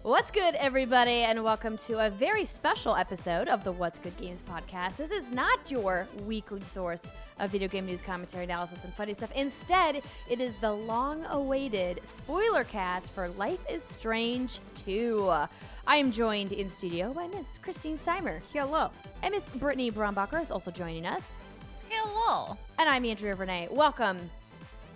What's good, everybody, and welcome to a very special episode of the What's Good Games podcast. This is not your weekly source of video game news, commentary, analysis, and funny stuff. Instead, it is the long-awaited Spoilercast for Life is Strange 2. I am joined in studio by Miss Christine Steimer. Hello. And Miss Brittany Brombacher is also joining us. Hello. And I'm Andrea Renee. Welcome.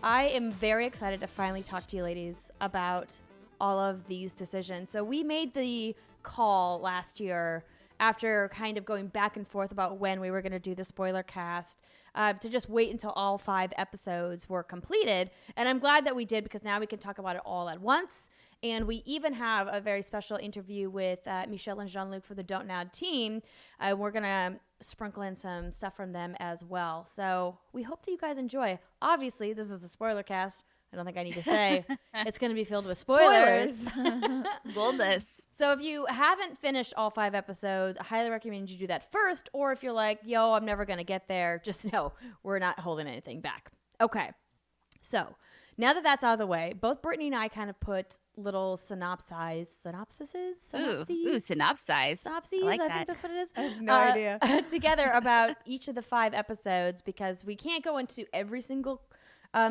I am very excited to finally talk to you ladies about all of these decisions. So we made the call last year after kind of going back and forth about when we were going to do the spoiler cast to just wait until all 5 episodes were completed. And I'm glad that we did, because now we can talk about it all at once. And we even have a very special interview with Michel and Jean-Luc for the DONTNOD team. We're going to sprinkle in some stuff from them as well. So we hope that you guys enjoy. Obviously, this is a spoiler cast. I don't think I need to say it's going to be filled with spoilers. Goodness. So if you haven't finished all 5 episodes, I highly recommend you do that first. Or if you're like, yo, I'm never going to get there, just know we're not holding anything back. Okay. So now that that's out of the way, both Brittany and I kind of put little synopses. Ooh, synopsize. Synopses, I think that's what it is. I have no idea. Together about each of the 5 episodes, because we can't go into every single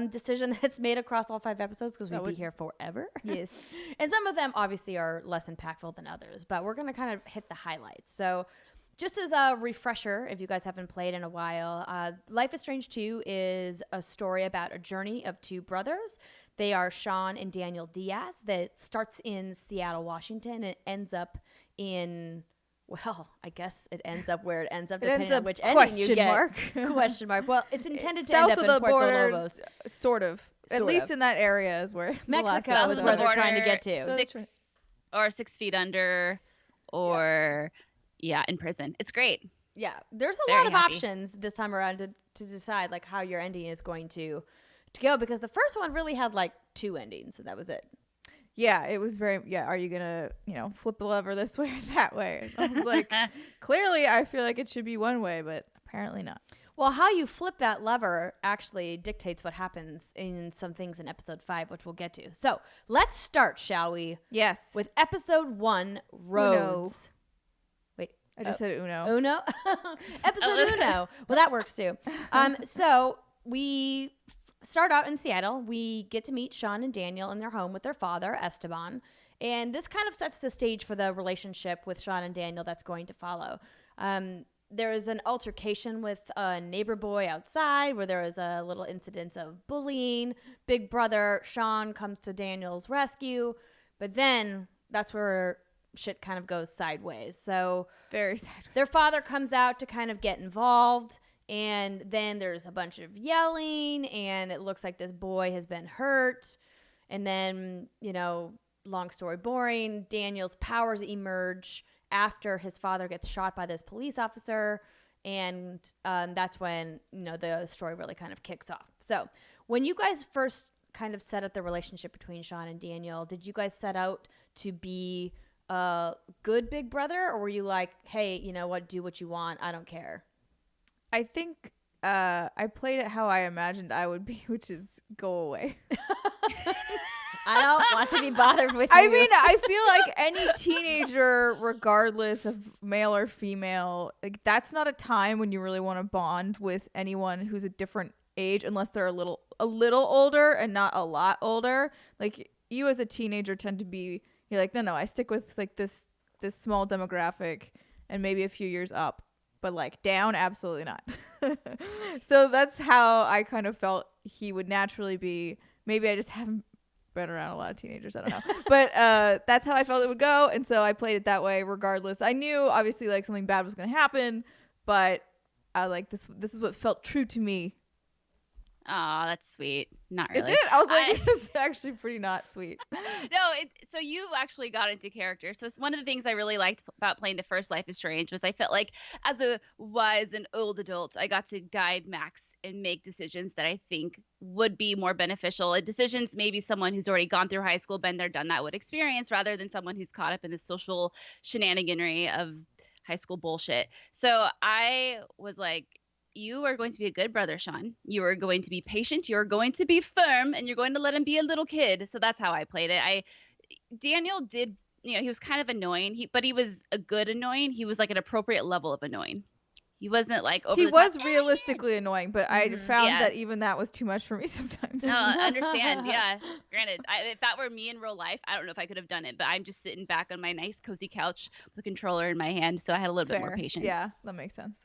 decision that's made across all 5 episodes, because we'd be here forever. Yes. And some of them obviously are less impactful than others, but we're going to kind of hit the highlights. So just as a refresher, if you guys haven't played in a while, Life is Strange 2 is a story about a journey of 2 brothers. They are Sean and Daniel Diaz. That starts in Seattle, Washington, and ends up in... Well, I guess it ends up where it ends up, depending on which ending you get. Question mark. Well, it's intended to South end up of in the Puerto border, Lobos. Sort of. At least in that area is where Mexico is where they're trying to get to. 6 feet under, or in prison. It's great. Yeah, there's a Very lot of happy. options this time around to decide like how your ending is going to go, because the first one really had like 2 endings, and that was it. Yeah, it was very, are you going to, flip the lever this way or that way? I was like, clearly I feel like it should be one way, but apparently not. Well, how you flip that lever actually dictates what happens in some things in episode 5, which we'll get to. So let's start, shall we? Yes. With episode 1, Roads. Wait. I just said Uno. Uno? Episode Uno. Well, that works too. So we start out in Seattle. We get to meet Sean and Daniel in their home with their father, Esteban. And this kind of sets the stage for the relationship with Sean and Daniel that's going to follow. There is an altercation with a neighbor boy outside where there is a little incident of bullying. Big brother Sean comes to Daniel's rescue. But then that's where shit kind of goes sideways. So Very sideways. Their father comes out to kind of get involved. And then there's a bunch of yelling, and it looks like this boy has been hurt. And then, long story boring, Daniel's powers emerge after his father gets shot by this police officer. And that's when, the story really kind of kicks off. So when you guys first kind of set up the relationship between Sean and Daniel, did you guys set out to be a good big brother? Or were you like, hey, you know what, do what you want, I don't care? I think I played it how I imagined I would be, which is go away. I don't want to be bothered with you. I mean, I feel like any teenager, regardless of male or female, like that's not a time when you really want to bond with anyone who's a different age, unless they're a little older and not a lot older. Like you as a teenager tend to be, you're like, no, I stick with like this small demographic and maybe a few years up. But like down, absolutely not. So that's how I kind of felt he would naturally be. Maybe I just haven't been around a lot of teenagers. I don't know. But that's how I felt it would go. And so I played it that way regardless. I knew obviously like something bad was going to happen. But I like this is what felt true to me. Aw, that's sweet. Not really. Is it? I was like, it's actually pretty not sweet. No, so you actually got into character. So one of the things I really liked about playing the first Life is Strange was I felt like as a wise and old adult, I got to guide Max and make decisions that I think would be more beneficial. And decisions maybe someone who's already gone through high school, been there, done that would experience, rather than someone who's caught up in the social shenaniganry of high school bullshit. So I was like, you are going to be a good brother, Sean. You are going to be patient. You're going to be firm, and you're going to let him be a little kid. So that's how I played it. Daniel did he was kind of annoying. But he was a good annoying. He was like an appropriate level of annoying. He wasn't like over. He the was top. realistically annoying, but I found Yeah. that even that was too much for me sometimes. No, I understand. Yeah, granted, if that were me in real life, I don't know if I could have done it. But I'm just sitting back on my nice cozy couch with a controller in my hand, so I had a little bit more patience. Yeah, that makes sense.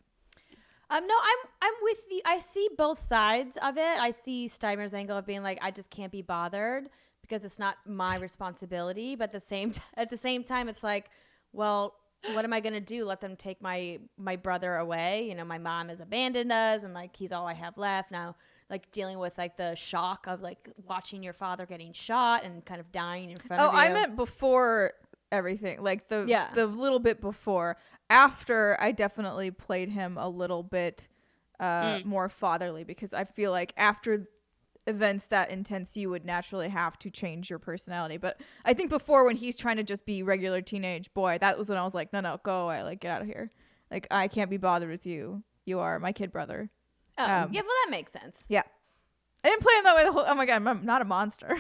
No, I'm with you. I see both sides of it. I see Steimer's angle of being like, I just can't be bothered because it's not my responsibility. But at the same time, it's like, well, what am I gonna do? Let them take my brother away? You know, my mom has abandoned us, and like he's all I have left now. Like dealing with like the shock of like watching your father getting shot and kind of dying in front of you. Oh, I meant before everything, like the little bit before. After, I definitely played him a little bit more fatherly, because I feel like after events that intense, you would naturally have to change your personality. But I think before, when he's trying to just be regular teenage boy, that was when I was like, no, go away, like get out of here. Like, I can't be bothered with you. You are my kid brother. Oh, yeah, well, that makes sense. Yeah. I didn't play him that way the whole. Oh my god, I'm not a monster.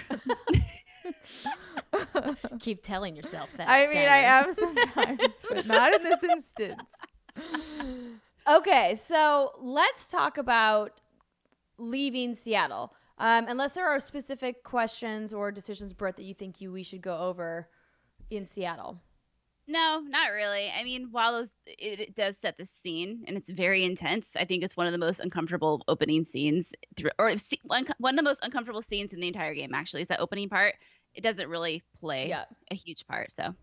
Keep telling yourself that. I mean, I am sometimes, but not in this instance. Okay, so let's talk about leaving Seattle. Unless there are specific questions or decisions, Britt, that you think we should go over in Seattle. No, not really. I mean, while it does set the scene and it's very intense, I think it's one of the most uncomfortable opening scenes, one of the most uncomfortable scenes in the entire game, actually, is that opening part. It doesn't really play a huge part, so.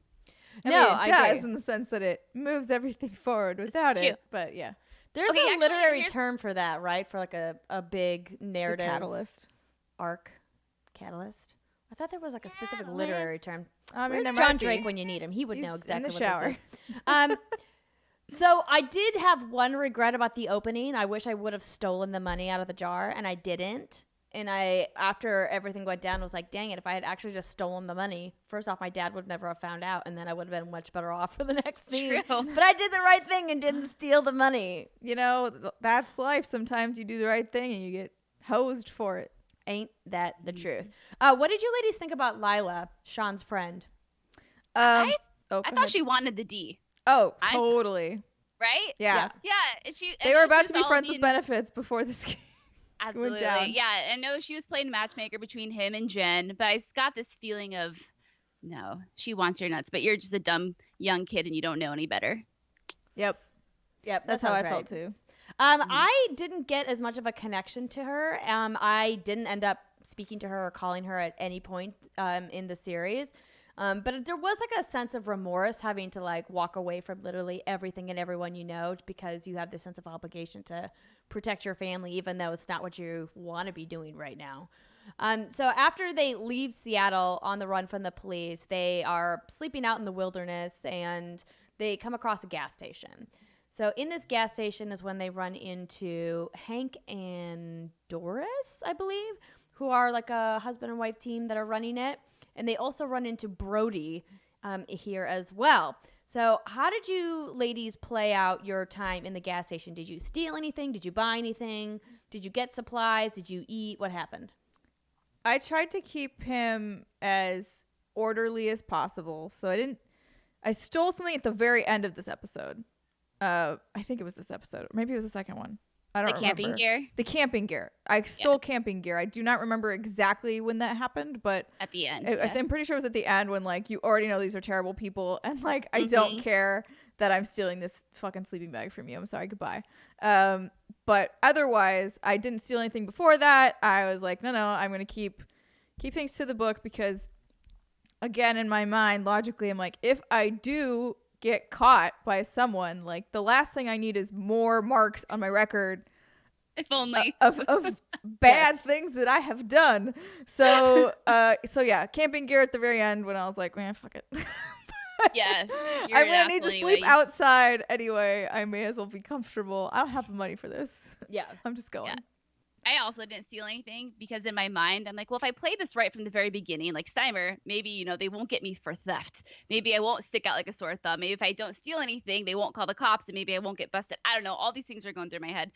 I mean, it does in the sense that it moves everything forward without it, but yeah. There's a literary term for that, right? For like a big narrative catalyst arc. Catalyst? I thought there was like a specific literary term. I mean, where's John Drake when you need him? He would know exactly in the what shower. This is. So I did have one regret about the opening. I wish I would have stolen the money out of the jar, and I didn't. And after everything went down, was like, dang it, if I had actually just stolen the money, first off, my dad would never have found out, and then I would have been much better off for the next scene. But I did the right thing and didn't steal the money. You know, that's life. Sometimes you do the right thing and you get hosed for it. Ain't that the truth? What did you ladies think about Lila, Sean's friend? I thought she wanted the D. Oh, totally. Right? Yeah. Yeah. They were about to be friends with benefits before this game. Absolutely. Yeah. I know she was playing matchmaker between him and Jen, but I got this feeling of, no, she wants your nuts, but you're just a dumb young kid and you don't know any better. Yep. That's how I felt too. I didn't get as much of a connection to her. I didn't end up speaking to her or calling her at any point in the series. But there was like a sense of remorse having to like walk away from literally everything and everyone you know, because you have this sense of obligation to protect your family, even though it's not what you want to be doing right now. So after they leave Seattle on the run from the police, they are sleeping out in the wilderness and they come across a gas station. So in this gas station is when they run into Hank and Doris, I believe, who are like a husband and wife team that are running it. And they also run into Brody here as well. So how did you ladies play out your time in the gas station? Did you steal anything? Did you buy anything? Did you get supplies? Did you eat? What happened? I tried to keep him as orderly as possible. So I stole something at the very end of this episode. I think it was this episode. Or maybe it was the second one. I don't remember. The camping gear? The camping gear. I stole camping gear. I do not remember exactly when that happened, but at the end. I'm pretty sure it was at the end when like you already know these are terrible people and like I don't care that I'm stealing this fucking sleeping bag from you. I'm sorry, goodbye. But otherwise, I didn't steal anything before that. I was like, no, I'm gonna keep things to the book because, again, in my mind, logically, I'm like, if I do get caught by someone, like the last thing I need is more marks on my record if only of bad things that I have done. So yeah, camping gear at the very end when I was like, man, fuck it. Yeah, I'm gonna need to sleep outside anyway. I may as well be comfortable. I don't have the money for this. Yeah, I'm just going. Yeah. I also didn't steal anything because in my mind, I'm like, well, if I play this right from the very beginning, like Steimer, maybe, they won't get me for theft. Maybe I won't stick out like a sore thumb. Maybe if I don't steal anything, they won't call the cops and maybe I won't get busted. I don't know. All these things are going through my head.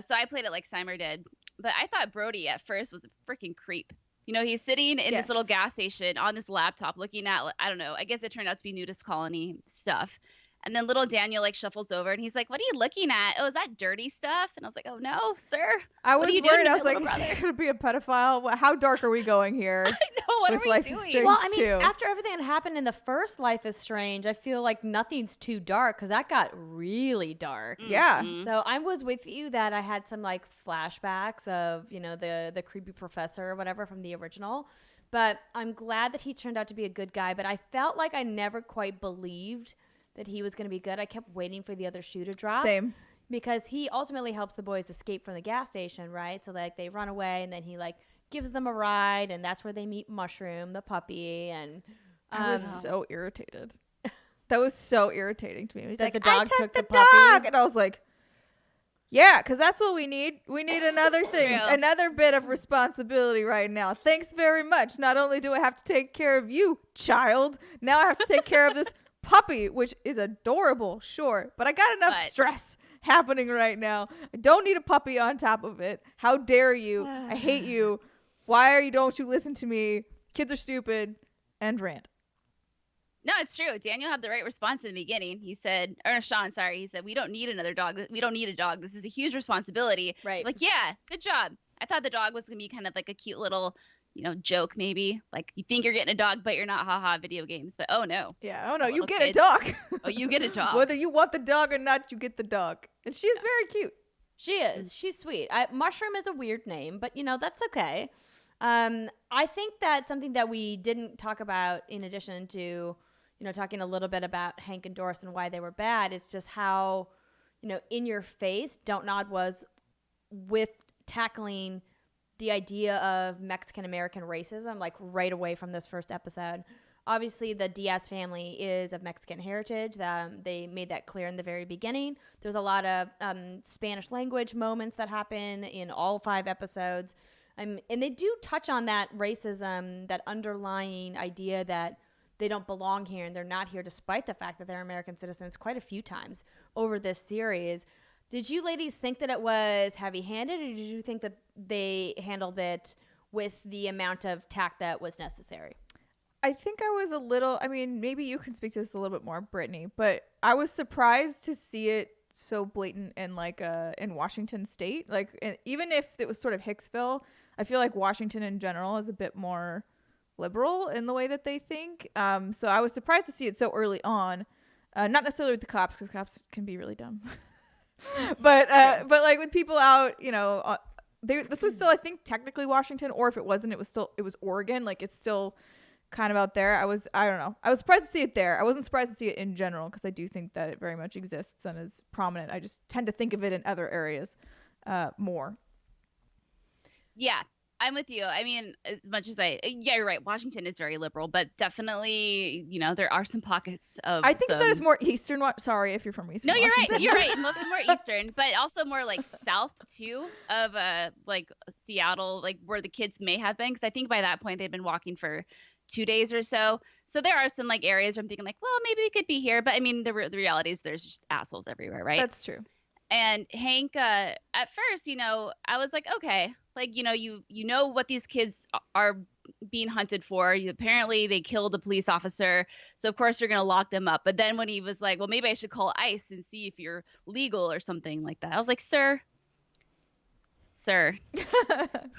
So I played it like Steimer did. But I thought Brody at first was a freaking creep. You know, he's sitting in this little Yes. gas station on this laptop looking at, I don't know, I guess it turned out to be nudist colony stuff. And then little Daniel like shuffles over and he's like, "What are you looking at? Oh, is that dirty stuff?" And I was like, "Oh no, sir." I What was are you doing worried. to I was my like, little is brother? he going to be a pedophile? How dark are we going here? I know, what With are we Life is doing? Strange. Well, I mean, too. after everything that happened in the first Life is Strange, I feel like nothing's too dark because that got really dark. Yeah. Mhm. So I was with you that I had some like flashbacks of, you know, the creepy professor or whatever from the original. But I'm glad that he turned out to be a good guy. But I felt like I never quite believed that he was going to be good. I kept waiting for the other shoe to drop. Same. Because he ultimately helps the boys escape from the gas station, right? So like they run away and then he like gives them a ride and that's where they meet Mushroom, the puppy. And I was so irritated. That was so irritating to me. He's That like, the dog I took the the puppy? dog. And I was like, yeah, because that's what we need. We need another thing, Real. another bit of responsibility right now. Thanks very much. Not only do I have to take care of you, child, now I have to take care of this puppy, which is adorable, sure. But I got enough But- stress happening right now. I don't need a puppy on top of it. How dare you? I hate you. Don't you listen to me? Kids are stupid. And rant. No, it's true. Daniel had the right response in the beginning. He said, or Sean, sorry, he said, "We don't need another dog. We don't need a dog. This is a huge responsibility." Right. Like, yeah, good job. I thought the dog was going to be kind of like a cute little, you know, joke maybe. Like, you think you're getting a dog, but you're not, haha, video games. But oh no. Yeah, oh no, you Little get a kid. dog. Oh, you get a dog. Whether you want the dog or not, you get the dog. And she's very cute. she is. She's sweet. Mushroom is a weird name, but you know, that's okay. I think that something that we didn't talk about in addition to, you know, talking a little bit about Hank and Doris and why they were bad is just how, you know, in your face DONTNOD was with tackling the idea of Mexican-American racism, like right away from this first episode. Obviously, the Diaz family is of Mexican heritage. They made that clear in the very beginning. There's a lot of Spanish language moments that happen in all 5 episodes. And they do touch on that racism, that underlying idea that they don't belong here and they're not here despite the fact that they're American citizens quite a few times over this series. Did you ladies think that it was heavy-handed, or did you think that they handled it with the amount of tact that was necessary? I think I was a little, I mean, maybe you can speak to this a little bit more, Brittany, but I was surprised to see it so blatant in like in Washington State. Like, even if it was sort of Hicksville, I feel like Washington in general is a bit more liberal in the way that they think. So I was surprised to see it so early on. Not necessarily with the cops, because cops can be really dumb. but like with people out, you know, this was still, I think, technically Washington, or if it wasn't, it was Oregon. Like, it's still kind of out there. I don't know. I was surprised to see it there. I wasn't surprised to see it in general, because I do think that it very much exists and is prominent. I just tend to think of it in other areas more. Yeah, I'm with you. I mean, as much as yeah, you're right. Washington is very liberal, but definitely, you know, there are some pockets of. I think that is more Eastern. Sorry if you're from Eastern. No, you're Washington. right. You're right. Mostly more Eastern, but also more like south too of like Seattle, like where the kids may have been. Because I think by that point they've been walking for 2 days or so. So there are some like areas where I'm thinking like, well, maybe we could be here. But I mean, the reality is there's just assholes everywhere, right? That's true. And Hank, at first, you know, I was like, okay, like, you know what these kids are being hunted for. Apparently they killed a police officer, so of course you're gonna lock them up. But then when he was like, well, maybe I should call ICE and see if you're legal or something like that, I was like, sir, Sir,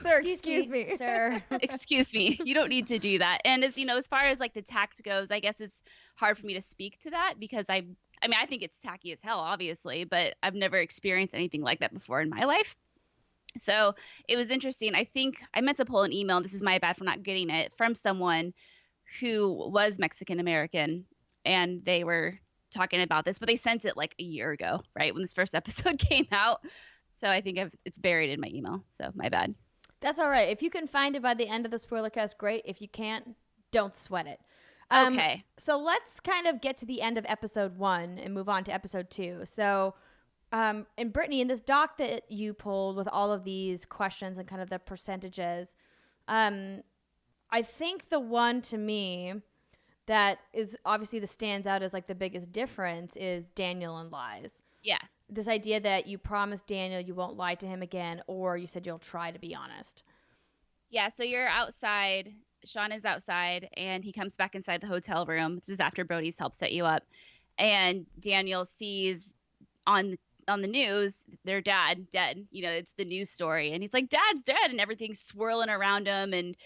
excuse me. Sir. excuse me, you don't need to do that. And as you know, as far as like the tact goes, I guess it's hard for me to speak to that because I mean, I think it's tacky as hell, obviously, but I've never experienced anything like that before in my life. So it was interesting. I think I meant to pull an email. This is my bad for not getting it, from someone who was Mexican American, and they were talking about this, but they sent it like a year ago, right, when this first episode came out. So I think it's buried in my email. So my bad. That's all right. If you can find it by the end of the Spoilercast, great. If you can't, don't sweat it. Okay. So let's kind of get to the end of episode 1 and move on to episode 2. So, and Brittany, in this doc that you pulled with all of these questions and kind of the percentages, I think the one to me that is obviously the stands out as like the biggest difference is Daniel and lies. Yeah. This idea that you promised Daniel you won't lie to him again, or you said you'll try to be honest. Yeah, so you're outside. Sean is outside, and he comes back inside the hotel room. This is after Brody's helped set you up. And Daniel sees on the news their dad dead. You know, it's the news story. And he's like, Dad's dead. And everything's swirling around him. And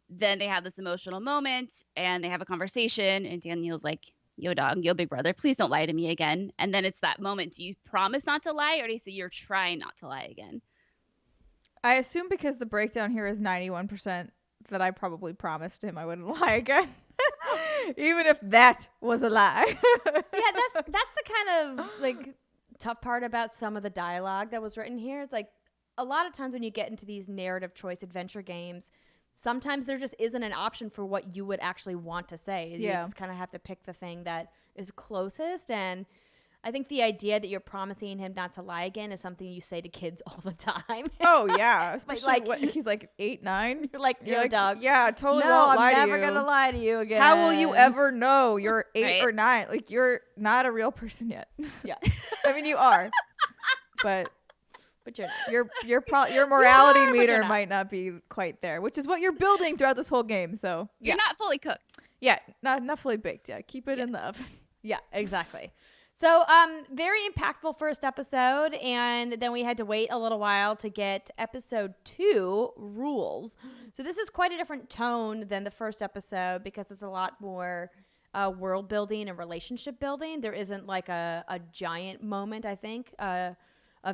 then they have this emotional moment, and they have a conversation. And Daniel's like, yo, dog, yo, big brother, please don't lie to me again. And then it's that moment. Do you promise not to lie, or do you say you're trying not to lie again? I assume because the breakdown here is 91% that I probably promised him I wouldn't lie again. Even if that was a lie. Yeah, that's the kind of like tough part about some of the dialogue that was written here. It's like a lot of times when you get into these narrative choice adventure games, sometimes there just isn't an option for what you would actually want to say. You just kind of have to pick the thing that is closest. And I think the idea that you're promising him not to lie again is something you say to kids all the time. Oh yeah, especially like what, he's like 8, 9. You're like, yo, dog. Yeah, totally. No, won't lie I'm to never you. gonna lie to you again. How will you ever know you're 8 Right. or 9? Like you're not a real person yet. Yeah, I mean you are, but but your morality but meter you're not. might not be quite there, which is what you're building throughout this whole game. So You're not fully cooked. yeah, not fully baked yet. Keep it in the oven. Yeah, exactly. So, very impactful first episode, and then we had to wait a little while to get episode 2, Rules. So this is quite a different tone than the first episode because it's a lot more world building and relationship building. There isn't like a giant moment, I think, of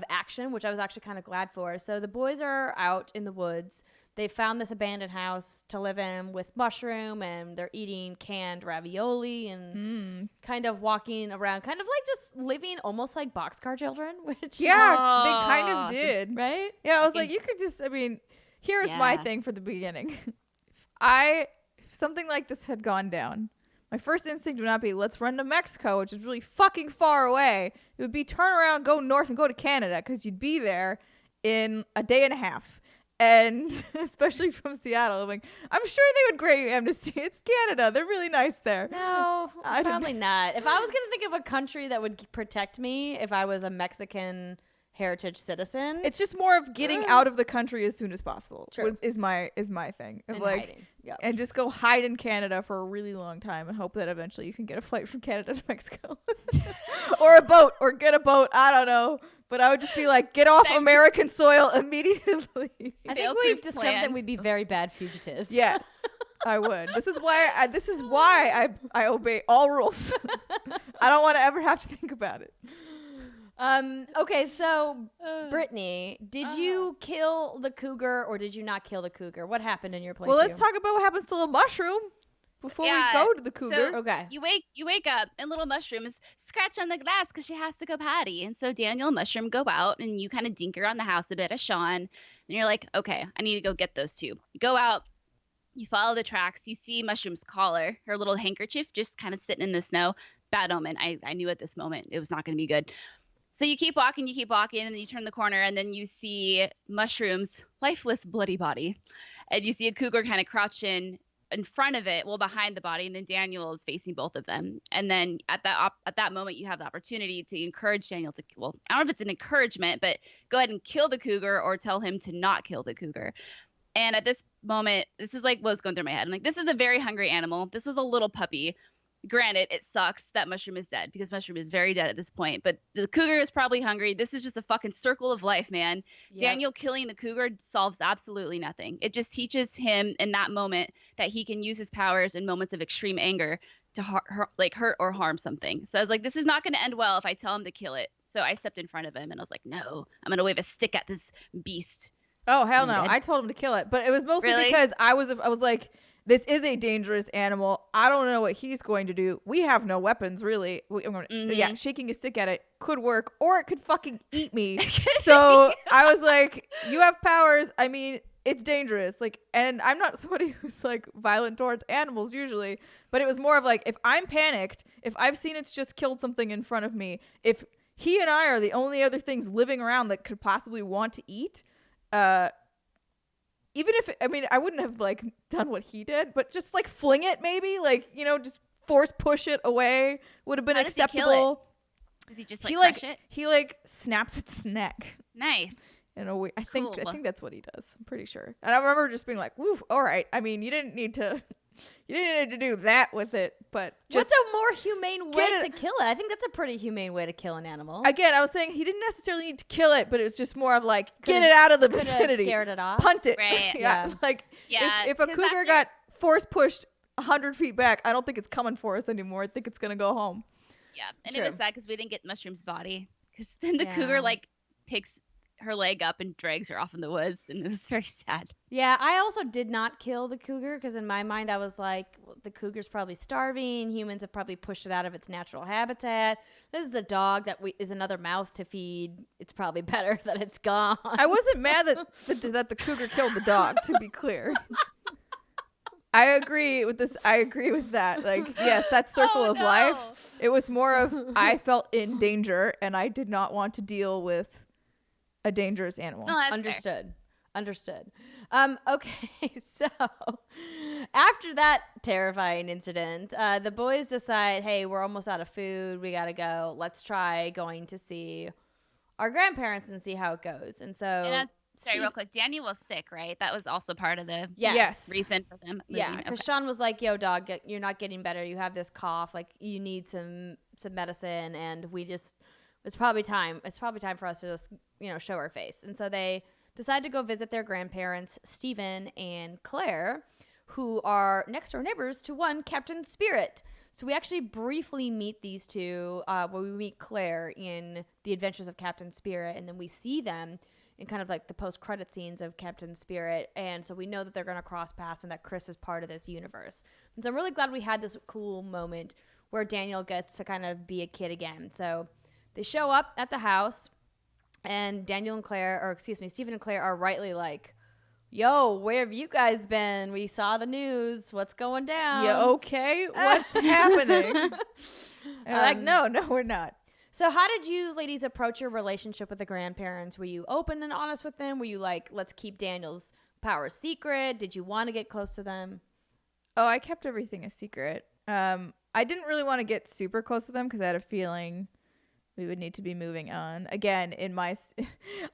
action, which I was actually kind of glad for. So the boys are out in the woods. They found this abandoned house to live in with Mushroom, and they're eating canned ravioli and kind of walking around, kind of like just living almost like boxcar children, which Yeah, they kind of did. right? Yeah, I was like, you could just, I mean, here's my Yeah. thing for the beginning. If something like this had gone down, my first instinct would not be, let's run to Mexico, which is really fucking far away. It would be turn around, go north, and go to Canada, because you'd be there in a day and a half. And especially from Seattle, I'm like, I'm sure they would grant you amnesty. It's Canada. They're really nice there. No, I don't probably not. If I was going to think of a country that would protect me if I was a Mexican heritage citizen, It's just more of getting out of the country as soon as possible. True. Is my thing. Of and like, hiding. Yep. and just go hide in Canada for a really long time and hope that eventually you can get a flight from Canada to Mexico. Or a boat, or get a boat. I don't know. But I would just be like, get off American soil immediately. I think Fail-proof we've discovered plan. that we'd be very bad fugitives. Yes, I would. This is why I obey all rules. I don't want to ever have to think about it. Okay, so Brittany, did you kill the cougar or did you not kill the cougar? What happened in your playthrough? Well, let's talk about what happens to Little Mushroom before we go to the cougar. Okay. You wake up, and little Mushroom is scratching the glass because she has to go potty. And so Daniel and Mushroom go out, and you kind of dink around the house a bit as Sean. And you're like, okay, I need to go get those two. You go out, you follow the tracks, you see Mushroom's collar, her little handkerchief just kind of sitting in the snow. Bad omen. I knew at this moment it was not going to be good. So you keep walking, and then you turn the corner, and then you see Mushroom's lifeless, bloody body. And you see a cougar kind of crouching in front of it, behind the body, and then Daniel is facing both of them. And then at that moment, you have the opportunity to encourage Daniel to, I don't know if it's an encouragement, but go ahead and kill the cougar or tell him to not kill the cougar. And at this moment, this is like what was going through my head. I'm like, this is a very hungry animal. This was a little puppy. Granted, it sucks that Mushroom is dead because Mushroom is very dead at this point, but the cougar is probably hungry. This is just a fucking circle of life, man. Yep. Daniel killing the cougar solves absolutely nothing. It just teaches him in that moment that he can use his powers in moments of extreme anger to hurt or harm something. So I was like, this is not going to end well if I tell him to kill it. So I stepped in front of him and I was like, no, I'm going to wave a stick at this beast. Oh, hell no. Dead. I told him to kill it. But it was mostly Really? because I was like, this is a dangerous animal. I don't know what he's going to do. We have no weapons, really. Yeah, shaking a stick at it could work, or it could fucking eat me. So I was like, you have powers. I mean, it's dangerous. Like, and I'm not somebody who's like violent towards animals usually, but it was more of like, if I'm panicked, if I've seen it's just killed something in front of me, if he and I are the only other things living around that could possibly want to eat, even if, I mean, I wouldn't have like done what he did, but just like fling it maybe, like, you know, just force push it away would have been How does he kill acceptable. Does he just He crush it? he like snaps its neck. Nice. in a way. I think Cool. that's what he does. I'm pretty sure. And I remember just being like, "Woo, all right." I mean, you didn't need to do that with it, but just what's a more humane way to kill it? I think that's a pretty humane way to kill an animal. again, I was saying he didn't necessarily need to kill it, but it was just more of like get it out of the vicinity, scared it off, punt it. Right. Yeah. Like if a cougar got force pushed 100 feet back, I don't think it's coming for us anymore. I think it's gonna go home. Yeah, and True. it was sad because we didn't get Mushroom's body, because then the cougar like picks her leg up and drags her off in the woods, and it was very sad. Yeah, I also did not kill the cougar because in my mind I was like, well, the cougar's probably starving. Humans have probably pushed it out of its natural habitat. This is the dog that is another mouth to feed. It's probably better that it's gone. I wasn't mad that the cougar killed the dog, to be clear. I agree with this. I agree with that. Like, yes, that circle of life. It was more of I felt in danger and I did not want to deal with a dangerous animal. No, that's Understood. fair. Understood. Okay, so after that terrifying incident, the boys decide, hey, we're almost out of food. We got to go. Let's try going to see our grandparents and see how it goes. And so... Sorry, real quick. Daniel was sick, right? That was also part of the Yes. reason for them moving. Yeah, because Sean was like, yo, dog, you're not getting better. You have this cough. Like, you need some medicine. And it's probably time. It's probably time for us to just, show our face. And so they decide to go visit their grandparents, Stephen and Claire, who are next door neighbors to one Captain Spirit. So we actually briefly meet these two where we meet Claire in The Adventures of Captain Spirit. And then we see them in kind of like the post-credit scenes of Captain Spirit. And so we know that they're going to cross paths and that Chris is part of this universe. And so I'm really glad we had this cool moment where Daniel gets to kind of be a kid again. So they show up at the house and Stephen and Claire are rightly like, yo, where have you guys been? We saw the news. What's going down? Yeah, okay. What's happening? And like, no, we're not. So how did you ladies approach your relationship with the grandparents? Were you open and honest with them? Were you like, let's keep Daniel's powers secret? Did you want to get close to them? Oh, I kept everything a secret. I didn't really want to get super close to them because I had a feeling we would need to be moving on. Again,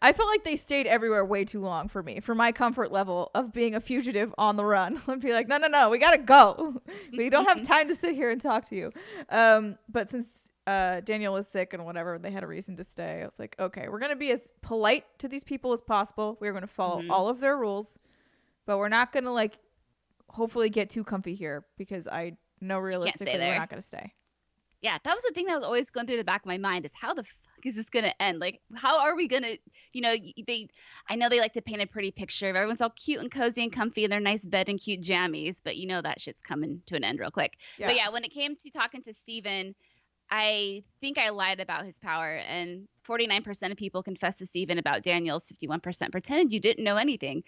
I felt like they stayed everywhere way too long for me, for my comfort level of being a fugitive on the run. I'd be like, no, we got to go. We don't have time to sit here and talk to you. But since Daniel was sick and whatever, they had a reason to stay. I was like, okay, we're going to be as polite to these people as possible. We're going to follow all of their rules, but we're not going to hopefully get too comfy here because I know realistically we're not going to stay. Yeah, that was the thing that was always going through the back of my mind is how the fuck is this going to end? Like, how are we going to, I know they like to paint a pretty picture of everyone's all cute and cozy and comfy in their nice bed and cute jammies, but that shit's coming to an end real quick. Yeah. But yeah, when it came to talking to Stephen, I think I lied about his power, and 49% of people confessed to Stephen about Daniel's. 51% pretended you didn't know anything.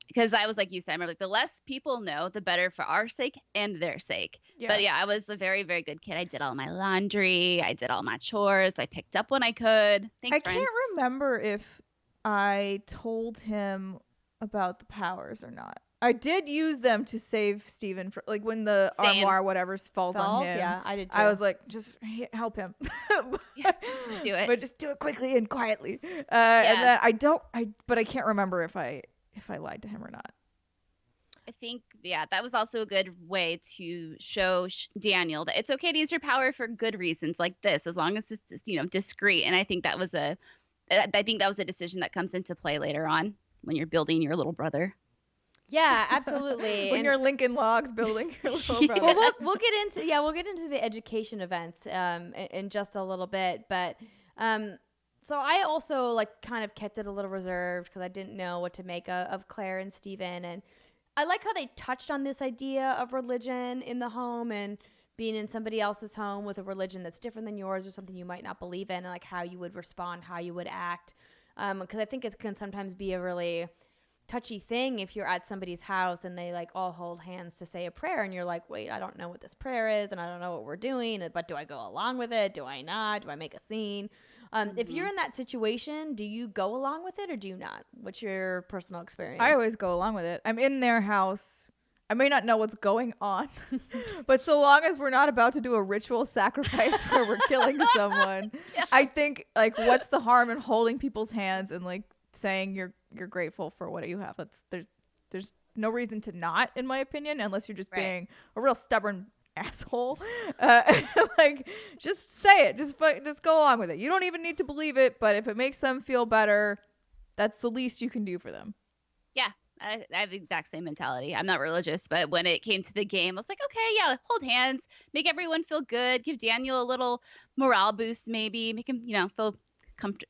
Because I was like you, Steimer, like the less people know, the better for our sake and their sake. Yeah. But yeah, I was a very, very good kid. I did all my laundry. I did all my chores. I picked up when I could. Thanks, friends. I can't remember if I told him about the powers or not. I did use them to save Stephen for when the armoire whatever falls on him. Yeah, I did too. I was like, just help him. Just do it. But just do it quickly and quietly. And then but I can't remember if I lied to him or not. I think, that was also a good way to show Daniel that it's okay to use your power for good reasons like this, as long as it's, discreet. And I think that was a decision that comes into play later on when you're building your little brother. Yeah, absolutely. When you're Lincoln Logs building your little brother. Well, we'll get into the education events in just a little bit, but so I also kind of kept it a little reserved because I didn't know what to make of Claire and Stephen, and I like how they touched on this idea of religion in the home and being in somebody else's home with a religion that's different than yours or something you might not believe in, and like how you would respond, how you would act, because I think it can sometimes be a really touchy thing if you're at somebody's house and they all hold hands to say a prayer and you're like, wait, I don't know what this prayer is and I don't know what we're doing, but do I go along with it? Do I not? Do I make a scene? If you're in that situation, do you go along with it or do you not? What's your personal experience? I always go along with it. I'm in their house. I may not know what's going on, but so long as we're not about to do a ritual sacrifice where we're killing someone, I think what's the harm in holding people's hands and saying you're grateful for what you have. There's no reason to not, in my opinion, unless you're just being a real stubborn asshole. Like, just say it. Just go along with it. You don't even need to believe it, but if it makes them feel better, that's the least you can do for them. Yeah. I have the exact same mentality. I'm not religious, but when it came to the game, I was like, okay, yeah, hold hands, make everyone feel good, give Daniel a little morale boost, maybe make him, feel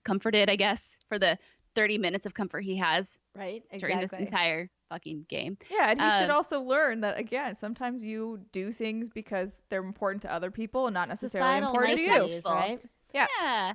comforted, I guess, for the 30 minutes of comfort he has during this entire fucking game. Yeah, and he should also learn that, again, sometimes you do things because they're important to other people and not necessarily important to you. Right? Yeah.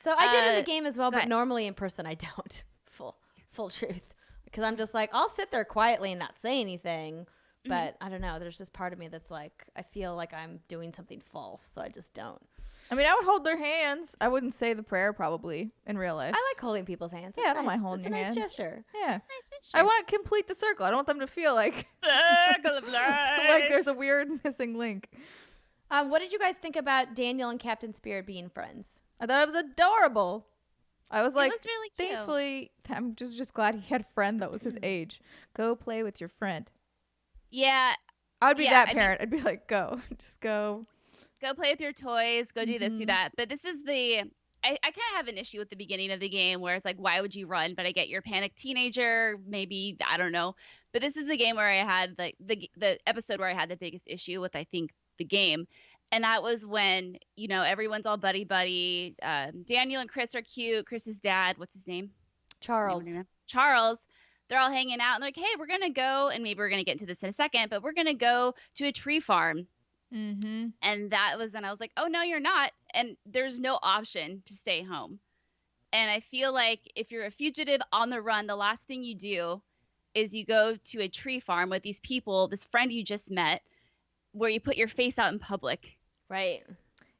So I did in the game as well, but normally in person I don't. Full truth. Because I'm just like, I'll sit there quietly and not say anything. But I don't know. There's just part of me that's like, I feel like I'm doing something false. So I just don't. I mean, I would hold their hands. I wouldn't say the prayer probably in real life. I like holding people's hands. I don't mind holding your hand. It's a nice gesture. Yeah. Nice gesture. I want to complete the circle. I don't want them to feel like, Circle of life. like there's a weird missing link. What did you guys think about Daniel and Captain Spirit being friends? I thought it was adorable. I was like, it was really cute. Thankfully, I'm just glad he had a friend that was his age. Go play with your friend. Yeah. I would be that parent. I'd be like, go. Just go. Go play with your toys. Go do this, do that. But this is I kind of have an issue with the beginning of the game where it's like, why would you run? But I get you're a panicked teenager. Maybe, I don't know. But this is the game where I had like the episode where I had the biggest issue with, I think, the game. And that was when, everyone's all buddy. Daniel and Chris are cute. Chris's dad, what's his name? Charles. They're all hanging out and they're like, hey, we're going to go. And maybe we're going to get into this in a second, but we're going to go to a tree farm. Mm-hmm. And that was, and I was like, oh, no, you're not. And there's no option to stay home. And I feel like if you're a fugitive on the run, the last thing you do is you go to a tree farm with these people, this friend you just met, where you put your face out in public. Right.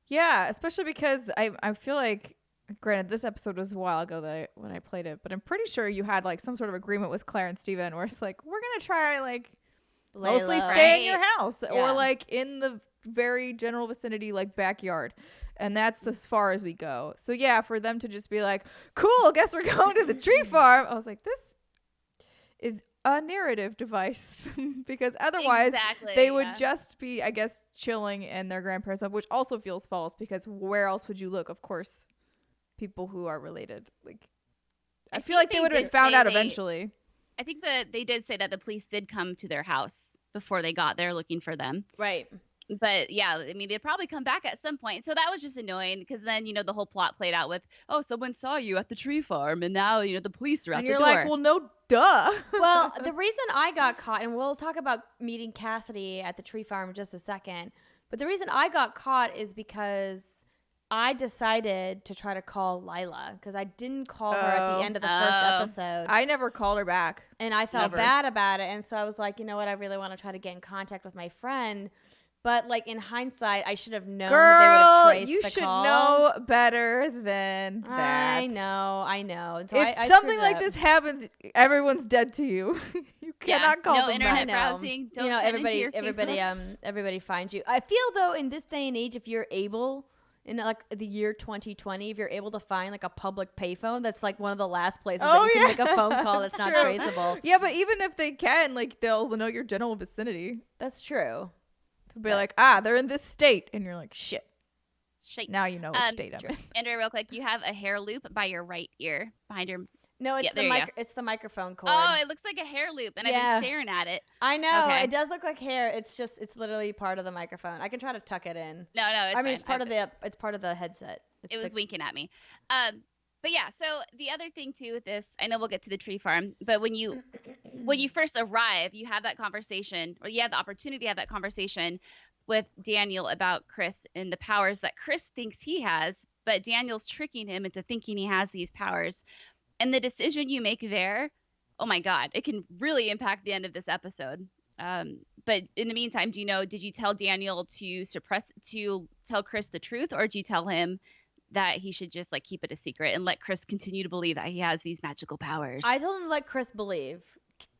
Yeah, especially because I feel like, granted, this episode was a while ago when I played it, but I'm pretty sure you had like some sort of agreement with Claire and Steven where it's like, we're going to try like mostly stay in your house or like in the very general vicinity, like backyard. And that's as far as we go. So yeah, for them to just be like, cool, guess we're going to the tree farm. I was like, this is a narrative device because otherwise they would just be, I guess, chilling in their grandparents' home, which also feels false because where else would you look? Of course, people who are related. Like, I feel like they would have been found out eventually. I think that they did say that the police did come to their house before they got there looking for them. Right. But yeah, I mean, they'd probably come back at some point. So that was just annoying because then, the whole plot played out with, oh, someone saw you at the tree farm and now, the police are at the door. And you're like, well, no, duh. Well, the reason I got caught, and we'll talk about meeting Cassidy at the tree farm in just a second, but the reason I got caught is because I decided to try to call Lila because I didn't call her at the end of the first episode. I never called her back. And I felt bad about it. And so I was like, you know what? I really want to try to get in contact with my friend. But like in hindsight, I should have known that they would have traced you the should call. know better than that. I know. And so if something like this happens, everyone's dead to you. You cannot call them internet back. browsing. Don't send into your everybody finds you. I feel though in this day and age, if you're able in like the year 2020, if you're able to find like a public payphone, that's like one of the last places that you can make a phone call that's not traceable. Yeah, but even if they can, like they'll know your general vicinity. That's true. To be like, they're in this state, and you're like, shit. Now you know what state I'm in. Andrea, real quick, you have a hair loop by your right ear behind your. No, it's it's the microphone cord. Oh, it looks like a hair loop, and I've been staring at it. I know it does look like hair. It's literally part of the microphone. I can try to tuck it in. No, it's fine. It's part of the headset. It was winking at me. But yeah, so the other thing too with this, I know we'll get to the tree farm, but when you first arrive, you have that conversation, or you have the opportunity to have that conversation with Daniel about Chris and the powers that Chris thinks he has, but Daniel's tricking him into thinking he has these powers. And the decision you make there, oh my God, it can really impact the end of this episode. But in the meantime, did you tell Daniel to tell Chris the truth, or do you tell him that he should just like keep it a secret and let Chris continue to believe that he has these magical powers? I told him to let Chris believe.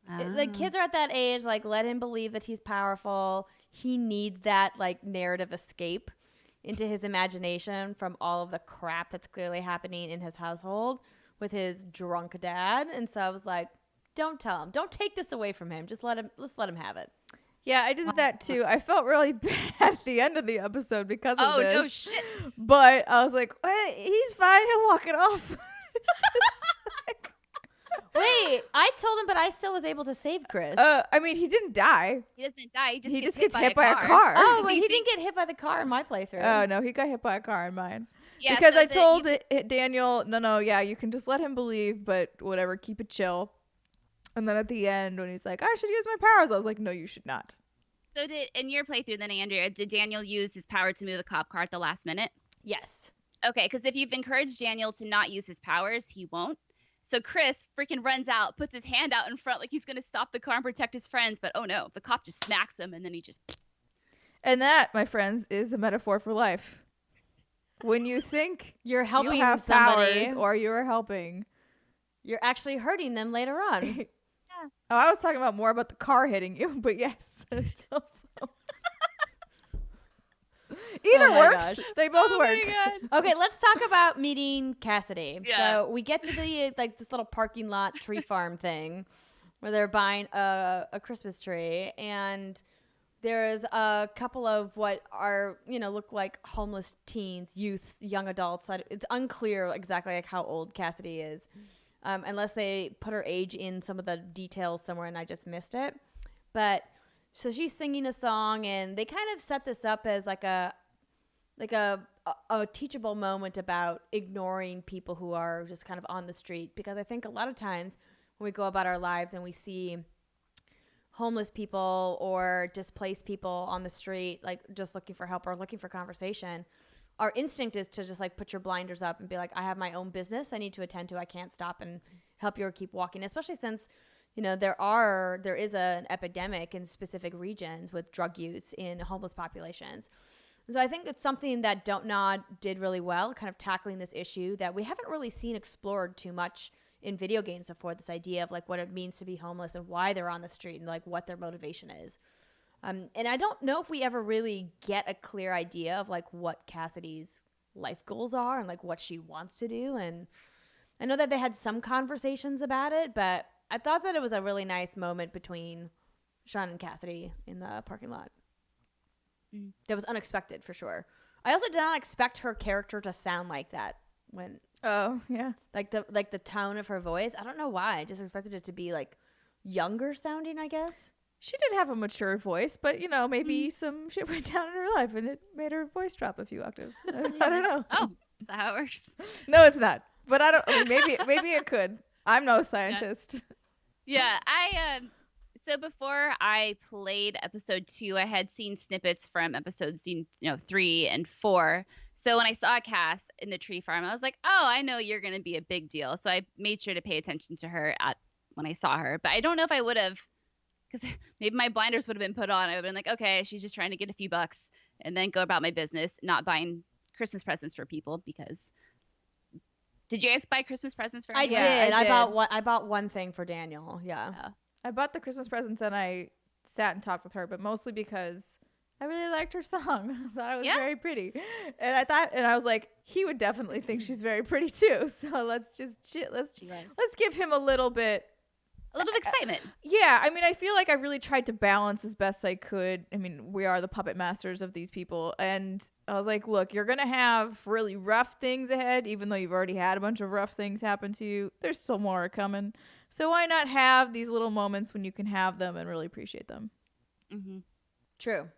Like kids are at that age, like let him believe that he's powerful. He needs that like narrative escape into his imagination from all of the crap that's clearly happening in his household. with his drunk dad. And so I was like, don't tell him. Don't take this away from him. Just let him have it. Yeah, I did that too. I felt really bad at the end of the episode because of this. Oh, no shit. But I was like, he's fine. He'll walk it off. It's just like... Wait, I told him, but I still was able to save Chris. I mean, he didn't die. He doesn't die. He just gets hit by a car. Oh, but he didn't get hit by the car in my playthrough. Oh, no, he got hit by a car in mine. Yeah, because so I told Daniel, no, yeah, you can just let him believe, but whatever, keep it chill. And then at the end, when he's like, I should use my powers, I was like, no, you should not. So in your playthrough then, Andrea, did Daniel use his power to move a cop car at the last minute? Yes. Okay, because if you've encouraged Daniel to not use his powers, he won't. So Chris freaking runs out, puts his hand out in front like he's going to stop the car and protect his friends. But oh no, the cop just smacks him and then he just... And that, my friends, is a metaphor for life. When you think you're helping you have somebody powers or you're helping, you're actually hurting them later on. Yeah. Oh, I was talking about more about the car hitting you, but yes. Either works. Gosh. They both work. Okay, let's talk about meeting Cassidy. Yeah. So we get to the this little parking lot tree farm thing where they're buying a Christmas tree, and there's a couple of what are look like homeless teens, youths, young adults. It's unclear exactly like how old Cassidy is, unless they put her age in some of the details somewhere and I just missed it. But so she's singing a song, and they kind of set this up as like a teachable moment about ignoring people who are just kind of on the street. Because I think a lot of times when we go about our lives and we see homeless people or displaced people on the street, like just looking for help or looking for conversation, our instinct is to just like put your blinders up and be like, I have my own business I need to attend to. I can't stop and help you or keep walking, especially since there is an epidemic in specific regions with drug use in homeless populations. So I think it's something that DONTNOD did really well, kind of tackling this issue that we haven't really seen explored too much in video games before, this idea of like what it means to be homeless and why they're on the street and like what their motivation is. And I don't know if we ever really get a clear idea of like what Cassidy's life goals are and like what she wants to do. And I know that they had some conversations about it, but I thought that it was a really nice moment between Sean and Cassidy in the parking lot. That was unexpected for sure. I also did not expect her character to sound like that when like the tone of her voice. I don't know why. I just expected it to be like younger sounding, I guess. She did have a mature voice, but maybe some shit went down in her life and it made her voice drop a few octaves. I don't know. Oh, is that how it works? No, it's not. But maybe it could. I'm no scientist. Yeah, so before I played episode 2, I had seen snippets from episodes 3 and 4. So when I saw Cass in the tree farm, I was like, oh, I know you're going to be a big deal. So I made sure to pay attention to her when I saw her. But I don't know if I would have, because maybe my blinders would have been put on. I would have been like, okay, she's just trying to get a few bucks and then go about my business, not buying Christmas presents for people. Because did you guys buy Christmas presents for anyone? I did. I did. I bought one thing for Daniel. Yeah. I bought the Christmas presents and I sat and talked with her, but mostly because I really liked her song. I thought it was very pretty. And I was like, he would definitely think she's very pretty too. So let's give him a little bit of excitement. Yeah. I mean, I feel like I really tried to balance as best I could. I mean, we are the puppet masters of these people. And I was like, look, you're going to have really rough things ahead, even though you've already had a bunch of rough things happen to you. There's still more coming. So why not have these little moments when you can have them and really appreciate them? Mm-hmm. True.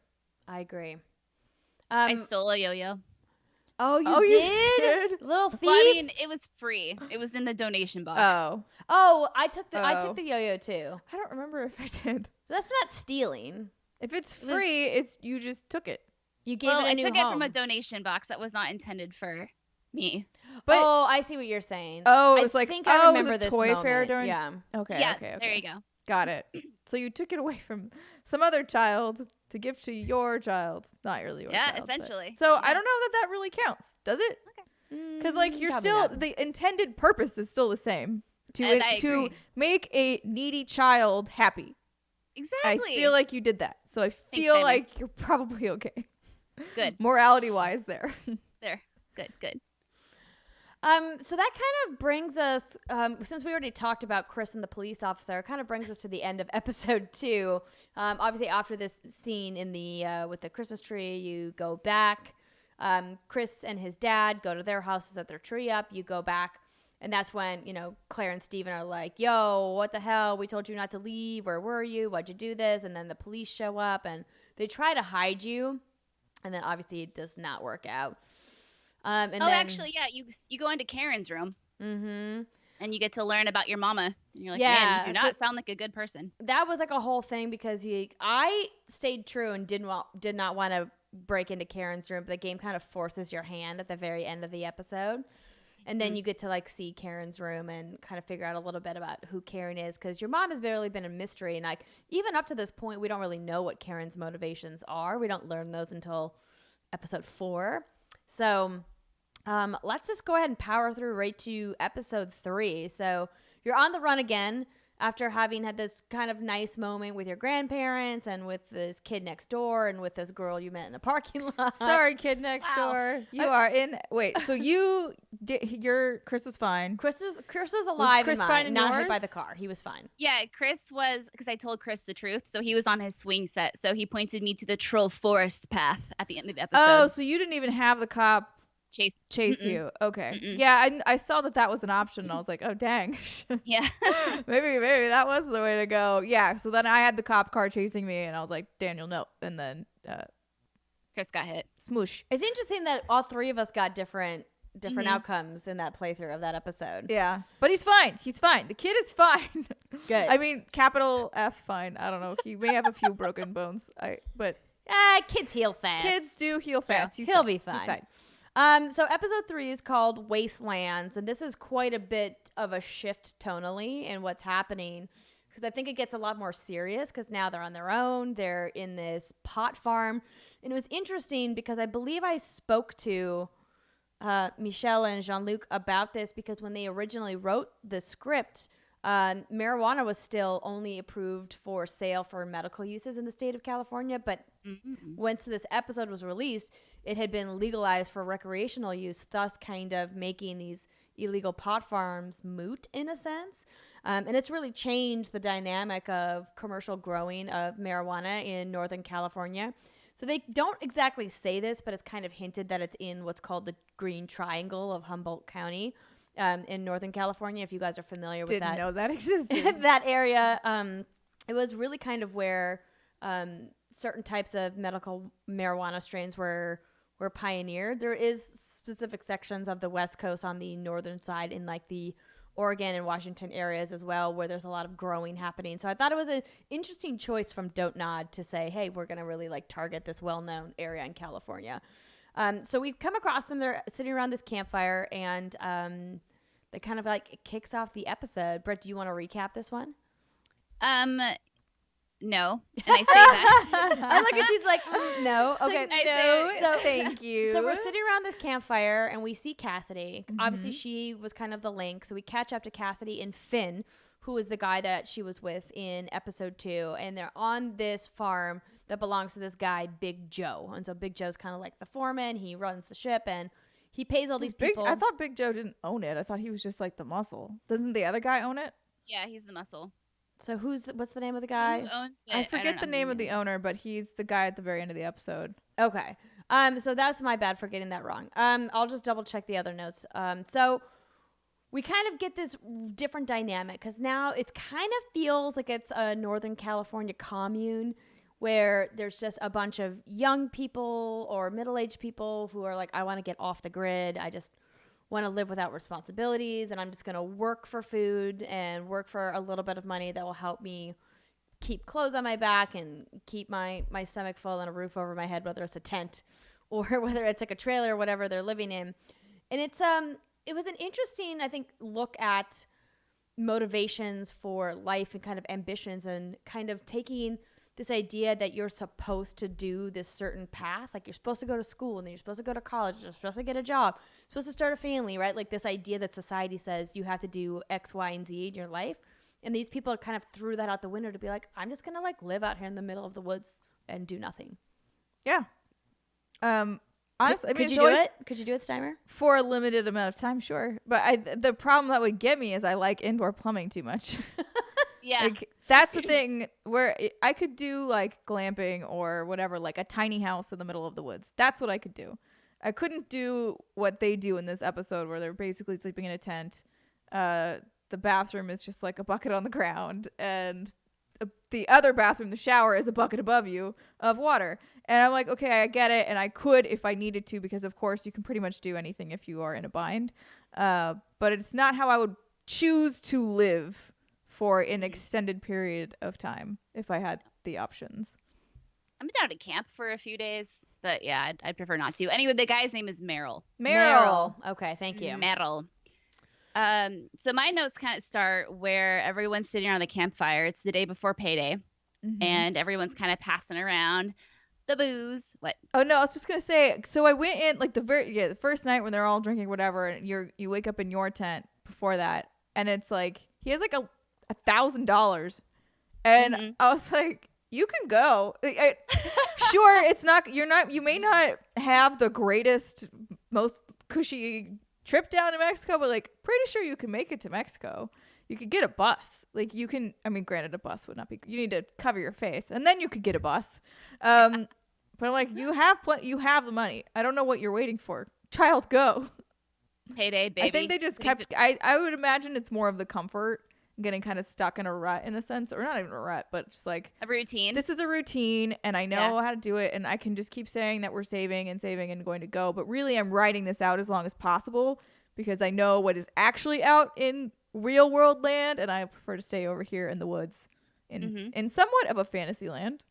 I agree. I stole a yo-yo. Oh, you did? Little thief? Well, I mean, it was free. It was in the donation box. Oh, I took the yo-yo too. I don't remember if I did. That's not stealing. If it's free, you just took it. You gave it a new I took home. it from a donation box that was not intended for me. But, I see what you're saying. Oh, it was I think I remember it was a this toy moment. fair during. Yeah. Okay. Yeah. Okay. There you go. Got it. So you took it away from some other child to give to your child, not really your child. Yeah, essentially. So I don't know that really counts, does it? Okay. Because you're still the intended purpose is still the same to make a needy child happy. Exactly. I feel like you did that, so I feel like you're probably okay. Good. Morality wise, there. There. Good. So that kind of brings us, since we already talked about Chris and the police officer, it kind of brings us to the end of episode 2. Obviously, after this scene in the with the Christmas tree, you go back. Chris and his dad go to their house to set their tree up. You go back, and that's when, Claire and Steven are like, yo, what the hell? We told you not to leave. Where were you? Why'd you do this? And then the police show up, and they try to hide you, and then obviously it does not work out. Actually, yeah, you go into Karen's room. Mm-hmm. And you get to learn about your mama. And you're like, Yeah, man, you do not sound like a good person. That was like a whole thing because I stayed true and did not want to break into Karen's room. But the game kind of forces your hand at the very end of the episode. And then you get to like see Karen's room and kind of figure out a little bit about who Karen is, because your mom has barely been a mystery. And like even up to this point, we don't really know what Karen's motivations are. We don't learn those until episode 4. So let's just go ahead and power through right to episode 3. So you're on the run again after having had this kind of nice moment with your grandparents and with this kid next door and with this girl you met in a parking lot. Sorry, kid next door. You are in. Wait, so you did your Chris was fine. Chris was alive. Chris and fine in not hit yours? by the car. He was fine. Yeah, Chris was, because I told Chris the truth, so he was on his swing set. So he pointed me to the troll forest path at the end of the episode. Oh, so you didn't even have the cop chase you. Okay. Mm-mm. Yeah, I saw that was an option, and I was like, oh, dang. Yeah. maybe that was the way to go. Yeah, so then I had the cop car chasing me, and I was like, Daniel, no. And then Chris got hit. smoosh. It's interesting that all 3 of us got different outcomes in that playthrough of that episode. Yeah, but he's fine. He's fine. The kid is fine. Good. I mean, capital F fine. I don't know. He may have a few broken bones. But kids heal fast. kids do heal fast. He'll be fine. He's fine. So episode 3 is called Wastelands, and this is quite a bit of a shift tonally in what's happening, because I think it gets a lot more serious because now they're on their own. They're in this pot farm, and it was interesting because I believe I spoke to Michel and Jean-Luc about this, because when they originally wrote the script, marijuana was still only approved for sale for medical uses in the state of California, but once this episode was released, it had been legalized for recreational use, thus kind of making these illegal pot farms moot in a sense. And it's really changed the dynamic of commercial growing of marijuana in Northern California. So they don't exactly say this, but it's kind of hinted that it's in what's called the Green Triangle of Humboldt County in Northern California, if you guys are familiar with that. Didn't know that existed. That area, it was really kind of where certain types of medical marijuana strains were pioneered. There is specific sections of the West Coast on the northern side in like the Oregon and Washington areas as well, where there's a lot of growing happening. So I thought it was an interesting choice from DONTNOD to say, hey, we're going to really like target this well-known area in California. So we've come across them. They're sitting around this campfire, and they kind of like it kicks off the episode. Britt, do you want to recap this one? No. And I say that. I look at she's like, no. Okay. I No, say- So thank you. So we're sitting around this campfire, and we see Cassidy. Mm-hmm. Obviously, she was kind of the link. So we catch up to Cassidy and Finn, who is the guy that she was with in episode 2. And they're on this farm that belongs to this guy, Big Joe. And so Big Joe's kind of like the foreman. He runs the ship, and he pays all these people. I thought Big Joe didn't own it. I thought he was just like the muscle. Doesn't the other guy own it? Yeah, he's the muscle. So what's the name of the guy? Who owns it? I forget don't the know name of the owner, but he's the guy at the very end of the episode. Okay. So that's my bad for getting that wrong. I'll just double check the other notes. So we kind of get this different dynamic because now it kind of feels like it's a Northern California commune where there's just a bunch of young people or middle-aged people who are like, I want to get off the grid. I just want to live without responsibilities, and I'm just going to work for food and work for a little bit of money that will help me keep clothes on my back and keep my stomach full and a roof over my head, whether it's a tent or whether it's like a trailer or whatever they're living in. And it was an interesting, I think, look at motivations for life and kind of ambitions, and kind of taking this idea that you're supposed to do this certain path. Like you're supposed to go to school, and then you're supposed to go to college, you're supposed to get a job, you're supposed to start a family, right? Like this idea that society says you have to do X, Y, and Z in your life. And these people kind of threw that out the window to be like, I'm just going to like live out here in the middle of the woods and do nothing. Yeah. honestly, I mean, could you do it? Could you do it, Steimer? For a limited amount of time, sure. But the problem that would get me is I like indoor plumbing too much. Yeah. Like, that's the thing where I could do like glamping or whatever, like a tiny house in the middle of the woods. That's what I could do. I couldn't do what they do in this episode where they're basically sleeping in a tent. The bathroom is just like a bucket on the ground, and the other bathroom, the shower, is a bucket above you of water. And I'm like, okay, I get it. And I could if I needed to, because of course you can pretty much do anything if you are in a bind. But it's not how I would choose to live for an extended period of time if I had the options. I'm down to camp for a few days, but yeah, I'd prefer not to. Anyway, the guy's name is Meryl. Okay, thank you. Meryl. So my notes kind of start where everyone's sitting around the campfire. It's the day before payday, and everyone's kind of passing around the booze. What? Oh no, I was just gonna say. So I went in like the first night when they're all drinking whatever, and you wake up in your tent before that, and it's like he has like $1,000, and I was like, you can go. Sure, it's not. You may not have the greatest, most cushy trip down to Mexico, but like pretty sure you can make it to Mexico. You could get a bus. Like you can, I mean, granted, a bus would not be, you need to cover your face, and then you could get a bus. But I'm like, you have the money. I don't know what you're waiting for. Child, go. Payday, baby. I think they just kept, I would imagine it's more of the comfort, getting kind of stuck in a rut in a sense, or not even a rut, but just like a routine. This is a routine, and I know how to do it, and I can just keep saying that we're saving and going to go. But really, I'm writing this out as long as possible because I know what is actually out in real world land, and I prefer to stay over here in the woods in somewhat of a fantasy land.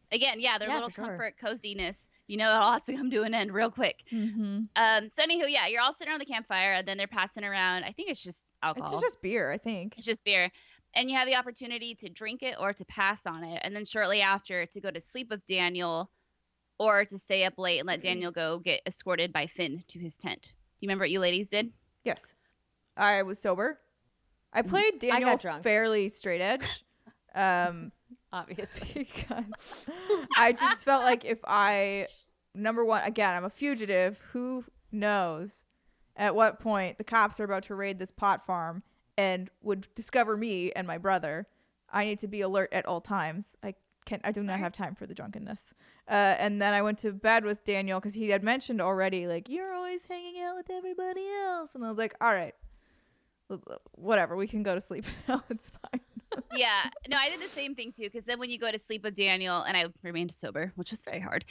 Again, their little comfort, coziness. You know, it all has to come to an end real quick. So anywho, you're all sitting around the campfire, and then they're passing around. I think it's just alcohol. It's just beer, I think. It's just beer. And you have the opportunity to drink it or to pass on it. And then shortly after, to go to sleep with Daniel or to stay up late and let Daniel go get escorted by Finn to his tent. Do you remember what you ladies did? Yes. I was sober. I played Daniel fairly straight edge. Obviously. Because I just felt like if number one, again, I'm a fugitive. Who knows at what point the cops are about to raid this pot farm and would discover me and my brother. I need to be alert at all times. I do not have time for the drunkenness. And then I went to bed with Daniel because he had mentioned already, like, you're always hanging out with everybody else. And I was like, all right, whatever. We can go to sleep now. It's fine. Yeah. No, I did the same thing too. Because then when you go to sleep with Daniel, and I remained sober, which was very hard.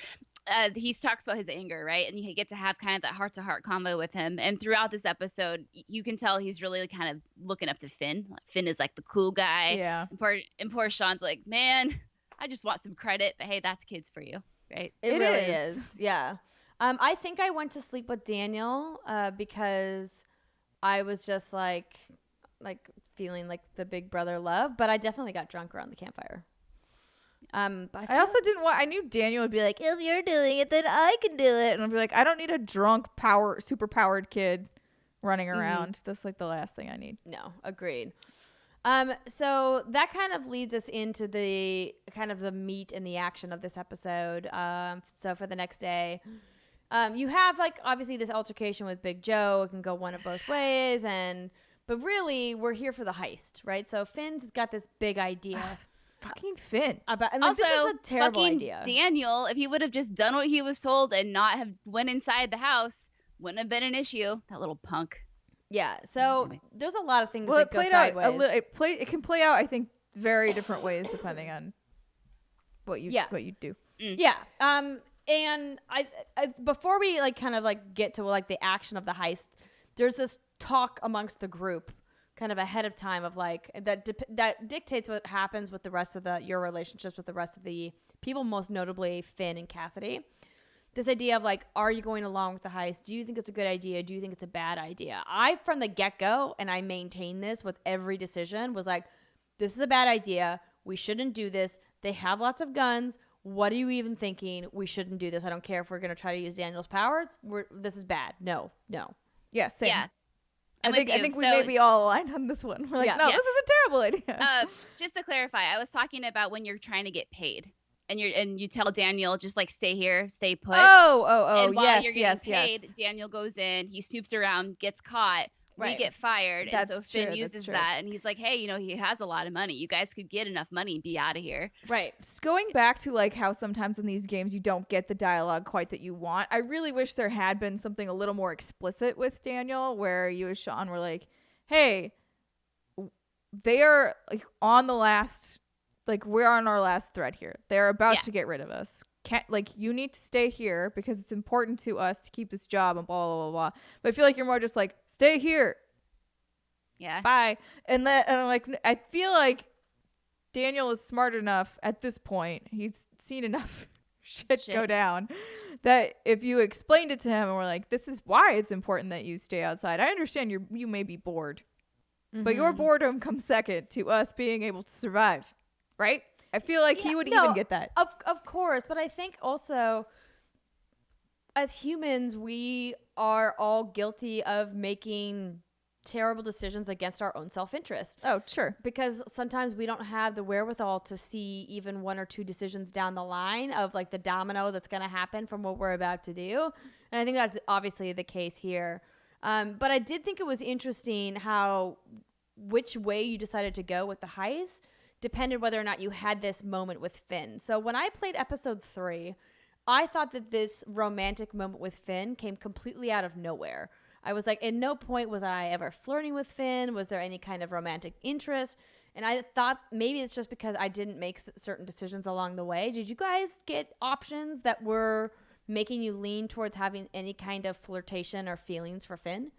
He talks about his anger, right? And you get to have kind of that heart-to-heart combo with him. And throughout this episode, you can tell he's really kind of looking up to Finn. Finn is like the cool guy. Yeah. And poor Sean's like, man, I just want some credit. But hey, that's kids for you, right? It really is. Yeah. I think I went to sleep with Daniel because I was just like feeling like the big brother love. But I definitely got drunk around the campfire. But I also didn't want. I knew Daniel would be like, "If you're doing it, then I can do it." And I'd be like, "I don't need a drunk, super powered kid running around. That's like the last thing I need." No, agreed. So that kind of leads us into the kind of the meat and the action of this episode. So for the next day, you have like obviously this altercation with Big Joe. It can go one of both ways, but really we're here for the heist, right? So Finn's got this big idea. Fucking Finn. Also, this is a terrible idea. Daniel, if he would have just done what he was told and not have went inside the house, wouldn't have been an issue. That little punk. Yeah. So there's a lot of things that go sideways. It can play out, I think, very different ways depending on what you do. Yeah. And I before we like kind of like get to like the action of the heist, there's this talk amongst the group kind of ahead of time of like that dictates what happens with the rest of your relationships with the rest of the people, most notably Finn and Cassidy. This idea of like, are you going along with the heist? Do you think it's a good idea? Do you think it's a bad idea? I, from the get-go, and I maintain this with every decision, was like, this is a bad idea. We shouldn't do this. They have lots of guns. What are you even thinking? We shouldn't do this. I don't care if we're going to try to use Daniel's powers. This is bad. No. Yeah, same. Yeah. I think we may be all aligned on this one. We're like, this is a terrible idea. Just to clarify, I was talking about when you're trying to get paid. and you tell Daniel just like stay here, stay put. Oh, and while yes, you're getting paid, yes. Daniel goes in, he snoops around, gets caught. We Right. get fired. That's and so Finn true, uses that's true. that, and he's like, hey, he has a lot of money. You guys could get enough money and be out of here. Right. Going back to like how sometimes in these games you don't get the dialogue quite that you want. I really wish there had been something a little more explicit with Daniel where you and Sean were like, hey, they are like on the last, like we're on our last thread here. They're about to get rid of us. Like you need to stay here because it's important to us to keep this job and blah, blah, blah, blah. But I feel like you're more just like, stay here. Yeah. Bye. And I'm like, I feel like Daniel is smart enough at this point. He's seen enough shit go down that if you explained it to him and we're like, this is why it's important that you stay outside. I understand you may be bored, but your boredom comes second to us being able to survive, right? I feel like he would even get that. Of course, but I think also as humans, we are all guilty of making terrible decisions against our own self-interest. Oh, sure. Because sometimes we don't have the wherewithal to see even one or two decisions down the line of like the domino that's going to happen from what we're about to do. And I think that's obviously the case here. But I did think it was interesting how which way you decided to go with the heist depended whether or not you had this moment with Finn. So when I played episode 3, I thought that this romantic moment with Finn came completely out of nowhere. I was like, at no point was I ever flirting with Finn. Was there any kind of romantic interest? And I thought maybe it's just because I didn't make certain decisions along the way. Did you guys get options that were making you lean towards having any kind of flirtation or feelings for Finn?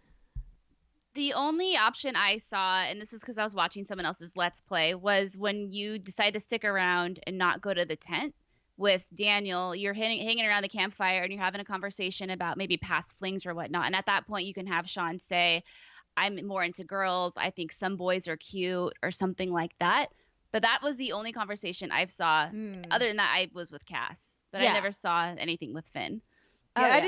The only option I saw, and this was because I was watching someone else's Let's Play, was when you decide to stick around and not go to the tent with Daniel. You're hanging around the campfire and you're having a conversation about maybe past flings or whatnot. And at that point, you can have Sean say, I'm more into girls. I think some boys are cute or something like that. But that was the only conversation I saw. Other than that, I was with Cass. But I never saw anything with Finn. Yeah, I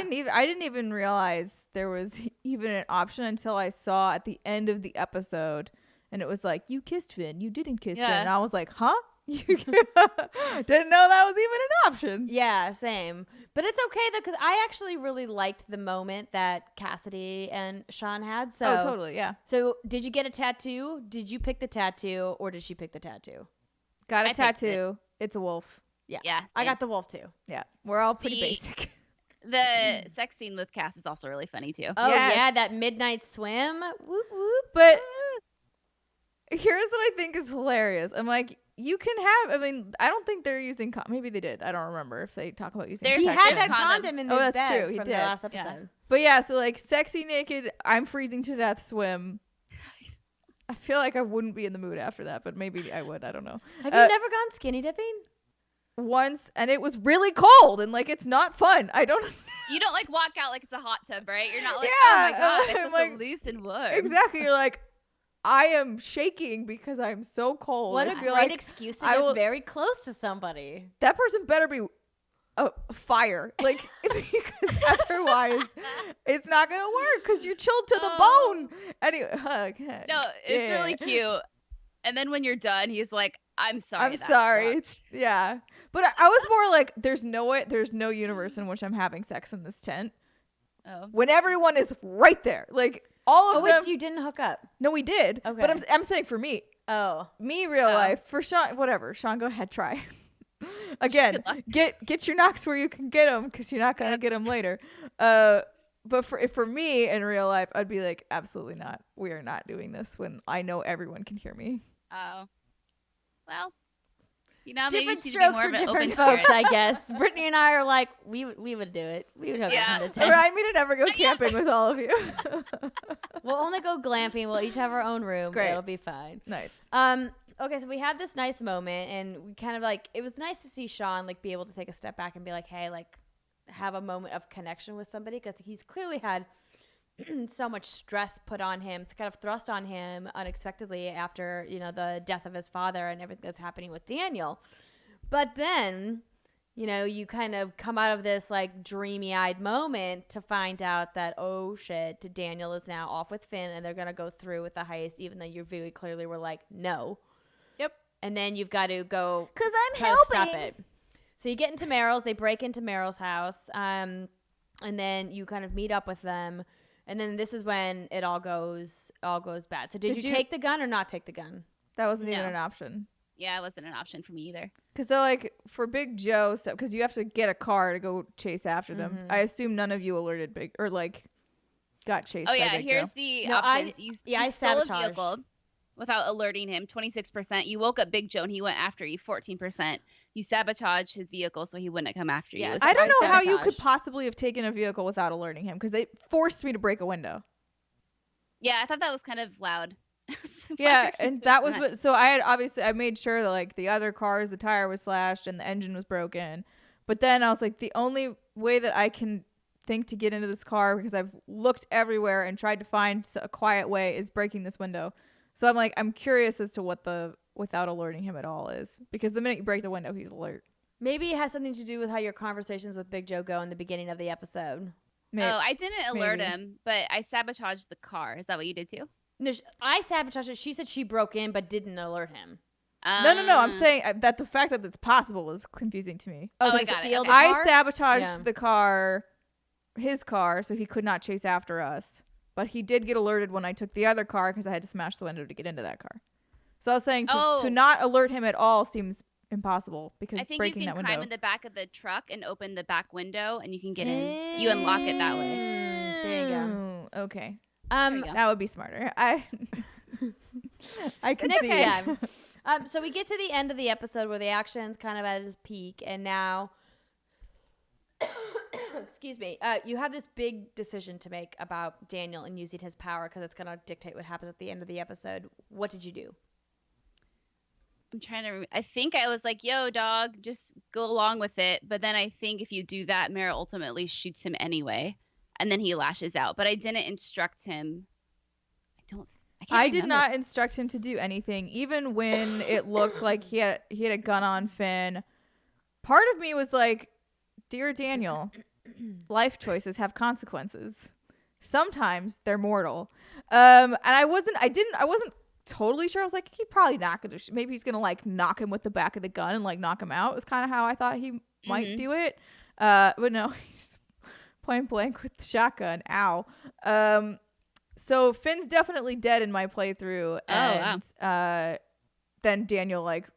didn't even realize there was even an option until I saw at the end of the episode, and it was like, you kissed Finn, you didn't kiss Finn. And I was like, huh? You didn't know that was even an option. Yeah, same. But it's okay though, because I actually really liked the moment that Cassidy and Sean had. So totally, yeah. So did you get a tattoo? Did you pick the tattoo, or did she pick the tattoo? Got a tattoo. It's a wolf. Yeah. I got the wolf too. Yeah, we're all pretty basic. The sex scene with Cass is also really funny too. Oh yeah, that midnight swim. Whoop whoop. But here's what I think is hilarious. I'm like, you can have. I mean, I don't think they're using. Maybe they did. I don't remember if they talk about using. He had that condom in his bed from the last episode. Yeah. But yeah, so like sexy naked, I'm freezing to death swim. I feel like I wouldn't be in the mood after that, but maybe I would. I don't know. Have you never gone skinny dipping? Once, and it was really cold, and like it's not fun. I don't. You don't like walk out like it's a hot tub, right? You're not like, oh my god, I feel so loose and warm. Exactly. You're like, I am shaking because I'm so cold. What I a feel great like excuse to get very close to somebody. That person better be fire, like because otherwise it's not gonna work because you're chilled to the bone. Anyway, no, it's really cute. And then when you're done, he's like, I'm sorry. I'm sorry. Yeah. But I was more like, there's no universe in which I'm having sex in this tent. Oh. When everyone is right there. Like all of them. Oh, so you didn't hook up? No, we did. Okay. But I'm saying for me. Oh. Me real life. For Sean, whatever. Sean, go ahead, try. Again, get your knocks where you can get them because you're not going to get them later. But for me in real life, I'd be like, absolutely not. We are not doing this when I know everyone can hear me. Oh. Well, different strokes for different folks, I guess. Brittany and I are like, we would do it. We would hook up in the tent. Remind me to never go camping with all of you. We'll only go glamping. We'll each have our own room. Great. It'll be fine. Nice. Okay, so we had this nice moment, and we kind of like, it was nice to see Sean like be able to take a step back and be like, hey, like have a moment of connection with somebody, because he's clearly had so much stress put on him, kind of thrust on him unexpectedly after, the death of his father and everything that's happening with Daniel. But then, you kind of come out of this like dreamy-eyed moment to find out that, oh shit, Daniel is now off with Finn and they're going to go through with the heist, even though you very clearly were like, no. Yep. And then you've got to go 'cause I'm helping. Stop it. So you get into Meryl's. They break into Meryl's house, and then you kind of meet up with them. And then this is when it all goes bad. So did you take the gun or not take the gun? That wasn't even an option. Yeah, it wasn't an option for me either. Because so like for Big Joe stuff, because you have to get a car to go chase after them. I assume none of you alerted Big or like got chased. Oh yeah, by Big here's Joe. the options. I stole a sabotaged. vehicle without alerting him. 26%. You woke up Big Joe and he went after you. 14%. You sabotaged his vehicle so he wouldn't come after you. Yes. I don't know how you sabotage. could possibly have taken a vehicle without alerting him because it forced me to break a window. Yeah, I thought that was kind of loud. Yeah, and that was what. So I made sure that like the other cars, the tire was slashed and the engine was broken. But then I was like, the only way that I can think to get into this car, because I've looked everywhere and tried to find a quiet way, is breaking this window. So I'm like, I'm curious as to what the without alerting him at all is, because the minute you break the window, he's alert. Maybe it has something to do with how your conversations with Big Joe go in the beginning of the episode. Oh, I didn't alert him, but I sabotaged the car. Is that what you did too? No, I sabotaged it. She said she broke in but didn't alert him. No. I'm saying that the fact that it's possible was confusing to me. Oh, I to got steal it. the I car? sabotaged the car, his car, so he could not chase after us. But he did get alerted when I took the other car because I had to smash the window to get into that car. So I was saying to not alert him at all seems impossible because I think breaking you that can window. climb in the back of the truck and open the back window and you can get in. You unlock it that way. There you go. Okay. you go. That would be smarter. I can Next see it. time. So we get to the end of the episode where the action's kind of at its peak, and now, excuse me, you have this big decision to make about Daniel and using his power because it's going to dictate what happens at the end of the episode. What did you do? I'm trying to. I think I was like, "Yo, dog, just go along with it." But then I think if you do that, Meryl ultimately shoots him anyway, and then he lashes out. But I didn't instruct him. I did not instruct him to do anything, even when it looked like he had a gun on Finn. Part of me was like, "Dear Daniel, life choices have consequences. Sometimes they're mortal." And I wasn't totally sure. I was like, he probably not gonna. Maybe he's gonna like knock him with the back of the gun and like knock him out. It was kind of how I thought he might do it. But no, he's point blank with the shotgun. Ow. So Finn's definitely dead in my playthrough, and then Daniel like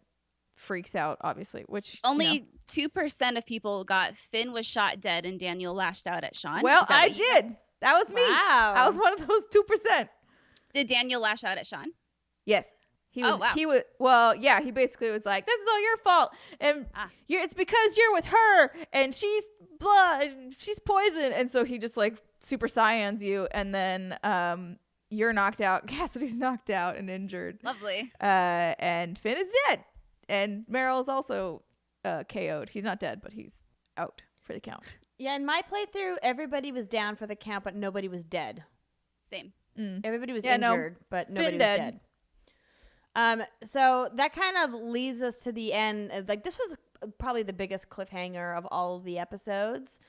freaks out, obviously, which only 2% of people got Finn was shot dead and Daniel lashed out at Sean. Well, I did. That was me. Wow. I was one of those 2%. Did Daniel lash out at Sean? Yes. He was. Oh, wow. He was. Well, yeah. He basically was like, "This is all your fault, and it's because you're with her, and she's she's poison." And so he just like super saiyans you, and then you're knocked out. Cassidy's knocked out and injured. Lovely. And Finn is dead, and Meryl is also KO'd. He's not dead, but he's out for the count. Yeah, in my playthrough, everybody was down for the count, but nobody was dead. Same. Everybody was injured, but nobody was dead. So that kind of leads us to the end. Like, this was probably the biggest cliffhanger of all of the episodes.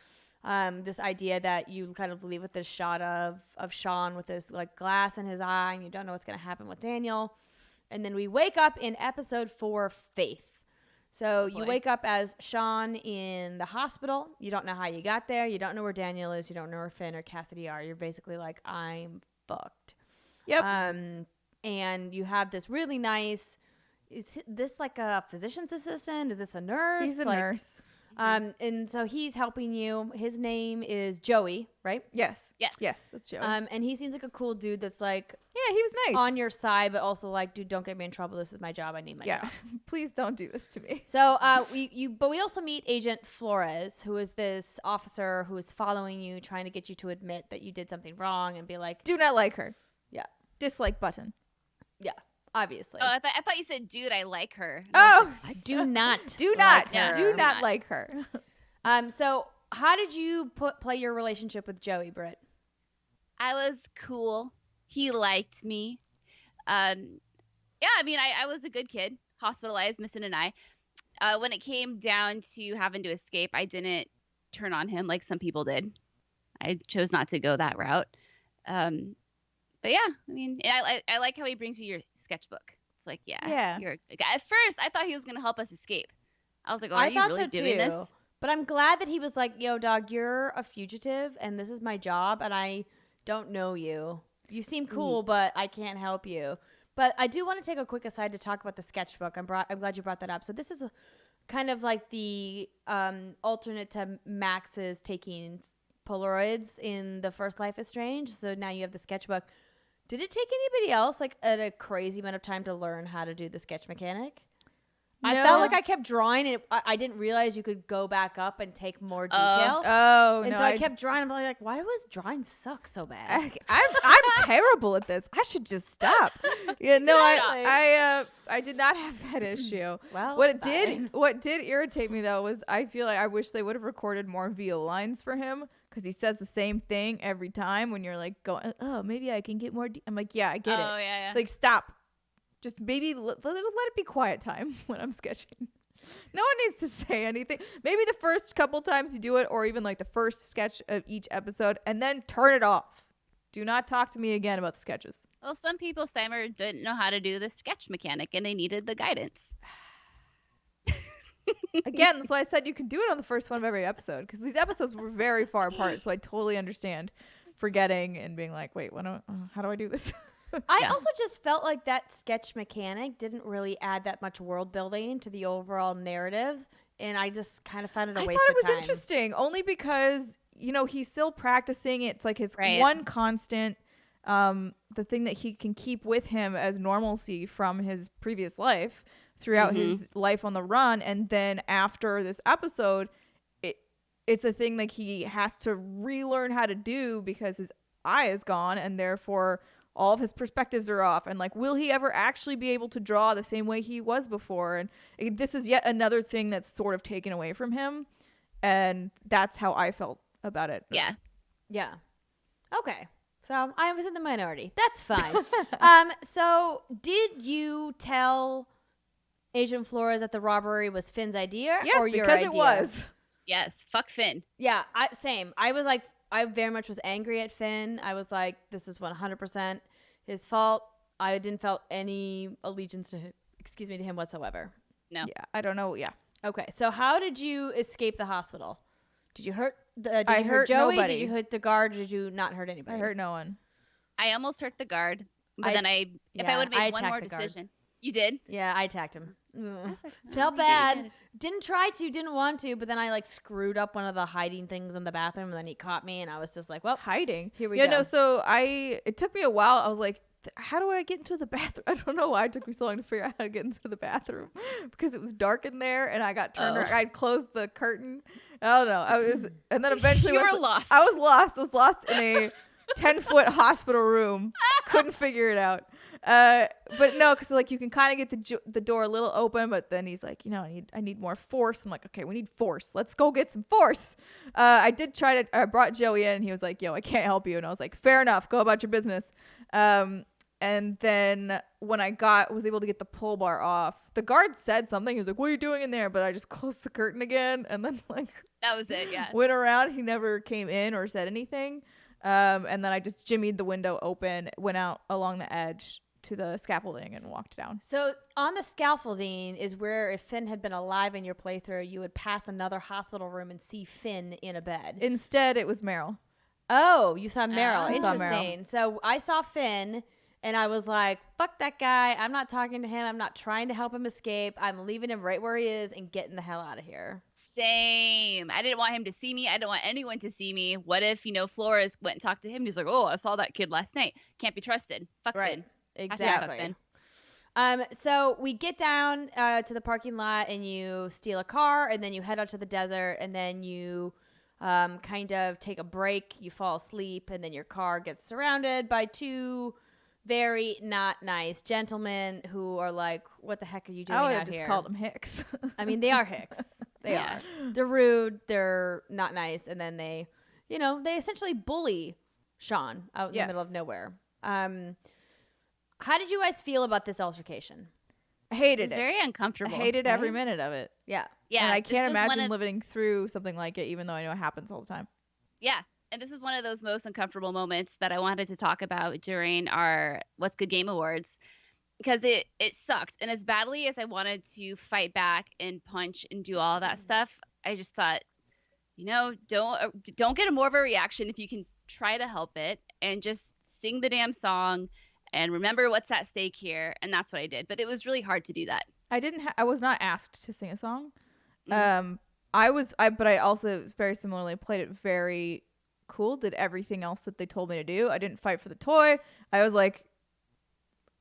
This idea that you kind of leave with this shot of Sean with this like glass in his eye, and you don't know what's going to happen with Daniel. And then we wake up in episode 4, Faith. So you wake up as Sean in the hospital. You don't know how you got there. You don't know where Daniel is. You don't know where Finn or Cassidy are. You're basically like, I'm fucked. Yep. And you have this really nice, is this like a physician's assistant? Is this a nurse? He's a nurse. And so he's helping you. His name is Joey, right? Yes, that's Joey. And he seems like a cool dude that's like, yeah, he was nice. on your side, but also like, dude, don't get me in trouble. This is my job. I need my job. Please don't do this to me. So but we also meet Agent Flores, who is this officer who is following you, trying to get you to admit that you did something wrong and be like, do not like her. Yeah. Dislike button. Yeah. Obviously. Oh, I thought you said, dude, I like her. Oh, do not like her. So how did you play your relationship with Joey, Britt? I was cool. He liked me. Yeah, I mean, I was a good kid, hospitalized, missing an eye. When it came down to having to escape, I didn't turn on him like some people did. I chose not to go that route. But yeah, I mean, I like how he brings you your sketchbook. It's like, yeah. You're a guy. At first, I thought he was going to help us escape. I was like, oh, I are you thought really so doing too. this? But I'm glad that he was like, yo, dog, you're a fugitive and this is my job and I don't know you. You seem cool, but I can't help you. But I do want to take a quick aside to talk about the sketchbook. I'm glad you brought that up. So this is kind of like the alternate to Max's taking Polaroids in the first Life is Strange. So now you have the sketchbook. Did it take anybody else like at a crazy amount of time to learn how to do the sketch mechanic? I felt like I kept drawing and I didn't realize you could go back up and take more detail. And So I kept drawing. I'm like, why was drawing suck so bad? I'm terrible at this. I should just stop. Yeah, no, I did not have that issue. Well, what did irritate me though was I feel like I wish they would have recorded more VO lines for him because he says the same thing every time when you're like going, oh, maybe I can get more. I'm like, yeah, I get it. Oh yeah. Like, stop. Just maybe let it be quiet time when I'm sketching. No one needs to say anything. Maybe the first couple times you do it, or even like the first sketch of each episode, and then turn it off. Do not talk to me again about the sketches. Well, some people, Steimer, didn't know how to do the sketch mechanic, and they needed the guidance. Again, that's why I said you could do it on the first one of every episode, because these episodes were very far apart, so I totally understand forgetting and being like, wait, how do I do this? I also just felt like that sketch mechanic didn't really add that much world building to the overall narrative, and I just kind of found it a waste of time. I thought it was interesting, only because, he's still practicing. It's like his one constant, the thing that he can keep with him as normalcy from his previous life throughout his life on the run, and then after this episode, it's a thing like he has to relearn how to do because his eye is gone, and therefore all of his perspectives are off, and like, will he ever actually be able to draw the same way he was before? And this is yet another thing that's sort of taken away from him, and that's how I felt about it. Yeah. Okay, so I was in the minority. That's fine. So did you tell Agent Flores that the robbery was Finn's idea? Yes, or your because idea? It was. Yes, fuck Finn. Yeah, same. I was like, I very much was angry at Finn. I was like, this is 100% his fault. I didn't felt any allegiance to him whatsoever. No. Yeah, I don't know. Yeah. Okay, so how did you escape the hospital? Did you hurt Did I you hurt hurt Joey? nobody. Did you hurt the guard? Or did you not hurt anybody? I hurt no one. I almost hurt the guard, but then if I would have made one more decision. You did? Yeah, I attacked him. Like, Felt bad. Didn't try to, didn't want to, but then I like screwed up one of the hiding things in the bathroom, and then he caught me, and I was just like, well, hiding. Here we go. No, so it took me a while. I was like, how do I get into the bathroom? I don't know why it took me so long to figure out how to get into the bathroom because it was dark in there, and I got turned around. I'd closed the curtain. I don't know. And then eventually you were lost. I was lost. I was lost in a 10-foot hospital room. Couldn't figure it out. But no, because like you can kind of get the door a little open, but then he's like, I need more force. I'm like, okay, we need force. Let's go get some force. I did try to. I brought Joey in, and he was like, yo, I can't help you, and I was like, fair enough, go about your business. And then when I was able to get the pull bar off, the guard said something. He was like, what are you doing in there? But I just closed the curtain again, and then like that was it. Yeah. Went around. He never came in or said anything. And then I just jimmied the window open, went out along the edge to the scaffolding and walked down. So on the scaffolding is where if Finn had been alive in your playthrough, you would pass another hospital room and see Finn in a bed. Instead, it was Meryl. Oh, you saw Meryl. I saw Interesting. Meryl. So I saw Finn and I was like, fuck that guy. I'm not talking to him. I'm not trying to help him escape. I'm leaving him right where he is and getting the hell out of here. Same. I didn't want him to see me. I didn't want anyone to see me. What if, Flores went and talked to him? He's like, oh, I saw that kid last night. Can't be trusted. Fuck Finn. Exactly. So we get down to the parking lot and you steal a car and then you head out to the desert and then you kind of take a break. You fall asleep and then your car gets surrounded by two very not nice gentlemen who are like, what the heck are you doing out here? I just called them Hicks. I mean, they are Hicks. They are. They're rude. They're not nice. And then they essentially bully Sean out in the middle of nowhere. How did you guys feel about this altercation? I hated it. Very uncomfortable. I hated every minute of it. Yeah. Yeah. And I can't imagine living through something like it, even though I know it happens all the time. Yeah. And this is one of those most uncomfortable moments that I wanted to talk about during our What's Good Game Awards. because it sucked. And as badly as I wanted to fight back and punch and do all that stuff, I just thought, don't get a more of a reaction if you can try to help it, and just sing the damn song and remember what's at stake here. And that's what I did. But it was really hard to do that. I was not asked to sing a song. Mm. But I also very similarly played it very cool, did everything else that they told me to do. I didn't fight for the toy. I was like,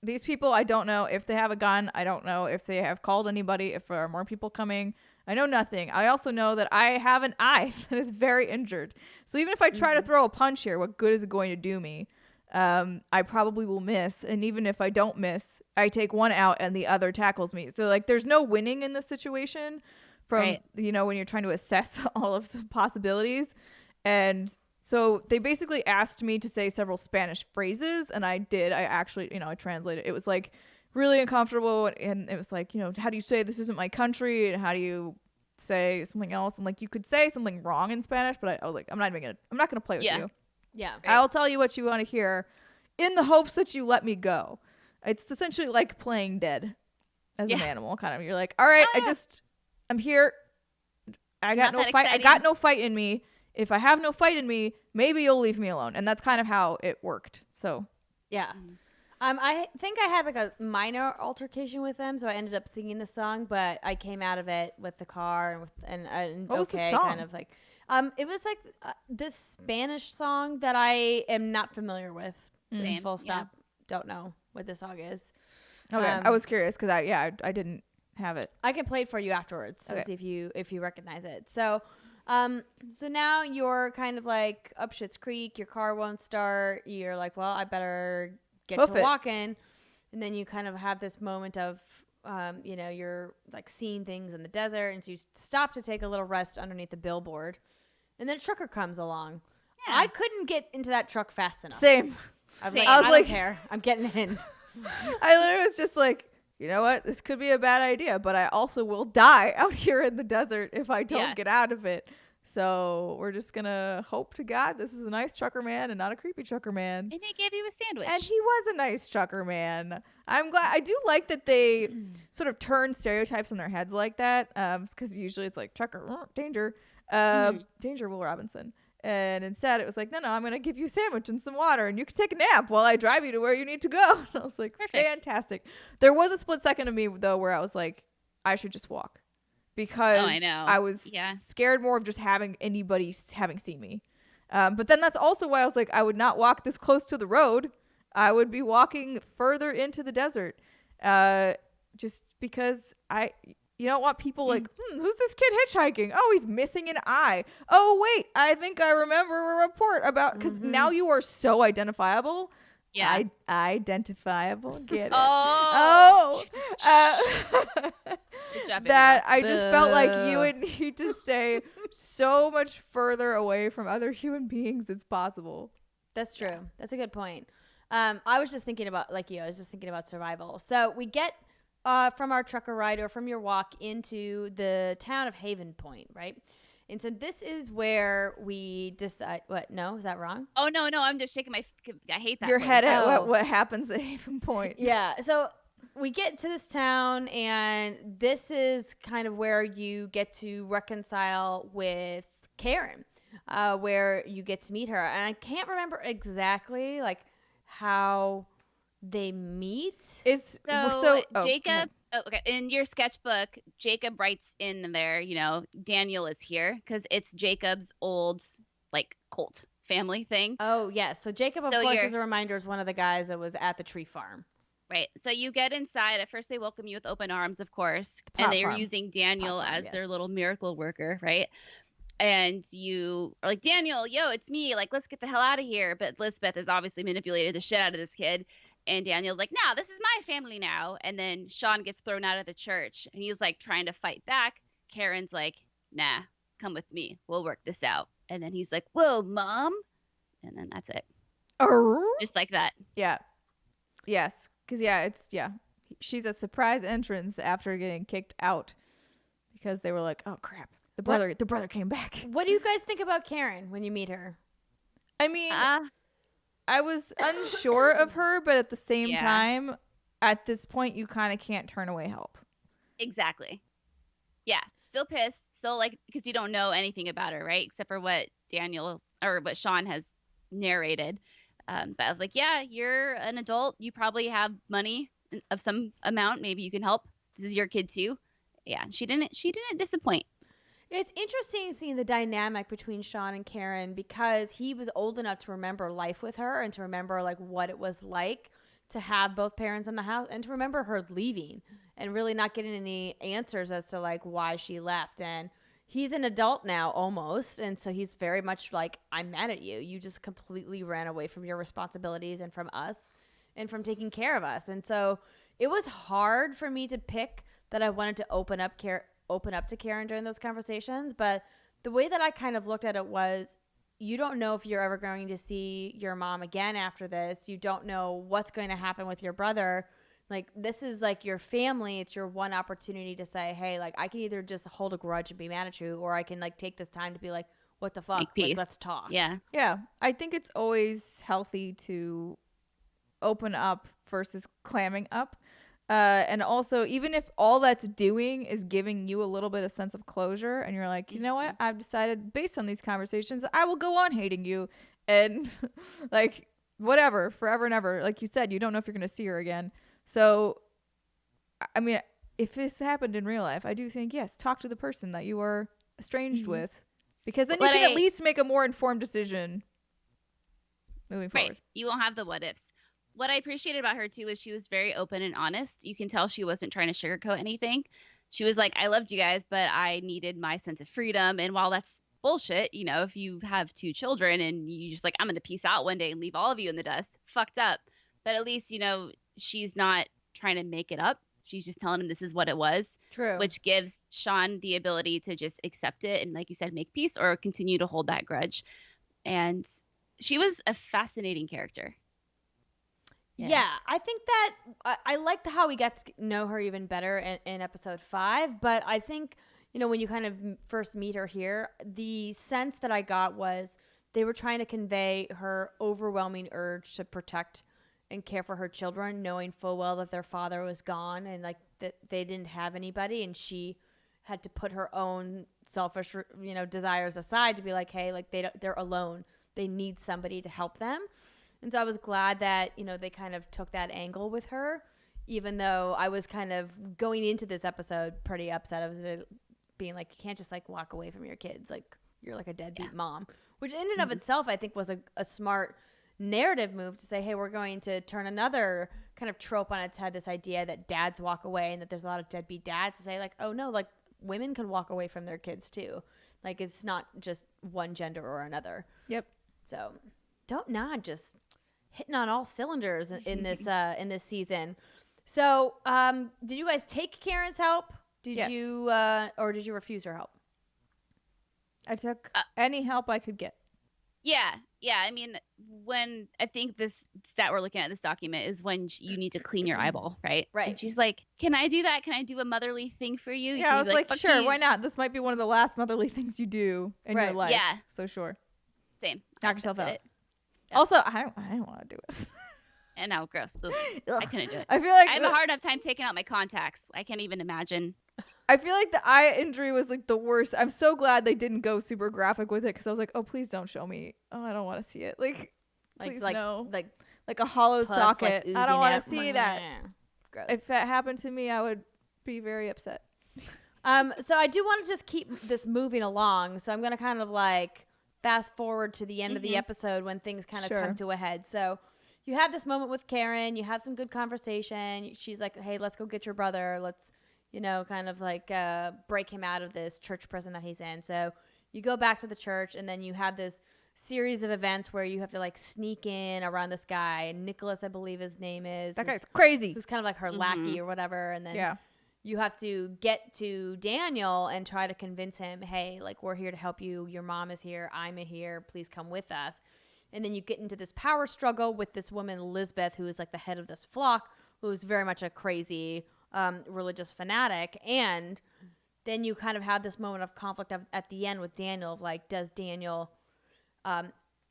these people, I don't know if they have a gun. I don't know if they have called anybody, if there are more people coming. I know nothing. I also know that I have an eye that is very injured. So even if I try to throw a punch here, what good is it going to do me? I probably will miss. And even if I don't miss, I take one out and the other tackles me. So like there's no winning in this situation from, Right. when you're trying to assess all of the possibilities. And so they basically asked me to say several Spanish phrases, and I did. I actually, I translated. It was like really uncomfortable, and it was like, how do you say this isn't my country, and how do you say something else? And like you could say something wrong in Spanish, but I was like, I'm not gonna play with you. Yeah. Right. I'll tell you what you want to hear in the hopes that you let me go. It's essentially like playing dead as an animal, kind of. You're like, all right, I'm here. I got no fight. I got no fight in me. If I have no fight in me, maybe you'll leave me alone. And that's kind of how it worked. So Yeah. I think I had like a minor altercation with them, so I ended up singing the song, but I came out of it with the car and what was okay, the song? kind of like it was like this Spanish song that I am not familiar with. Just Same, full stop. Don't know what the song is. okay, I was curious because I didn't have it. I can play it for you afterwards to see if you recognize it. So now you're kind of like up Schitt's Creek. Your car won't start. You're like, well, I better get Hoof to it. walking. And then you kind of have this moment of, you're like seeing things in the desert. And so you stop to take a little rest underneath the billboard. And then a trucker comes along. Yeah. I couldn't get into that truck fast enough. Same. I was Same. like, I I was don't like- care. I'm getting in. I literally was just like, you know what? This could be a bad idea, but I also will die out here in the desert if I don't get out of it. So we're just going to hope to God this is a nice trucker man and not a creepy trucker man. And they gave you a sandwich. And he was a nice trucker man. I'm glad. I do like that they sort of turn stereotypes on their heads like that. Because usually it's like trucker, danger, danger, Will Robinson. And instead it was like, no, I'm going to give you a sandwich and some water and you can take a nap while I drive you to where you need to go. And I was like, Perfect. fantastic. There was a split second of me though where I was like, I should just walk. Because I know. I was scared more of just having anybody having seen me. But then that's also why I was like, I would not walk this close to the road. I would be walking further into the desert. Just because you don't want people like, who's this kid hitchhiking? Oh, he's missing an eye. Oh, wait, I think I remember a report about, because now you are so identifiable. Yeah. Identifiable. Get it. Oh. Good job, That Andrea. I just felt like you would need to stay so much further away from other human beings as possible. That's true. That's a good point. I was just thinking about, like you, I was just thinking about survival. So we get from our trucker ride or from your walk into the town of Haven Point, right? And so this is where we decide. What? No, is that wrong? Oh, no, I'm just shaking my. I hate that. Your place. head at Oh. what happens at Haven Point. Yeah. So we get to this town, and this is kind of where you get to reconcile with Karen, where you get to meet her. And I can't remember exactly like how they meet. So go Jacob. ahead. Oh, okay. In your sketchbook, Jacob writes in there, Daniel is here because it's Jacob's old cult family thing. Oh, yes. So Jacob, of So course, you're- as a reminder, is one of the guys that was at the tree farm. Right. So you get inside. At first, they welcome you with open arms, of course. Pot And they're farm. using Daniel Pot farm, as their yes. little miracle worker, right? And you are like, Daniel, yo, it's me. Like, let's get the hell out of here. But Lisbeth has obviously manipulated the shit out of this kid. And Daniel's like, nah, this is my family now. And then Sean gets thrown out of the church. And he's like trying to fight back. Karen's like, nah, come with me. We'll work this out. And then he's like, whoa, Mom. And then that's it. Just like that. Yeah. Yes. Because, she's a surprise entrance after getting kicked out because they were like, oh, crap. The brother came back. What do you guys think about Karen when you meet her? I mean, I was unsure of her, but at the same Yeah. time, at this point, you kind of can't turn away help. Exactly. Yeah, still pissed, still like, because you don't know anything about her, right? Except for what what Sean has narrated. But I was like, yeah, you're an adult. You probably have money of some amount. Maybe you can help. This is your kid too. Yeah, she didn't disappoint. It's interesting seeing the dynamic between Sean and Karen because he was old enough to remember life with her and to remember like what it was like to have both parents in the house and to remember her leaving and really not getting any answers as to like why she left. And he's an adult now almost. And so he's very much like, I'm mad at you. You just completely ran away from your responsibilities and from us and from taking care of us. And so it was hard for me to pick that I wanted to open up to Karen during those conversations. But the way that I kind of looked at it was, you don't know if you're ever going to see your mom again after this. You don't know what's going to happen with your brother. Like, this is like your family. It's your one opportunity to say, hey, like, I can either just hold a grudge and be mad at you, or I can like take this time to be like, what the fuck? Make peace. Like, let's talk. Yeah. I think it's always healthy to open up versus clamming up. And also, even if all that's doing is giving you a little bit of sense of closure, and you're like, you know what, I've decided based on these conversations, I will go on hating you, and like whatever, forever and ever. Like you said, you don't know if you're going to see her again. So, I mean, if this happened in real life, I do think, yes, talk to the person that you are estranged with, because then you can at least make a more informed decision moving forward. Right. You won't have the what ifs. What I appreciated about her too is she was very open and honest. You can tell she wasn't trying to sugarcoat anything. She was like, I loved you guys, but I needed my sense of freedom. And while that's bullshit, you know, if you have 2 children and you just like, I'm going to peace out one day and leave all of you in the dust, fucked up. But at least, you know, she's not trying to make it up. She's just telling him this is what it was. True. Which gives Sean the ability to just accept it and, like you said, make peace or continue to hold that grudge. And she was a fascinating character. Yeah, I think that I liked how we got to know her even better in episode 5. But I think, you know, when you kind of first meet her here, the sense that I got was they were trying to convey her overwhelming urge to protect and care for her children, knowing full well that their father was gone and like that they didn't have anybody, and she had to put her own selfish, you know, desires aside to be like, hey, like they're alone. They need somebody to help them. And so I was glad that, you know, they kind of took that angle with her, even though I was kind of going into this episode pretty upset. I was being like, you can't just like walk away from your kids. Like, you're like a deadbeat mom, which in and of itself, I think was a smart narrative move to say, hey, we're going to turn another kind of trope on its head, this idea that dads walk away and that there's a lot of deadbeat dads, to say like, oh no, like women can walk away from their kids too. Like, it's not just one gender or another. Yep. So DONTNOD just hitting on all cylinders in this season. So, did you guys take Karen's help? Did you, or did you refuse her help? I took any help I could get. Yeah. I mean, when I think this stat we're looking at, this document, is when you need to clean your eyeball, right? Right. And she's like, can I do that? Can I do a motherly thing for you? Yeah, I was like, sure, why not? This might be one of the last motherly things you do in your life. Yeah. So sure. Same. Knock yourself out. Yeah. Also, I don't want to do it. And now, gross. Ugh. I couldn't do it. I feel like I have a hard enough time taking out my contacts. I can't even imagine. I feel like the eye injury was like the worst. I'm so glad they didn't go super graphic with it, because I was like, oh, please don't show me. Oh, I don't want to see it. Like please no. Like a hollow socket. Like, I don't want to see that. Gross. If that happened to me, I would be very upset. So I do want to just keep this moving along. So I'm going to kind of like fast forward to the end of the episode when things kind of come to a head. So you have this moment with Karen. You have some good conversation. She's like, hey, let's go get your brother. Let's, you know, kind of like break him out of this church prison that he's in. So you go back to the church, and then you have this series of events where you have to like sneak in around this guy. And Nicholas, I believe his name is. That guy's crazy. Who's kind of like her lackey or whatever. And then you have to get to Daniel and try to convince him, hey, like, we're here to help you. Your mom is here. I'm here. Please come with us. And then you get into this power struggle with this woman, Elizabeth, who is like the head of this flock, who is very much a crazy religious fanatic. And then you kind of have this moment of conflict at the end with Daniel, of like, does Daniel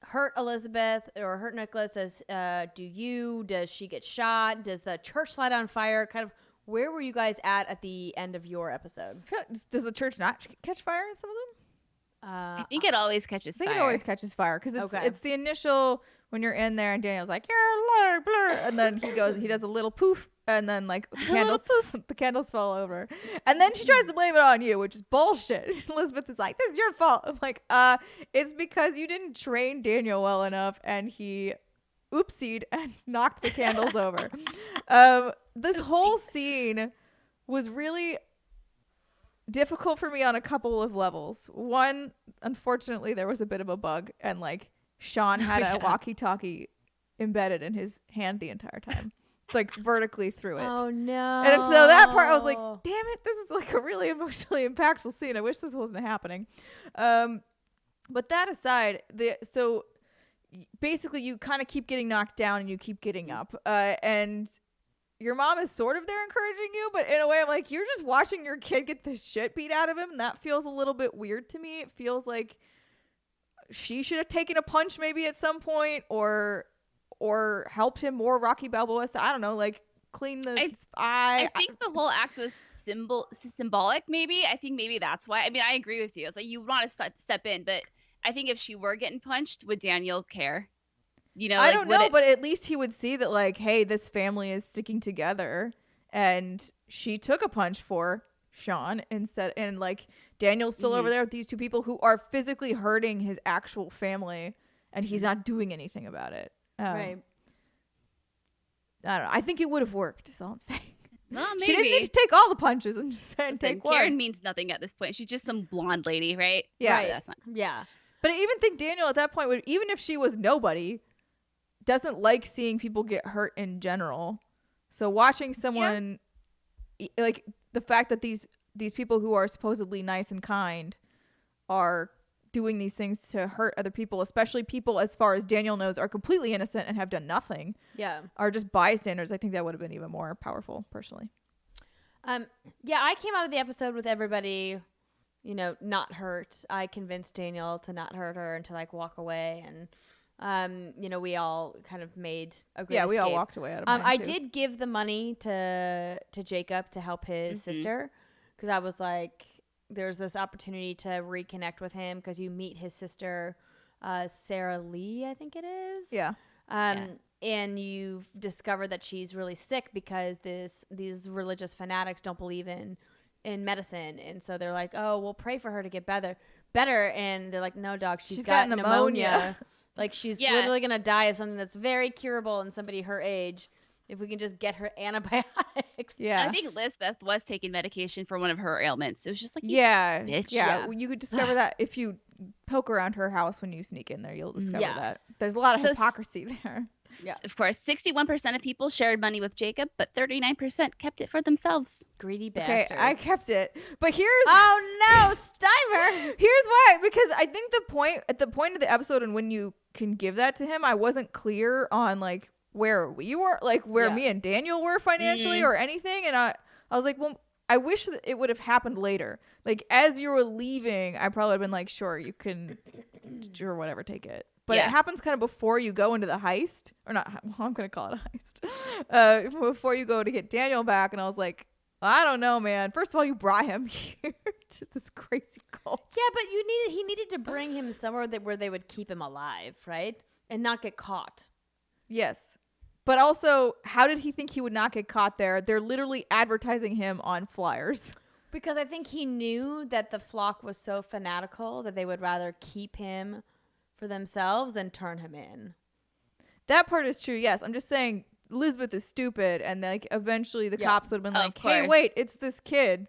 hurt Elizabeth or hurt Nicholas as does she get shot? Does the church light on fire? Kind of where were you guys at the end of your episode? Does the church not catch fire in some of them? I think it always catches fire. I think it always catches fire because Okay. it's the initial when you're in there and Daniel's like, "You're a blur," and then he does a little poof, and then like the candles fall over, and then she tries to blame it on you, which is bullshit. Elizabeth is like, "This is your fault." I'm like, it's because you didn't train Daniel well enough, and he oopsied and knocked the candles over. This whole scene was really difficult for me on a couple of levels. One, unfortunately, there was a bit of a bug, and like Sean had a walkie-talkie embedded in his hand the entire time, like vertically through it. Oh no! And so that part, I was like, "Damn it! This is like a really emotionally impactful scene. I wish this wasn't happening." But that aside, so basically, you kind of keep getting knocked down and you keep getting up, and your mom is sort of there encouraging you, but in a way I'm like, you're just watching your kid get the shit beat out of him, and that feels a little bit weird to me. It feels like she should have taken a punch maybe at some point or helped him more Rocky Balboa. So I don't know, like clean the eye. I think the whole act was symbolic maybe. I think maybe that's why. I mean, I agree with you. It's like you want to step in, but I think if she were getting punched, would Daniel care? You know, I don't know, but at least he would see that, like, hey, this family is sticking together, and she took a punch for Sean instead, and like Daniel's still over there with these two people who are physically hurting his actual family, and he's not doing anything about it. Right. I don't know. I think it would have worked. Is all I'm saying. Well, maybe. She didn't need to take all the punches. I'm just saying, take one. Karen means nothing at this point. She's just some blonde lady, right? Yeah, right. That's not. Yeah. But I even think Daniel at that point would, even if she was nobody, doesn't like seeing people get hurt in general. So watching someone like the fact that these people who are supposedly nice and kind are doing these things to hurt other people, especially people as far as Daniel knows are completely innocent and have done nothing. Yeah. Are just bystanders. I think that would have been even more powerful personally. Yeah, I came out of the episode with everybody, you know, not hurt. I convinced Daniel to not hurt her and to like walk away, and you know, we all kind of made a great escape. We all walked away out of mine I too. did give the money to Jacob to help his sister, because I was like, there's this opportunity to reconnect with him because you meet his sister, Sarah Lee, I think it is. Yeah. And you've discovered that she's really sick because these religious fanatics don't believe in medicine, and so they're like, oh, we'll pray for her to get better, and they're like, no, dog, she's got pneumonia. Like, she's literally gonna die of something that's very curable in somebody her age if we can just get her antibiotics. Yeah. I think Lisbeth was taking medication for one of her ailments. It was just like, bitch. Yeah. You could discover that if you poke around her house when you sneak in there. You'll discover that there's a lot of hypocrisy there. Yeah. Of course, 61% of people shared money with Jacob, but 39% kept it for themselves. Greedy Okay, bastards. I kept it, but here's oh no, Steimer. Here's why, because I think at the point of the episode and when you can give that to him, I wasn't clear on like where we were, like where me and Daniel were financially or anything, and I was like, well, I wish that it would have happened later. Like as you were leaving, I probably would have been like, sure, you can, or whatever, take it. But it happens kind of before you go into the heist, or not. Well, I'm going to call it a heist. Before you go to get Daniel back, and I was like, I don't know, man. First of all, you brought him here to this crazy cult. Yeah, but he needed to bring him somewhere where they would keep him alive, right, and not get caught. Yes, but also, how did he think he would not get caught there? They're literally advertising him on flyers. Because I think he knew that the flock was so fanatical that they would rather keep him for themselves than turn him in. That part is true, yes. I'm just saying Elizabeth is stupid, and like eventually the cops would have been like, hey, wait, it's this kid,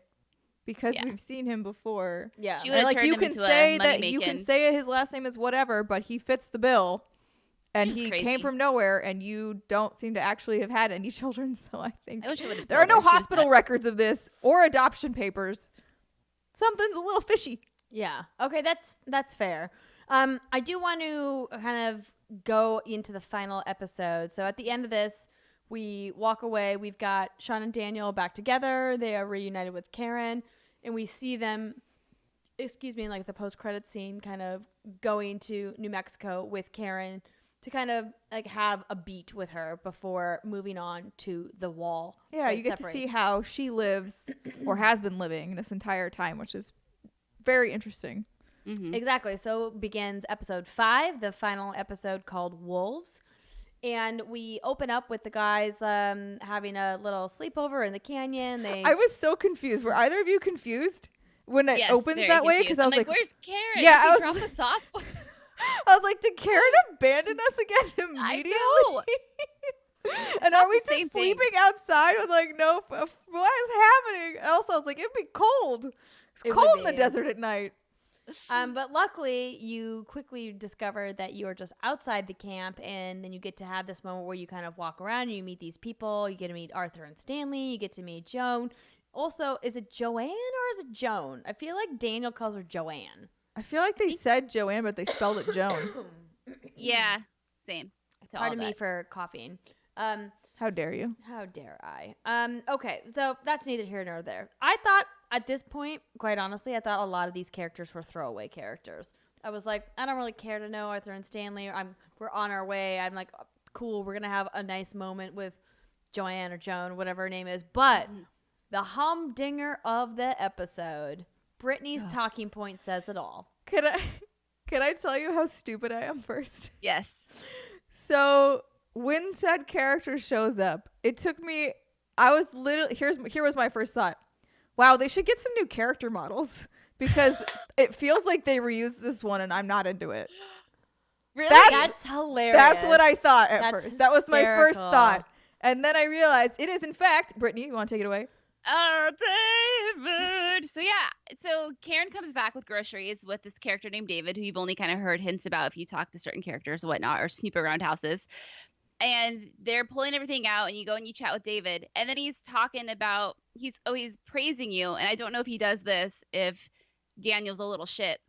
because we've seen him before. Yeah. She would have turned you him can into say a that money-making. you can say his last name is whatever, but he fits the bill. And he came from nowhere, and you don't seem to actually have had any children, so I think there are no hospital records of this or adoption papers. Something's a little fishy. Yeah. Okay, that's fair. I do want to kind of go into the final episode. So at the end of this, we walk away. We've got Sean and Daniel back together. They are reunited with Karen, and we see them excuse me, like the post-credit scene, kind of going to New Mexico with Karen to kind of like have a beat with her before moving on to the wall. Yeah, you get to see how she lives or has been living this entire time, which is very interesting. Mm-hmm. Exactly. So begins episode 5, the final episode called Wolves. And we open up with the guys having a little sleepover in the canyon. I was so confused. Were either of you confused when it opens that way? Because I was like, "Where's Karen? Yeah, Did she drop us off?" I was like, "Did Karen abandon us again immediately?" I know. And are we just sleeping outside with like no? What is happening? And also, I was like, it'd be cold. It's cold in the desert at night. But luckily, you quickly discover that you are just outside the camp, and then you get to have this moment where you kind of walk around and you meet these people. You get to meet Arthur and Stanley. You get to meet Joan. Also, is it Joanne or is it Joan? I feel like Daniel calls her Joanne. I feel like they said Joanne, but they spelled it Joan. Yeah, same. Pardon me for coughing. How dare you? How dare I? Okay, so that's neither here nor there. I thought at this point, quite honestly, I thought a lot of these characters were throwaway characters. I was like, I don't really care to know Arthur and Stanley. We're on our way. I'm like, cool, we're gonna have a nice moment with Joanne or Joan, whatever her name is. But the humdinger of the episode, Brittany's talking point says it all. Can I tell you how stupid I am first? Yes. So when said character shows up, it took me, I was literally, here was my first thought. Wow, they should get some new character models because it feels like they reused this one and I'm not into it. Really? That's hilarious. That's what I thought at first. Hysterical. That was my first thought. And then I realized it is in fact, Brittany, you want to take it away? Oh, David. So Karen comes back with groceries with this character named David, who you've only kind of heard hints about if you talk to certain characters and whatnot or snoop around houses. And they're pulling everything out, and you go and you chat with David. And then he's talking about, he's praising you. And I don't know if he does this if Daniel's a little shit.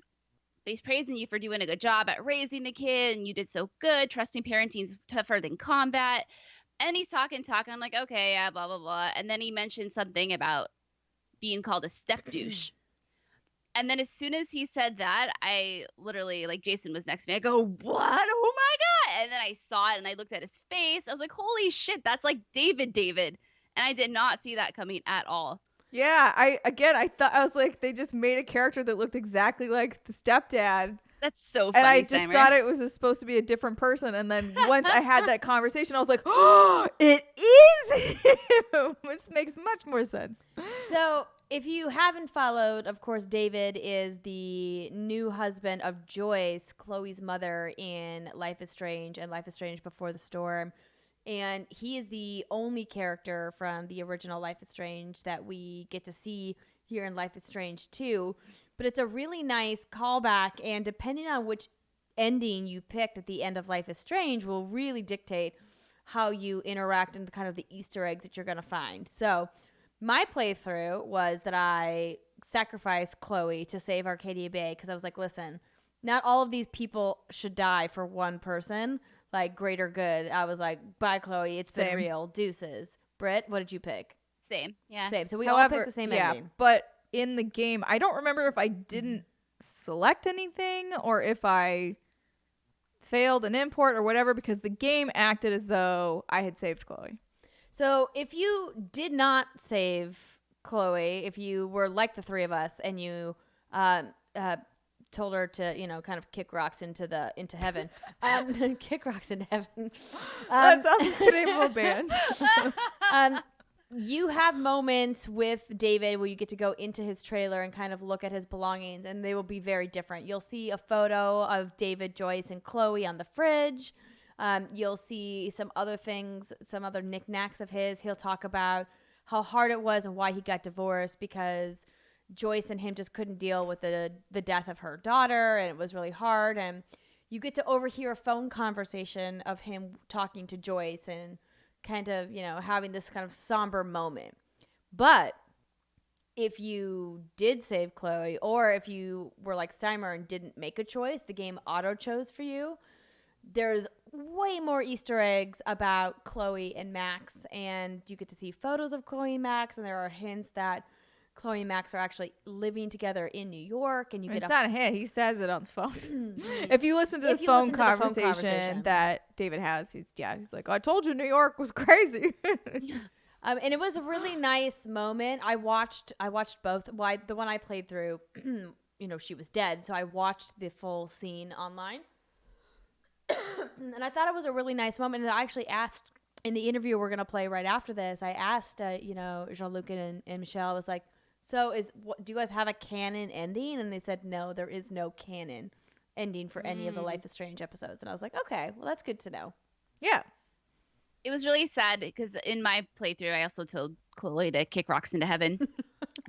But he's praising you for doing a good job at raising the kid, and you did so good. Trust me, parenting's tougher than combat. And he's talking. I'm like, okay, yeah, blah, blah, blah. And then he mentioned something about being called a step douche. And then as soon as he said that, I literally, like, Jason was next to me. I go, what? Oh, my God. And then I saw it, and I looked at his face. I was like, holy shit, that's like David. And I did not see that coming at all. Yeah, I thought, I was like, they just made a character that looked exactly like the stepdad. That's so funny, and I just thought it was supposed to be a different person. And then once I had that conversation, I was like, oh, it is him. This makes much more sense. So if you haven't followed, of course, David is the new husband of Joyce, Chloe's mother in Life is Strange and Life is Strange Before the Storm. And he is the only character from the original Life is Strange that we get to see here in Life is Strange 2. But it's a really nice callback, and depending on which ending you picked at the end of Life is Strange will really dictate how you interact and kind of the Easter eggs that you're going to find. So my playthrough was that I sacrificed Chloe to save Arcadia Bay because I was like, listen, not all of these people should die for one person, like greater good. I was like, bye, Chloe. It's been real. Deuces. Britt, what did you pick? Same. Yeah. Same. So we all picked the same ending. But in the game, I don't remember if I didn't select anything or if I failed an import or whatever, because the game acted as though I had saved Chloe. So if you did not save Chloe, if you were like the three of us and you told her to, kind of kick rocks into heaven, kick rocks into heaven. That sounds like the name of a band. You have moments with David where you get to go into his trailer and kind of look at his belongings, and they will be very different. You'll see a photo of David, Joyce, and Chloe on the fridge. You'll see some other things, some other knickknacks of his. He'll talk about how hard it was and why he got divorced because Joyce and him just couldn't deal with the death of her daughter, and it was really hard. And you get to overhear a phone conversation of him talking to Joyce and kind of, having this kind of somber moment. But if you did save Chloe, or if you were like Steimer and didn't make a choice, the game auto chose for you, there's way more Easter eggs about Chloe and Max, and you get to see photos of Chloe and Max, and there are hints that Chloe and Max are actually living together in New York, and you get it's not him. He says it on the phone. If you listen to this phone conversation that David has, he's like, I told you New York was crazy. And it was a really nice moment. I watched both. The one I played through, she was dead, so I watched the full scene online. And I thought it was a really nice moment. And I actually asked in the interview we're going to play right after this, I asked, Jean-Luc and Michel, I was like, so do you guys have a canon ending? And they said, no, there is no canon ending for any of the Life is Strange episodes. And I was like, okay, well, that's good to know. Yeah. It was really sad because in my playthrough, I also told Chloe to kick rocks into heaven.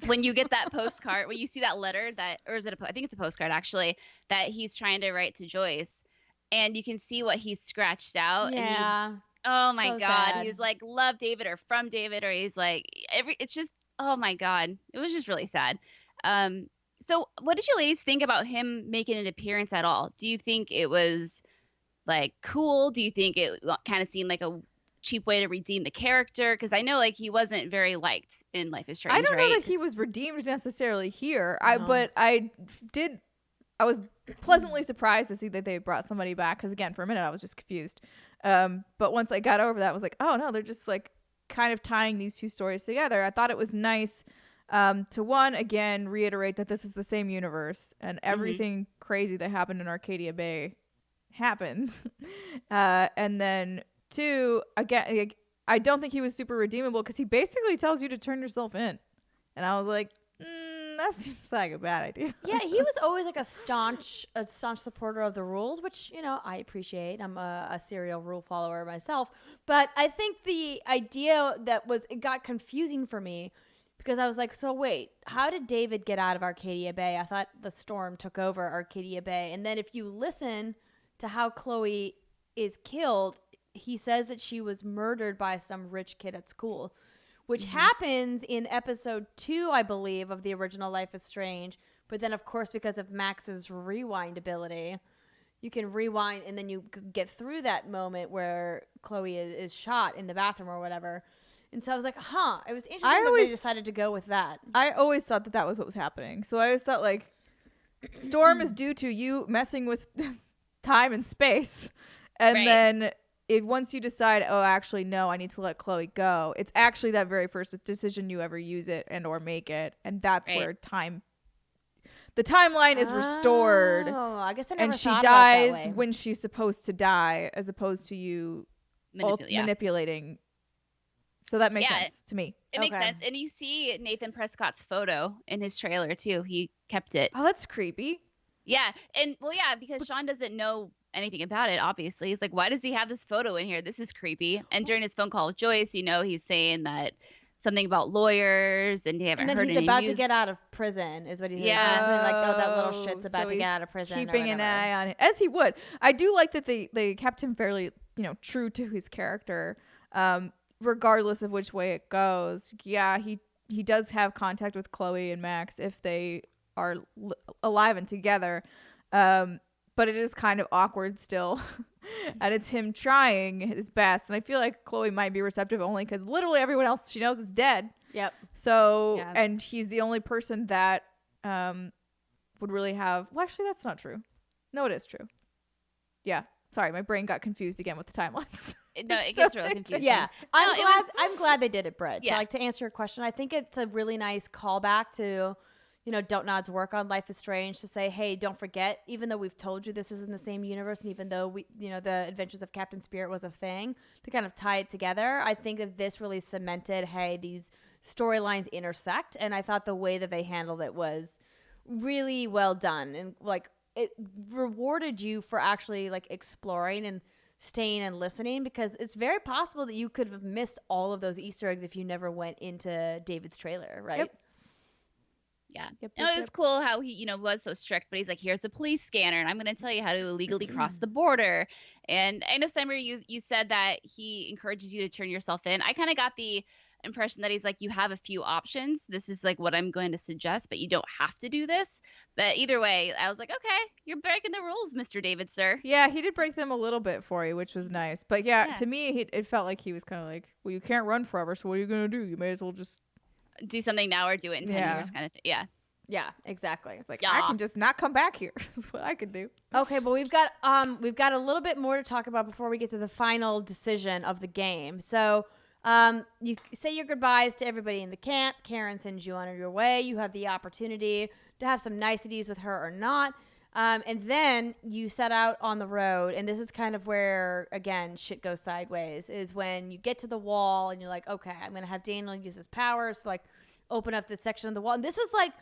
When you get that postcard, when you see that letter or is it I think it's a postcard actually, that he's trying to write to Joyce, and you can see what he's scratched out. Yeah. And oh my So God. sad. He's like, love David or from David, or he's like, it's just, oh my God. It was just really sad. So what did you ladies think about him making an appearance at all? Do you think it was like cool? Do you think it kind of seemed like a cheap way to redeem the character? Because I know like he wasn't very liked in Life is Strange. I don't know right? that he was redeemed necessarily here. No. But I was pleasantly surprised to see that they brought somebody back, because again, for a minute I was just confused. But once I got over that, I was like, oh no, they're just like kind of tying these two stories together. I thought it was nice to one, again, reiterate that this is the same universe, and everything crazy that happened in Arcadia Bay happened. And then two, again, like, I don't think he was super redeemable, because he basically tells you to turn yourself in. And I was like, that seems like a bad idea. Yeah, he was always like a staunch supporter of the rules, which, I appreciate. I'm a serial rule follower myself. But I think the idea it got confusing for me, because I was like, so wait, how did David get out of Arcadia Bay? I thought the storm took over Arcadia Bay. And then if you listen to how Chloe is killed, he says that she was murdered by some rich kid at school, which happens in episode 2, I believe, of the original Life is Strange. But then, of course, because of Max's rewind ability, you can rewind and then you get through that moment where Chloe is shot in the bathroom or whatever. And so I was like, it was interesting that they decided to go with that. I always thought that was what was happening. So I always thought, like, storm is due to you messing with time and space. And then once you decide, oh, actually, no, I need to let Chloe go, it's actually that very first decision you ever use it and or make it. And that's where the timeline is restored. Oh, I guess I never and she thought about that dies way. when she's supposed to die, as opposed to you manipulating. So that makes sense to me. It makes sense. And you see Nathan Prescott's photo in his trailer too. He kept it. Oh, that's creepy. Yeah. And because Sean doesn't know anything about it, obviously. He's like, why does he have this photo in here? This is creepy. And during his phone call with Joyce, he's saying that something about lawyers, and he haven't heard any news. And then he's about to get out of prison is what he's saying. Like, oh, that little shit's about to get out of prison. Keeping an eye on it, as he would. I do like that they kept him fairly, true to his character. Regardless of which way it goes. Yeah, he does have contact with Chloe and Max if they are alive and together. But it is kind of awkward still. And it's him trying his best. And I feel like Chloe might be receptive only because literally everyone else she knows is dead. Yep. So, and he's the only person that would really have... Well, actually, that's not true. No, it is true. Yeah. Sorry, my brain got confused again with the timelines. No, it gets really confusing. Yeah. I'm glad they did it, Britt. Yeah. So, to answer your question, I think it's a really nice callback to... DONTNOD's work on Life is Strange, to say, hey, don't forget, even though we've told you this is in the same universe, and even though the Adventures of Captain Spirit was a thing, to kind of tie it together. I think that this really cemented, hey, these storylines intersect, and I thought the way that they handled it was really well done, and like it rewarded you for actually like exploring and staying and listening, because it's very possible that you could have missed all of those Easter eggs if you never went into David's trailer, right? Yep. Yeah. It was cool how he, was so strict, but he's like, here's a police scanner, and I'm going to tell you how to illegally cross the border. And I know, Steimer, you said that he encourages you to turn yourself in. I kind of got the impression that he's like, you have a few options. This is like what I'm going to suggest, but you don't have to do this. But either way, I was like, okay, you're breaking the rules, Mr. David, sir. Yeah, he did break them a little bit for you, which was nice. But yeah. To me, it felt like he was kind of like, well, you can't run forever, so what are you going to do? You may as well just do something now or do it in 10 years kind of thing. Yeah. Yeah, exactly. It's like, I can just not come back here. That's what I could do. Okay, but we've got a little bit more to talk about before we get to the final decision of the game. So you say your goodbyes to everybody in the camp. Karen sends you on your way. You have the opportunity to have some niceties with her or not. And then you set out on the road. And this is kind of where, again, shit goes sideways, is when you get to the wall and you're like, okay, I'm going to have Daniel use his powers to like open up this section of the wall. And this was like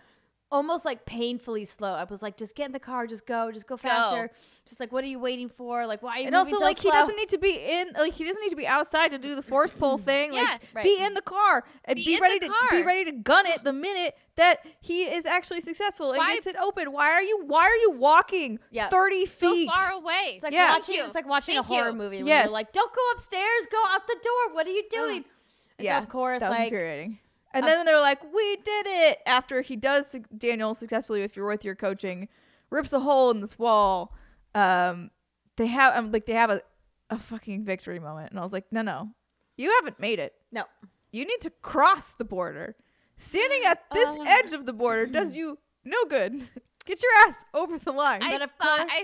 almost like painfully slow. I was like, just get in the car, just go faster. Just like, what are you waiting for? Like, why are you and moving also so like slow? he doesn't need to be in, like he doesn't need to be outside to do the force pull thing. Yeah, like be in the car and be ready to gun it the minute that he is actually successful and gets it open. Why are you walking 30 feet so far away? It's like watching a horror movie where you're like, don't go upstairs, go out the door. What are you doing? And so of course, that was like infuriating. And then they're like, we did it. After he does, Daniel successfully, if you're with your coaching, rips a hole in this wall. They have a fucking victory moment. And I was like, no, you haven't made it. No. You need to cross the border. Standing at this edge of the border does you no good. Get your ass over the line. I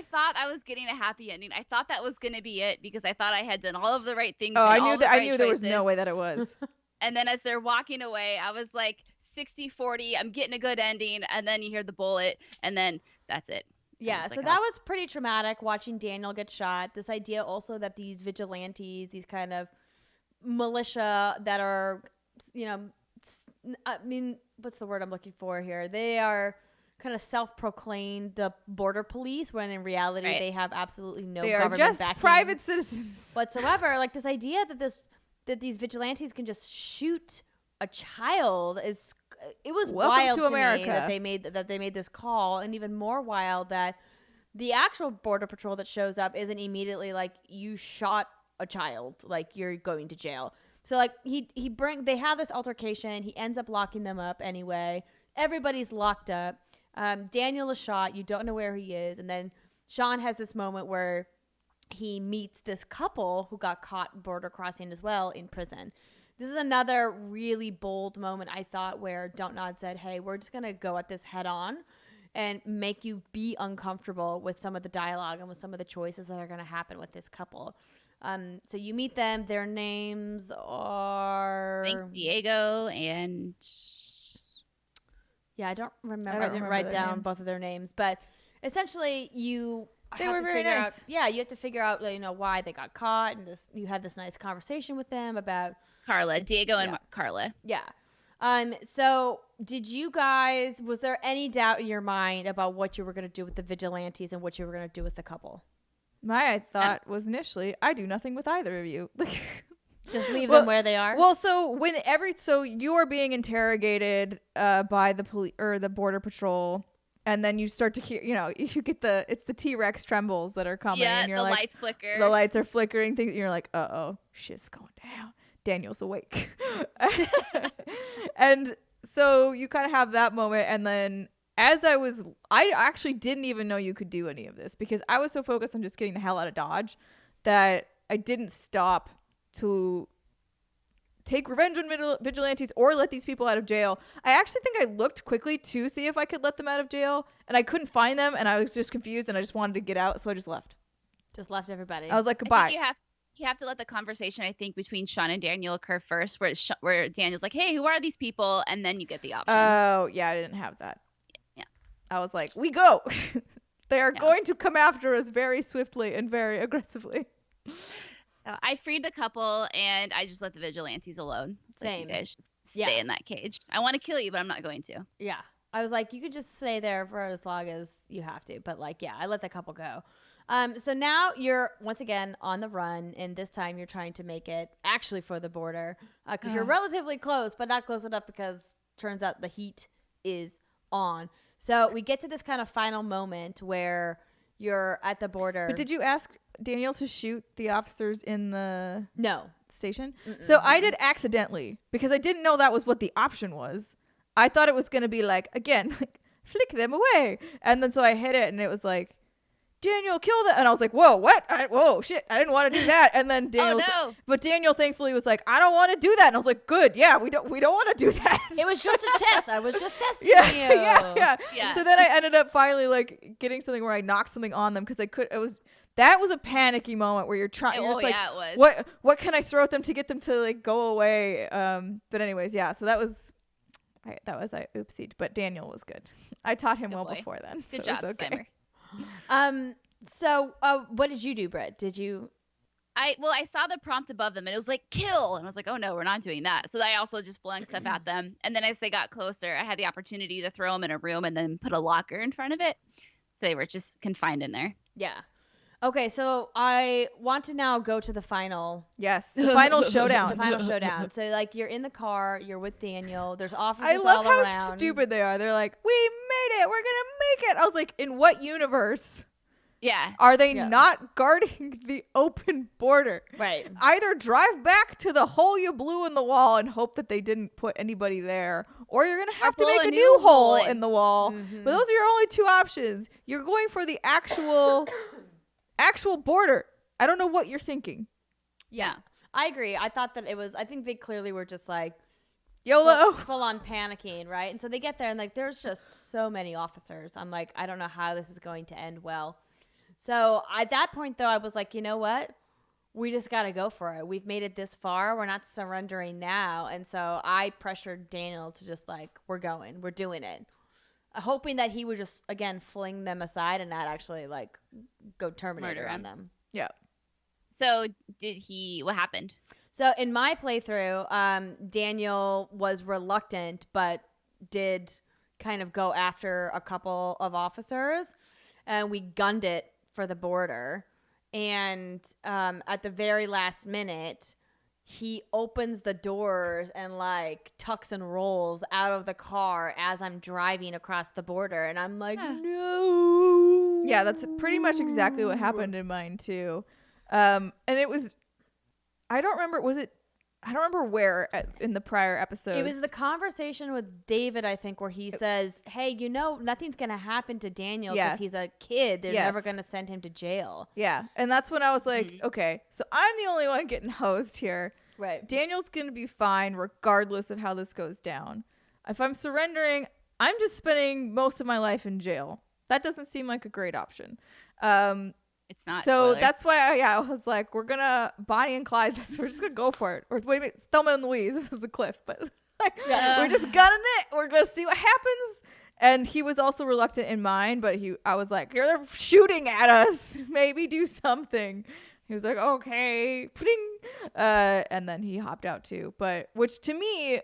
thought I was getting a happy ending. I thought that was going to be it because I thought I had done all of the right things. Oh, I knew there was no way that it was. And then as they're walking away, I was like 60-40. I'm getting a good ending. And then you hear the bullet. And then that's it. Yeah. So that was pretty traumatic watching Daniel get shot. This idea also that these vigilantes, these kind of militia that are, I mean, what's the word I'm looking for here? They are kind of self-proclaimed the border police when in reality they have absolutely no government backing. They are just private citizens whatsoever. Like this idea that these vigilantes can just shoot a child it was wild to America. Me that they made this call, and even more wild that the actual border patrol that shows up isn't immediately like, you shot a child, like you're going to jail. So like they have this altercation. He ends up locking them up anyway. Everybody's locked up. Daniel is shot. You don't know where he is, and then Sean has this moment where he meets this couple who got caught border crossing as well in prison. This is another really bold moment, I thought, where DONTNOD said, hey, we're just going to go at this head on and make you be uncomfortable with some of the dialogue and with some of the choices that are going to happen with this couple. So you meet them. Their names are... I think Diego and... Yeah, I don't remember. I didn't write down both of their names. But essentially, they were very nice. You have to figure out, why they got caught, and you had this nice conversation with them about Diego and Carla. Yeah. So did you guys? Was there any doubt in your mind about what you were going to do with the vigilantes and what you were going to do with the couple? My thought was initially, I do nothing with either of you. Just leave them where they are. Well, so you are being interrogated by the police or the border patrol. And then you start to hear, you get it's the T-Rex trembles that are coming. Yeah, and you're the like, lights flicker. The lights are flickering. Things. And you're like, uh-oh, shit's going down. Daniel's awake. And so you kind of have that moment. And then I actually didn't even know you could do any of this because I was so focused on just getting the hell out of Dodge that I didn't stop to take revenge on vigilantes or let these people out of jail. I actually think I looked quickly to see if I could let them out of jail, and I couldn't find them, and I was just confused, and I just wanted to get out, so I just left. Just left everybody. I was like, goodbye. I think you have to let the conversation, I think, between Sean and Daniel occur first, where Daniel's like, hey, who are these people? And then you get the option. Oh, yeah, I didn't have that. Yeah. I was like, we go. They are going to come after us very swiftly and very aggressively. I freed the couple, and I just let the vigilantes alone. Same. Like, you guys just stay in that cage. I want to kill you, but I'm not going to. Yeah. I was like, you could just stay there for as long as you have to. But I let the couple go. So now you're once again on the run, and this time you're trying to make it actually for the border because you're relatively close, but not close enough because turns out the heat is on. So we get to this kind of final moment where you're at the border. But did you ask Daniel to shoot the officers in the station? So I did accidentally because I didn't know that was what the option was. I thought it was going to be like, again, like, flick them away. And then so I hit it and it was like, Daniel, kill that. And I was like, whoa, what? Whoa, shit. I didn't want to do that. And then Daniel, but Daniel thankfully was like, I don't want to do that. And I was like, good. Yeah, we don't want to do that. It was just a test. I was just testing you. Yeah. So then I ended up finally like getting something where I knocked something on them because that was a panicky moment where you're trying. You're just like, it was. What can I throw at them to get them to like go away? But anyways, yeah. So that was I oopsied, but Daniel was good. I taught him well before then. Good so job, okay. Steimer. So what did you do, Britt? Did you? I saw the prompt above them and it was like kill, and I was like, oh no, we're not doing that. So I also just flung stuff at them, and then as they got closer, I had the opportunity to throw them in a room and then put a locker in front of it, so they were just confined in there. Yeah. Okay, so I want to now go to the final. Yes, the final showdown. The final showdown. So like you're in the car, you're with Daniel. There's officers all around. I love how stupid they are. They're like, we made it. We're gonna make it. I was like, in what universe? Yeah. Are they not guarding the open border? Right. Either drive back to the hole you blew in the wall and hope that they didn't put anybody there, or you're going to have to make a new hole in the wall. Mm-hmm. But those are your only two options. You're going for the actual border. I don't know what you're thinking. Yeah. I agree. I thought that I think they clearly were just like YOLO. Full on panicking, right? And so they get there and like there's just so many officers. I'm like, I don't know how this is going to end well. So at that point, though, I was like, you know what? We just got to go for it. We've made it this far. We're not surrendering now. And so I pressured Daniel to just like, we're going. We're doing it. Hoping that he would just, again, fling them aside and not actually like go Terminator on them. Yeah. So what happened? So in my playthrough, Daniel was reluctant, but did kind of go after a couple of officers. And we gunned it for the border, and at the very last minute he opens the doors and like tucks and rolls out of the car as I'm driving across the border, and I'm like, no. Yeah, that's pretty much exactly what happened in mine too. And it was, I don't remember where in the prior episode. It was the conversation with David, I think, where he says, hey, nothing's going to happen to Daniel because he's a kid. They're never going to send him to jail. Yeah. And that's when I was like, okay, so I'm the only one getting hosed here. Right. Daniel's going to be fine regardless of how this goes down. If I'm surrendering, I'm just spending most of my life in jail. That doesn't seem like a great option. It's not. So spoilers. that's why I was like, we're going to Bonnie and Clyde this. We're just going to go for it. Or wait, it's Thelma and Louise. This is the cliff. But like, we're just gunning it. We're going to see what happens. And he was also reluctant in mine. But I was like, they're shooting at us. Maybe do something. He was like, okay. And then he hopped out too. But which to me,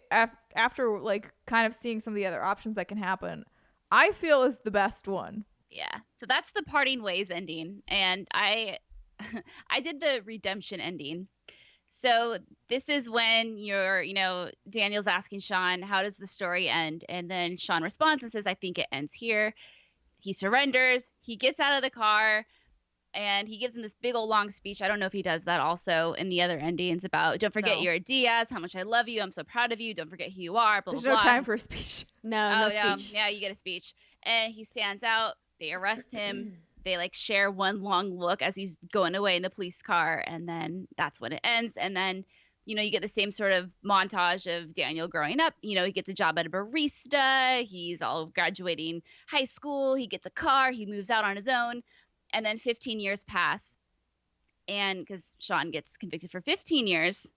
after like kind of seeing some of the other options that can happen, I feel is the best one. Yeah. So that's the parting ways ending. And I did the redemption ending. So this is when Daniel's asking Sean, how does the story end? And then Sean responds and says, I think it ends here. He surrenders. He gets out of the car and he gives him this big old long speech. I don't know if he does that also in the other endings about, don't forget you're a Diaz, how much I love you. I'm so proud of you. Don't forget who you are. Blah, There's blah, no blah. time for a speech. No speech. Yeah, you get a speech. And he stands out. They arrest him. They like share one long look as he's going away in the police car. And then that's when it ends. And then, you get the same sort of montage of Daniel growing up. He gets a job at a barista. He's all graduating high school. He gets a car. He moves out on his own. And then 15 years pass. And because Sean gets convicted for 15 years.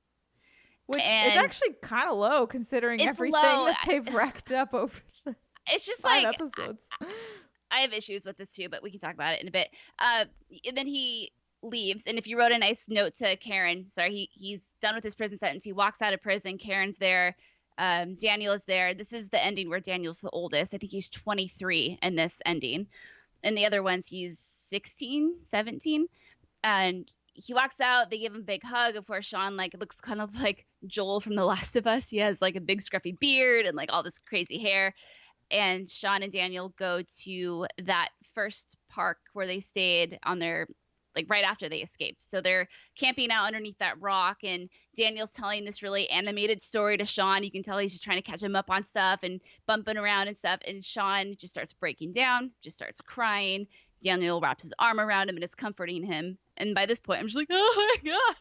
Which is actually kind of low considering everything that they've racked up over the it's just 5 like episodes. I have issues with this too, but we can talk about it in a bit. And then he leaves. And if you wrote a nice note to Karen, he's done with his prison sentence. He walks out of prison. Karen's there. Daniel is there. This is the ending where Daniel's the oldest. I think he's 23 in this ending. And the other ones, he's 16, 17. And he walks out. They give him a big hug. Of course, Sean looks kind of like Joel from The Last of Us. He has like a big scruffy beard and like all this crazy hair. And Sean and Daniel go to that first park where they stayed on their, right after they escaped. So they're camping out underneath that rock, and Daniel's telling this really animated story to Sean. You can tell he's just trying to catch him up on stuff and bumping around and stuff. And Sean just starts breaking down, just starts crying. Daniel wraps his arm around him and is comforting him. And by this point, I'm just like, oh my God.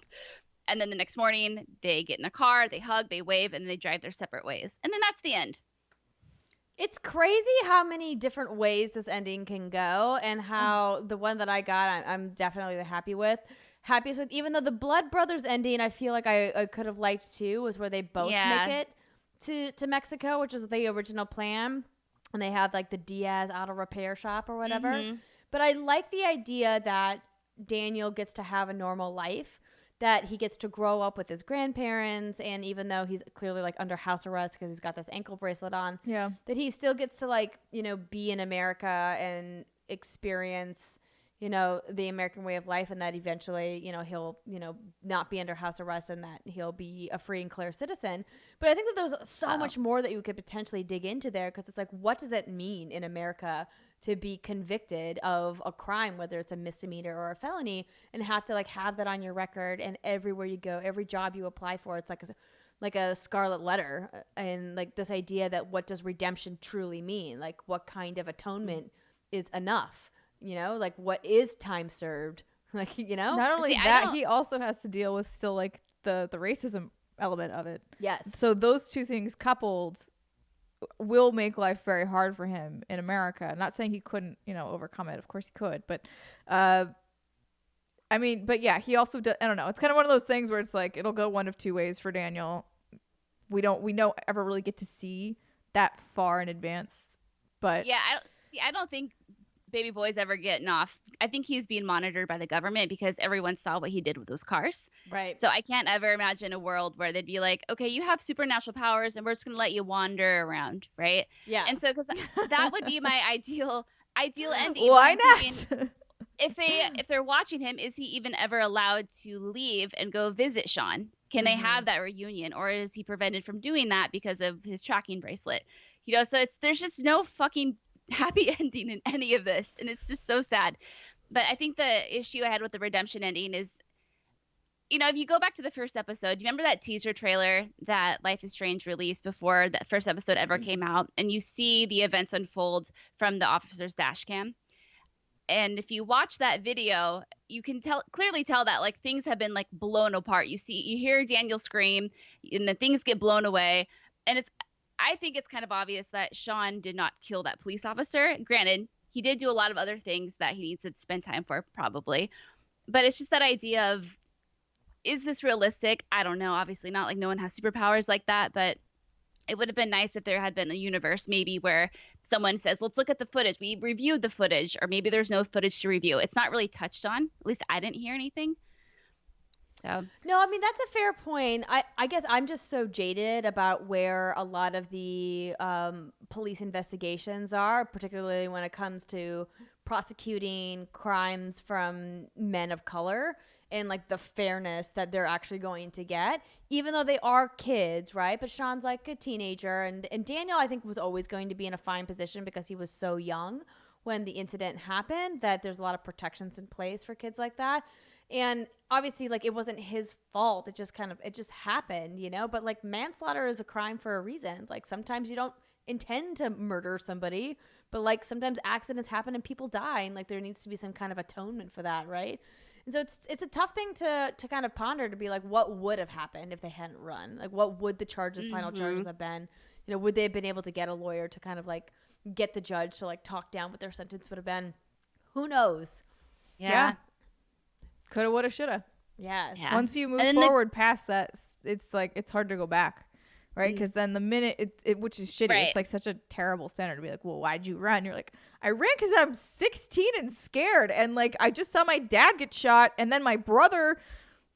And then the next morning, they get in a car, they hug, they wave, and they drive their separate ways. And then that's the end. It's crazy how many different ways this ending can go, and how the one that I got, I'm definitely happiest with. Even though the Blood Brothers ending, I feel like I could have liked too, was where they both make it to Mexico, which was the original plan. And they have like the Diaz auto repair shop or whatever. Mm-hmm. But I like the idea that Daniel gets to have a normal life, that he gets to grow up with his grandparents, and even though he's clearly like under house arrest because he's got this ankle bracelet on, that he still gets to like, you know, be in America and experience, you know, the American way of life, and that eventually, you know, he'll, you know, not be under house arrest and that he'll be a free and clear citizen. But I think that there's so much more that you could potentially dig into there, because it's like, what does it mean in America to be convicted of a crime, whether it's a misdemeanor or a felony, and have to like have that on your record, and everywhere you go, every job you apply for, it's like a scarlet letter. And like this idea that what does redemption truly mean? Like what kind of atonement is enough? You know, like what is time served? Like, you know, not only that, he also has to deal with still like the racism element of it. Yes. So those two things coupled will make life very hard for him in America. Not saying he couldn't, you know, overcome it. Of course he could. But I mean, but yeah, he also does, I don't know. It's kind of one of those things where it's like it'll go one of two ways for Daniel. We don't ever really get to see that far in advance. But yeah, I don't think baby boy's ever getting off. I think he's being monitored by the government because everyone saw what he did with those cars. Right. So I can't ever imagine a world where they'd be like, okay, you have supernatural powers and we're just going to let you wander around. Right. Yeah. And so, because that would be my ideal ending. Why not? If they're watching him, is he even ever allowed to leave and go visit Sean? Can they have that reunion, or is he prevented from doing that because of his tracking bracelet? You know, so there's just no fucking happy ending in any of this, and it's just so sad. But I think the issue I had with the redemption ending is, you know, if you go back to the first episode, do you remember that teaser trailer that Life is Strange released before that first episode ever came out, and you see the events unfold from the officer's dash cam? And if you watch that video, you can clearly tell that like things have been like blown apart. You hear Daniel scream, and the things get blown away, and I think it's kind of obvious that Sean did not kill that police officer. Granted, he did do a lot of other things that he needs to spend time for, probably. But it's just that idea of, is this realistic? I don't know. Obviously not, like no one has superpowers like that. But it would have been nice if there had been a universe maybe where someone says, let's look at the footage. We reviewed the footage, or maybe there's no footage to review. It's not really touched on. At least I didn't hear anything. So. No, I mean, that's a fair point. I guess I'm just so jaded about where a lot of the police investigations are, particularly when it comes to prosecuting crimes from men of color, and like the fairness that they're actually going to get, even though they are kids, right? But Sean's like a teenager, and Daniel, I think, was always going to be in a fine position because he was so young when the incident happened, that there's a lot of protections in place for kids like that. And obviously, like, it wasn't his fault. It just happened, you know? But like, manslaughter is a crime for a reason. Like, sometimes you don't intend to murder somebody, but like sometimes accidents happen and people die, and like there needs to be some kind of atonement for that, right? And so it's a tough thing to kind of ponder, to be like, what would have happened if they hadn't run? Like, what would the final charges have been? You know, would they have been able to get a lawyer to kind of like get the judge to like talk down what their sentence would have been? Who knows? Yeah. Coulda, woulda, shoulda. Yes. Yeah. Once you move forward past that, it's like, it's hard to go back, right? Because then the minute it, which is shitty, it's like such a terrible standard to be like, well, why'd you run? You're like, I ran because I'm 16 and scared, and like I just saw my dad get shot, and then my brother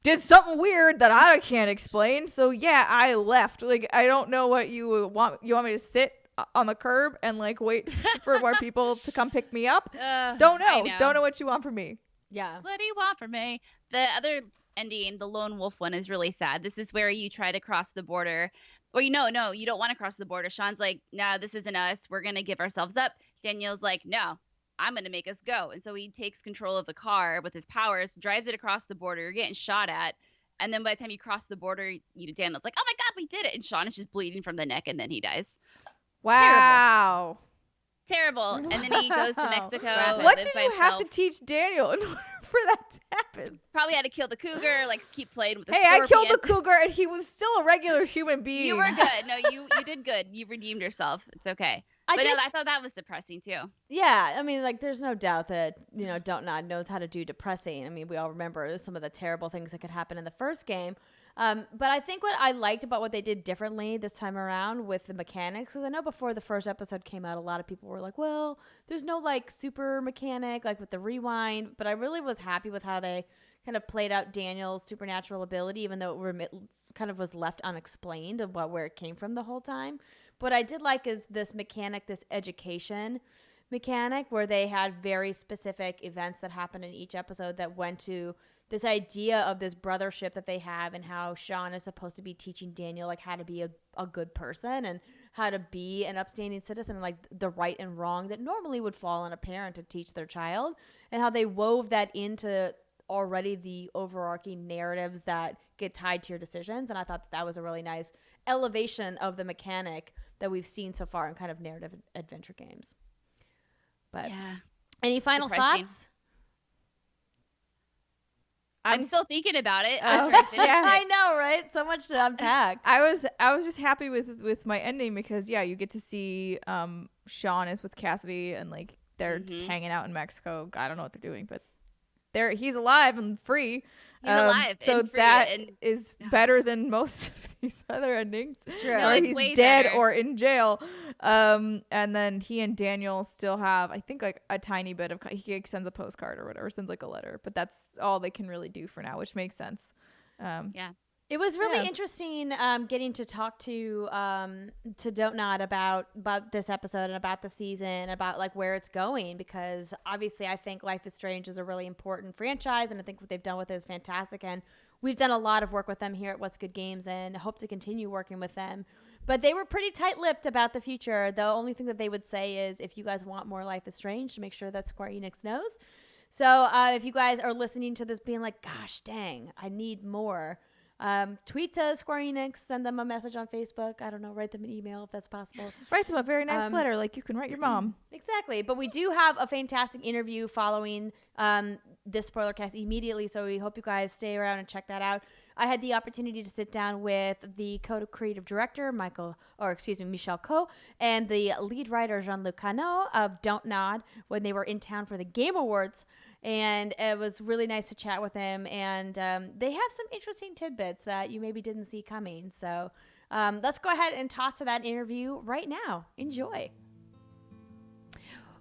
did something weird that I can't explain. So yeah, I left. Like, I don't know what you want. You want me to sit on the curb and like wait for more people to come pick me up? Don't know. Don't know what you want from me. Yeah. What do you want from me? The other ending, the lone wolf one, is really sad. This is where you try to cross the border. Or you don't want to cross the border. Sean's like, no, this isn't us. We're going to give ourselves up. Daniel's like, no, I'm going to make us go. And so he takes control of the car with his powers, drives it across the border. You're getting shot at. And then by the time you cross the border, Daniel's like, oh my God, we did it. And Sean is just bleeding from the neck, and then he dies. Wow. Terrible. And then he goes to Mexico. and What lives did by you have to himself. teach Daniel in order for that to happen? Probably had to kill the cougar, like keep playing with the Hey, I killed the scorpion. cougar and he was still a regular human being. You were good. No, you did good. You redeemed yourself. It's okay. I thought that was depressing too. Yeah, I mean, like, there's no doubt that, DONTNOD knows how to do depressing. I mean, we all remember some of the terrible things that could happen in the first game. But I think what I liked about what they did differently this time around with the mechanics, because I know before the first episode came out, a lot of people were like, well, there's no, like, super mechanic, like, with the rewind. But I really was happy with how they kind of played out Daniel's supernatural ability, even though it kind of was left unexplained of where it came from the whole time. What I did like is this mechanic, this education mechanic, where they had very specific events that happened in each episode that went to this idea of this brothership that they have, and how Sean is supposed to be teaching Daniel like how to be a good person and how to be an upstanding citizen, and like the right and wrong that normally would fall on a parent to teach their child, and how they wove that into already the overarching narratives that get tied to your decisions. And I thought that was a really nice elevation of the mechanic that we've seen so far in kind of narrative adventure games. But Yeah. any final Depressing. thoughts? I'm still thinking about it Oh, after I finished yeah. I it. know, right? So much to unpack. I was just happy with my ending because you get to see Sean is with Cassidy and like they're just hanging out in Mexico. I don't know what they're doing, but he's alive and free. He's alive so and free, that and- is better than most of these other endings. True. No, Where it's he's way dead better. or in jail. And then he and Daniel still have, I think, like a tiny bit of, he sends a postcard or whatever, sends like a letter, but that's all they can really do for now, which makes sense. Yeah. It was really Yeah. interesting getting to talk to DONTNOD about this episode and about the season, about like where it's going, because obviously I think Life is Strange is a really important franchise, and I think what they've done with it is fantastic, and we've done a lot of work with them here at What's Good Games and hope to continue working with them. But they were pretty tight-lipped about the future. The only thing that they would say is, if you guys want more Life is Strange, to make sure that Square Enix knows. So if you guys are listening to this being like, gosh dang, I need more, tweet to Square Enix, send them a message on Facebook. I don't know, write them an email if that's possible. Write them a very nice letter like you can write your mom. Exactly. But we do have a fantastic interview following this Spoilercast immediately, so we hope you guys stay around and check that out. I had the opportunity to sit down with the co-creative director, Michel Koch, and the lead writer, Jean-Luc Cano of DONTNOD when they were in town for the Game Awards. And it was really nice to chat with him. And they have some interesting tidbits that you maybe didn't see coming. So let's go ahead and toss to that interview right now. Enjoy.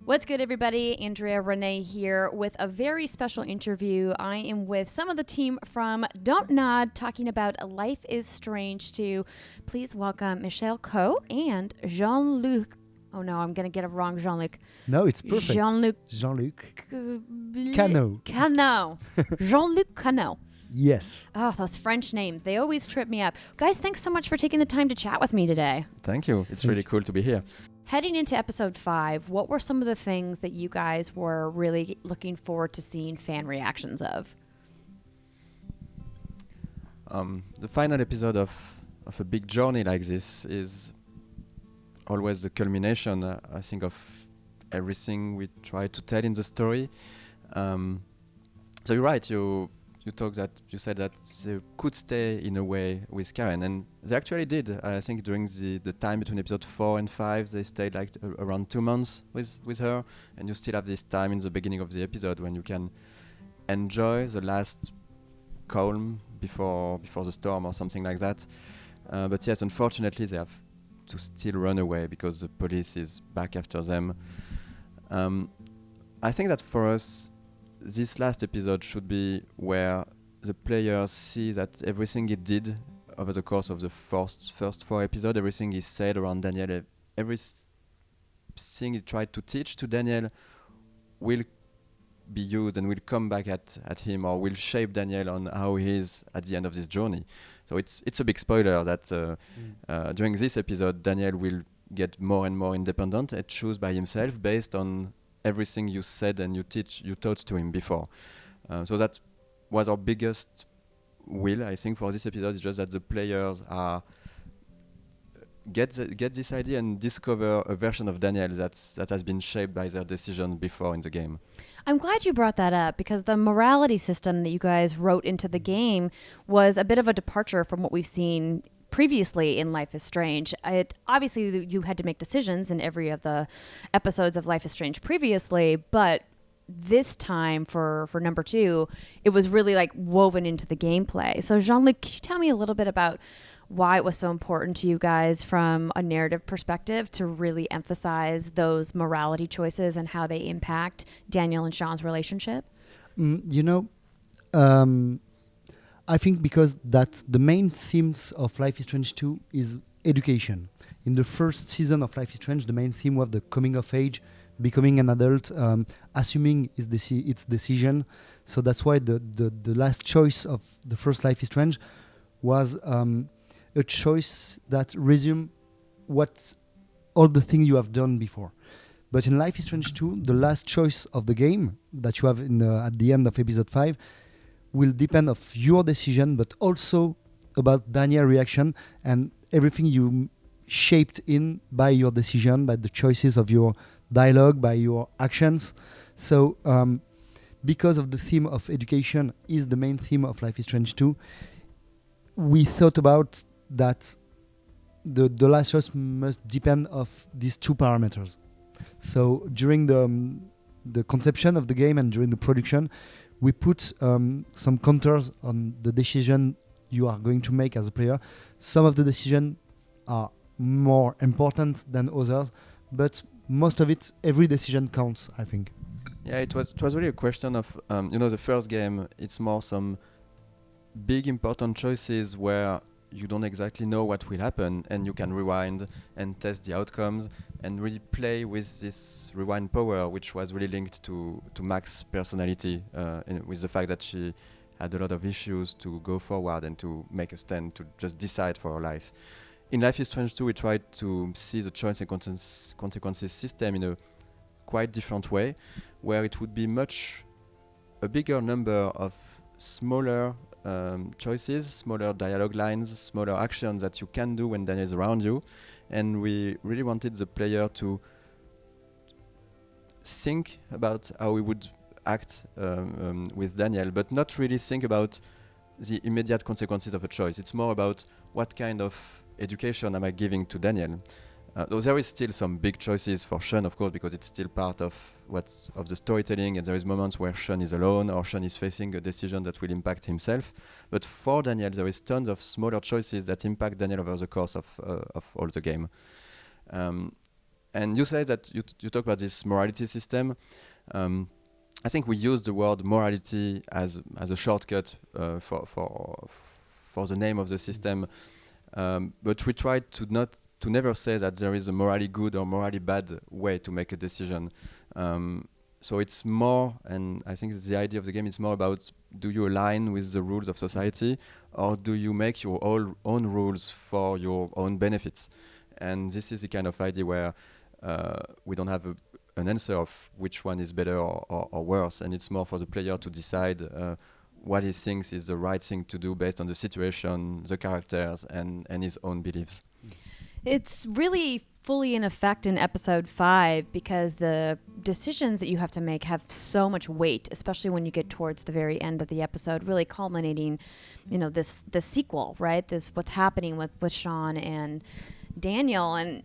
What's good, everybody? Andrea Renee here with a very special interview. I am with some of the team from DONTNOD talking about Life is Strange 2. Please welcome Michel Koch and Jean-Luc. Oh no, I'm going to get it wrong, Jean-Luc. No, it's perfect. Jean-Luc Cano. Cano. Jean-Luc Cano. Yes. Oh, those French names. They always trip me up. Guys, thanks so much for taking the time to chat with me today. Thank you. It's really cool to be here. Heading into episode 5, what were some of the things that you guys were really looking forward to seeing fan reactions of? The final episode of a big journey like this is always the culmination, I think, of everything we try to tell in the story. So you're right. You said that they could stay in a way with Karen, and they actually did. I think during the time between episode 4 and 5, they stayed like around 2 months with her, and you still have this time in the beginning of the episode when you can enjoy the last calm before the storm or something like that. But yes, unfortunately, they have to still run away because the police is back after them. I think that for us, this last episode should be where the players see that everything he did over the course of the first 4 episodes, everything he said around Daniel, everything he tried to teach to Daniel will be used and will come back at him, or will shape Daniel on how he is at the end of this journey. So it's a big spoiler that during this episode, Daniel will get more and more independent and choose by himself based on everything you said and you taught to him before. So that was our biggest will, I think, for this episode, is just that the players are get this idea and discover a version of Daniel that has been shaped by their decision before in the game. I'm glad you brought that up because the morality system that you guys wrote into the game was a bit of a departure from what we've seen previously in Life is Strange. Obviously, you had to make decisions in every of the episodes of Life is Strange previously, but this time for number 2, it was really like woven into the gameplay. So Jean-Luc, can you tell me a little bit about why it was so important to you guys from a narrative perspective to really emphasize those morality choices and how they impact Daniel and Sean's relationship? I think because that the main themes of Life is Strange 2 is education. In the first season of Life is Strange, the main theme was the coming of age, becoming an adult, assuming its decision. So that's why the last choice of the first Life is Strange was a choice that resume what all the things you have done before. But in Life is Strange 2, the last choice of the game that you have at the end of episode 5 will depend of your decision, but also about Daniel's reaction and everything you shaped in by your decision, by the choices of your dialogue, by your actions. So because of the theme of education is the main theme of Life is Strange 2, we thought about that the last choice must depend of these 2 parameters. So during the conception of the game and during the production, we put some counters on the decision you are going to make as a player. Some of the decisions are more important than others, but most of it, every decision counts, I think. Yeah, it was really a question of, the first game, it's more some big important choices where you don't exactly know what will happen, and you can rewind and test the outcomes and really play with this rewind power, which was really linked to Max's personality, with the fact that she had a lot of issues to go forward and to make a stand, to just decide for her life. In Life is Strange 2, we tried to see the choice and consequences system in a quite different way, where it would be a bigger number of smaller choices, smaller dialogue lines, smaller actions that you can do when Daniel is around you. And we really wanted the player to think about how we would act with Daniel, but not really think about the immediate consequences of a choice. It's more about what kind of education am I giving to Daniel. Though there is still some big choices for Sean, of course, because it's still part of the storytelling, and there is moments where Sean is alone or Sean is facing a decision that will impact himself. But for Daniel, there is tons of smaller choices that impact Daniel over the course of all the game. And you say that you talk about this morality system. I think we use the word morality as a shortcut for the name of the system, but we tried to never say that there is a morally good or morally bad way to make a decision. So it's more, and I think the idea of the game is more about, do you align with the rules of society, or do you make your own rules for your own benefits? And this is the kind of idea where we don't have an answer of which one is better or worse, and it's more for the player to decide what he thinks is the right thing to do based on the situation, the characters, and his own beliefs. It's really fully in effect in episode 5 because the decisions that you have to make have so much weight, especially when you get towards the very end of the episode, really culminating, this sequel, right? What's happening with Sean and Daniel. And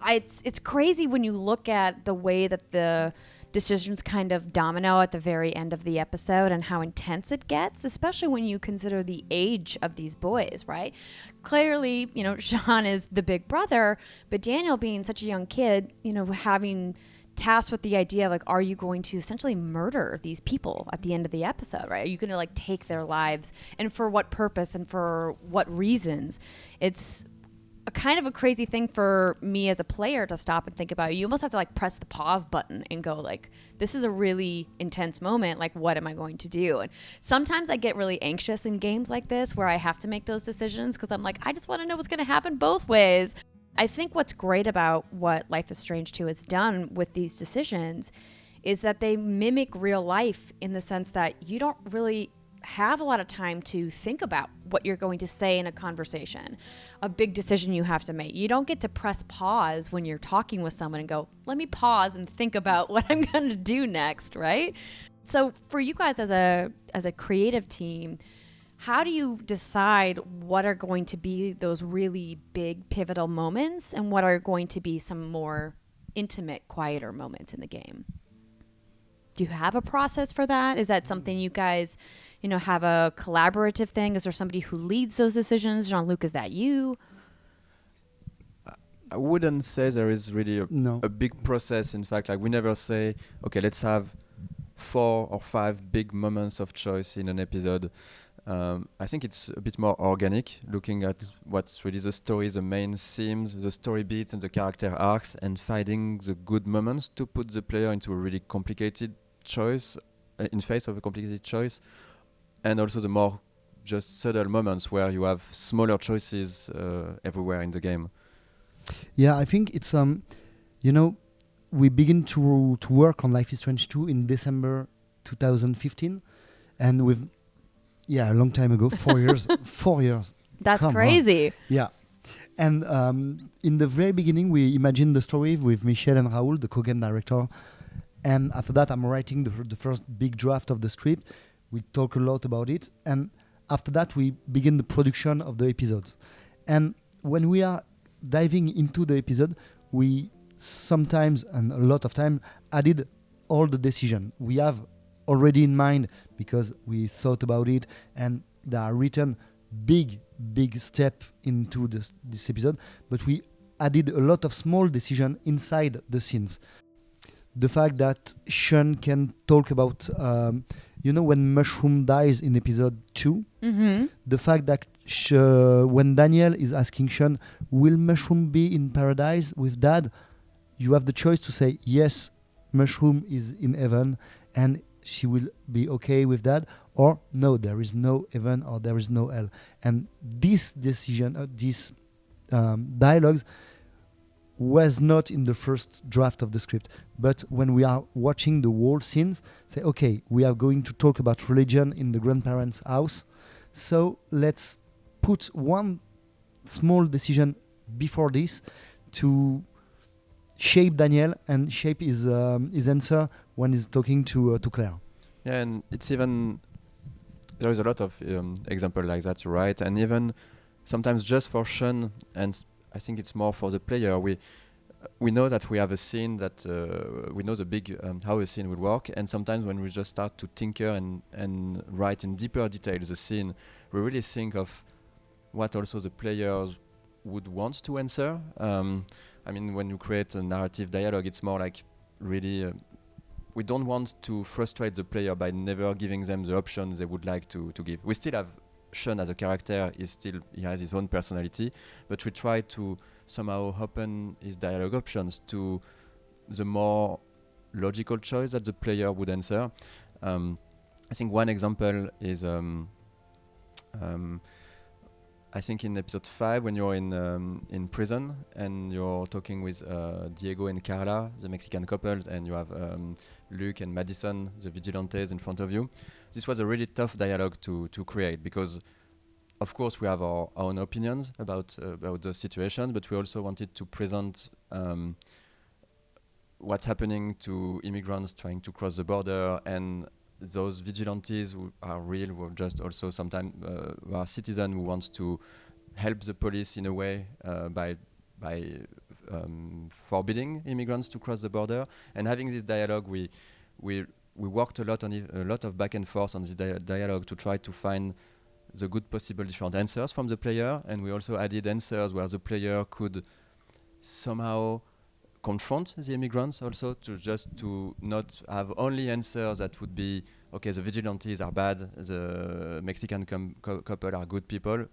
it's crazy when you look at the way that the decisions kind of domino at the very end of the episode and how intense it gets, especially when you consider the age of these boys, right? Clearly, Sean is the big brother, but Daniel being such a young kid, having tasked with the idea of like, are you going to essentially murder these people at the end of the episode, right? Are you going to like take their lives, and for what purpose and for what reasons? It's a kind of a crazy thing for me as a player to stop and think about. You almost have to like press the pause button and go like, this is a really intense moment. Like, what am I going to do? And sometimes I get really anxious in games like this where I have to make those decisions because I'm like, I just want to know what's going to happen both ways. I think what's great about what Life is Strange 2 has done with these decisions is that they mimic real life in the sense that you don't really have a lot of time to think about what you're going to say in a conversation, a big decision you have to make. You don't get to press pause when you're talking with someone and go, let me pause and think about what I'm going to do next, right? So for you guys as a creative team, how do you decide what are going to be those really big pivotal moments and what are going to be some more intimate, quieter moments in the game? Do you have a process for that? Is that something you guys, have a collaborative thing? Is there somebody who leads those decisions? Jean-Luc, is that you? I wouldn't say there is really a big process. In fact, like we never say, okay, let's have 4 or 5 big moments of choice in an episode. I think it's a bit more organic, looking at what's really the story, the main themes, the story beats and the character arcs, and finding the good moments to put the player into a really complicated choice, in face of a complicated choice, and also the more just subtle moments where you have smaller choices everywhere in the game. Yeah, I think it's we begin to work on Life is Strange 2 in December 2015, and with a long time ago, 4 years. 4 years. That's Come crazy. on. Yeah. And in the very beginning, we imagined the story with Michel and Raoul, the co-game director. And after that, I'm writing the first big draft of the script. We talk a lot about it. And after that, we begin the production of the episodes. And when we are diving into the episode, we sometimes, and a lot of time, added all the decision we have already in mind because we thought about it, and they are written big step into this episode, but we added a lot of small decision inside the scenes. The fact that Sean can talk about when Mushroom dies in episode 2, the fact that when Daniel is asking Sean, will Mushroom be in paradise with Dad, you have the choice to say yes, Mushroom is in heaven and she will be okay with that, or no, there is no heaven or there is no hell. And this decision, these dialogues was not in the first draft of the script, but when we are watching the whole scenes, say, okay, we are going to talk about religion in the grandparents' house, so let's put one small decision before this to shape Daniel and shape his answer when he's talking to Claire. Yeah, and it's even, there is a lot of example like that, right? And even sometimes just for Sean, and I think it's more for the player. We know that we have a scene that we know the big how a scene will work, and sometimes when we just start to tinker and write in deeper detail the scene, we really think of what also the players would want to answer. I mean, when you create a narrative dialogue, it's more like really we don't want to frustrate the player by never giving them the options they would like to give. We still have Sean as a character, he has his own personality, but we try to somehow open his dialogue options to the more logical choice that the player would answer. I think one example is I think in episode 5 when you're in prison and you're talking with Diego and Carla, the Mexican couple, and you have Luc and Madison, the vigilantes, in front of you. This was a really tough dialogue to create because of course we have our own opinions about the situation, but we also wanted to present what's happening to immigrants trying to cross the border, and those vigilantes who are real, who are just also sometimes are citizens who want to help the police in a way by forbidding immigrants to cross the border. And having this dialogue, we worked a lot on it, a lot of back and forth on this dialogue to try to find the good possible different answers from the player, and we also added answers where the player could somehow confront the immigrants also, to not have only answers that would be, okay, the vigilantes are bad, the Mexican couple are good people,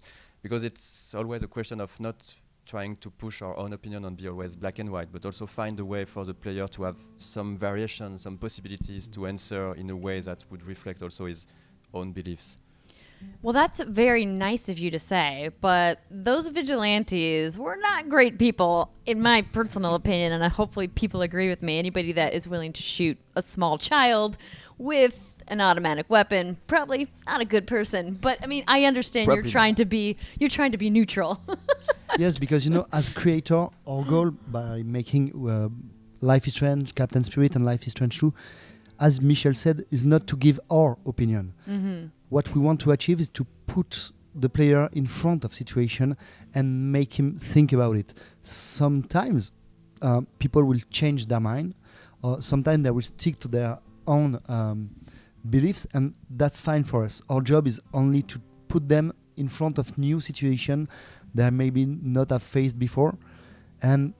because it's always a question of not trying to push our own opinion and be always black and white, but also find a way for the player to have some variation, some possibilities to answer in a way that would reflect also his own beliefs. Well, that's very nice of you to say, but those vigilantes were not great people, in my personal opinion, and hopefully people agree with me. Anybody that is willing to shoot a small child with an automatic weapon, probably not a good person. But I mean, I understand Probably you're trying to be neutral. Yes, because as creator, our goal by making Life is Strange, Captain Spirit, and Life is Strange 2, as Michel said, is not to give our opinion. Mm-hmm. What we want to achieve is to put the player in front of situation and make him think about it. Sometimes people will change their mind, or sometimes they will stick to their own beliefs, and that's fine for us. Our job is only to put them in front of new situation they maybe not have faced before, and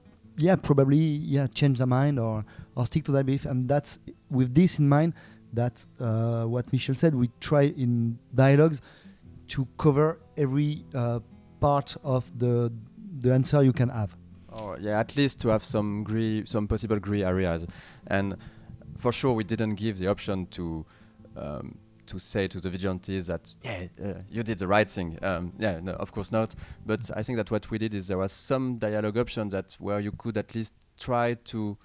probably change their mind or stick to their belief. And that's with this in mind that what Michel said, we try in dialogues to cover every part of the answer you can have. Oh, yeah, at least to have some possible gray areas. And for sure, we didn't give the option to say to the vigilantes that, you did the right thing. No, of course not. But I think that what we did is there was some dialogue option where you could at least try to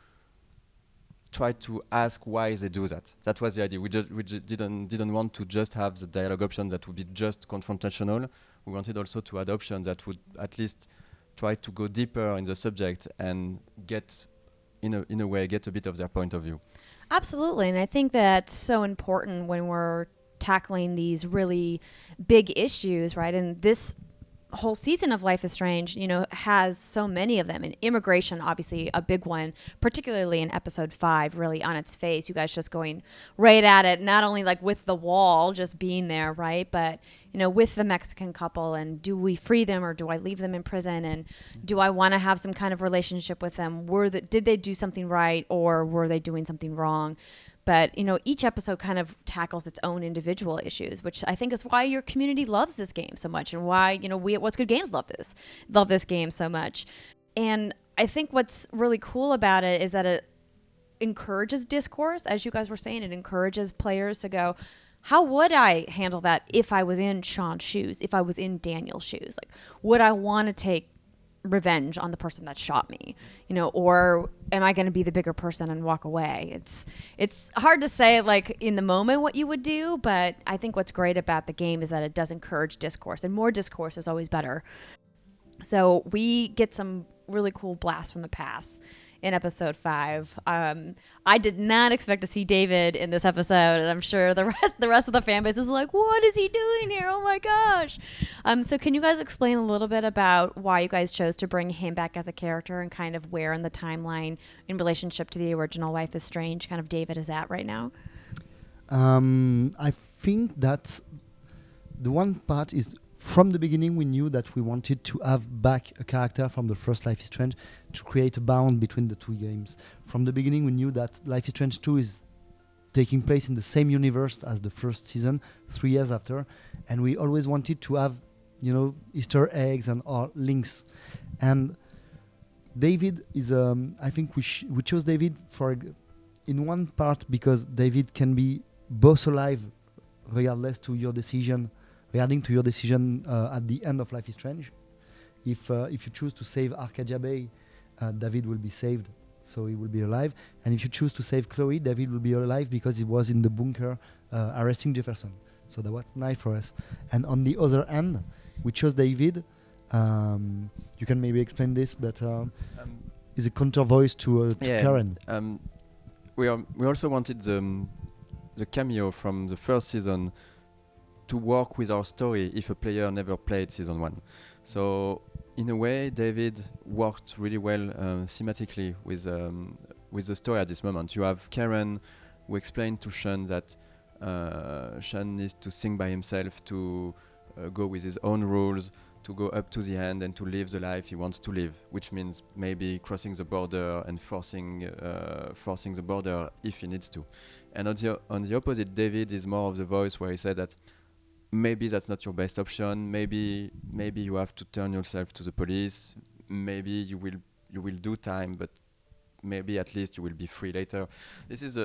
ask why they do that. That was the idea. We didn't want to just have the dialogue option that would be just confrontational. We wanted also to add options that would at least try to go deeper in the subject and get in a way get a bit of their point of view. Absolutely. And I think that's so important when we're tackling these really big issues, right? And this whole season of Life is Strange, has so many of them. And immigration, obviously a big one, particularly in episode 5, really on its face. You guys just going right at it, not only like with the wall, just being there, right? But, with the Mexican couple, and do we free them or do I leave them in prison? And do I want to have some kind of relationship with them? Did they do something right, or were they doing something wrong? But, each episode kind of tackles its own individual issues, which I think is why your community loves this game so much, and why, we at What's Good Games love this game so much. And I think what's really cool about it is that it encourages discourse. As you guys were saying, it encourages players to go, how would I handle that if I was in Sean's shoes, if I was in Daniel's shoes? Like, would I want to take revenge on the person that shot me, or am I going to be the bigger person and walk away? It's hard to say like in the moment what you would do, but I think what's great about the game is that it does encourage discourse, and more discourse is always better. So we get some really cool blasts from the past in episode 5. I did not expect to see David in this episode, and I'm sure the rest of the fan base is like, what is he doing here? Oh my gosh. So can you guys explain a little bit about why you guys chose to bring him back as a character, and kind of where in the timeline in relationship to the original Life is Strange kind of David is at right now? I think that the one part is, from the beginning, we knew that we wanted to have back a character from the first Life is Strange to create a bond between the two games. From the beginning, we knew that Life is Strange 2 is taking place in the same universe as the first season, 3 years after, and we always wanted to have, Easter eggs and or links. And David is, I think we chose David in one part because David can be both alive, regarding to your decision at the end of Life is Strange. If you choose to save Arcadia Bay, David will be saved, so he will be alive. And if you choose to save Chloe, David will be alive because he was in the bunker arresting Jefferson. So that was nice for us. And on the other end, we chose David. You can maybe explain this, but is a counter voice to Karen. We also wanted the cameo from the first season to work with our story if a player never played season 1. So in a way, David worked really well thematically with the story at this moment. You have Karen who explained to Sean that Sean needs to think by himself, to go with his own rules, to go up to the end and to live the life he wants to live, which means maybe crossing the border and forcing the border if he needs to. And on the opposite, David is more of the voice where he said that maybe that's not your best option. Maybe you have to turn yourself to the police. Maybe you will do time, but maybe at least you will be free later. This is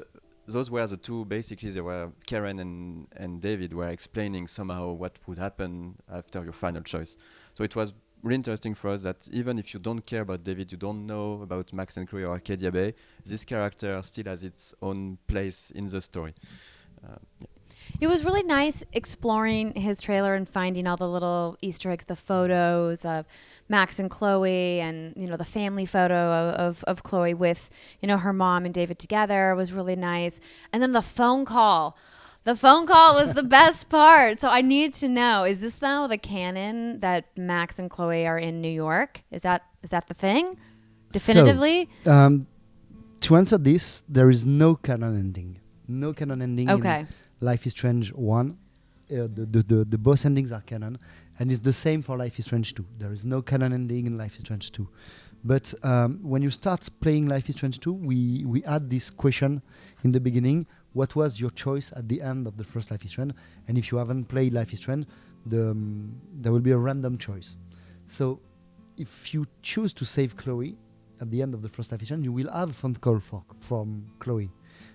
those were the two, basically. They were Karen and David were explaining somehow what would happen after your final choice. So it was really interesting for us that even if you don't care about David, you don't know about Max and Chloe or Arcadia Bay, this character still has its own place in the story. Yeah. It was really nice exploring his trailer and finding all the little Easter eggs, the photos of Max and Chloe, and the family photo of Chloe with her mom and David together was really nice. And then the phone call. The phone call was the best part. So I need to know: is this now the canon that Max and Chloe are in New York? Is that the thing? Definitively. So, to answer this, there is no canon ending. No canon ending. Okay. In Life is Strange 1. The boss endings are canon, and it's the same for Life is Strange 2. There is no canon ending in Life is Strange 2. But when you start playing Life is Strange 2, we had this question in the beginning: what was your choice at the end of the first Life is Strange? And if you haven't played Life is Strange, there will be a random choice. So if you choose to save Chloe at the end of the first Life is Strange, you will have a phone call from Chloe.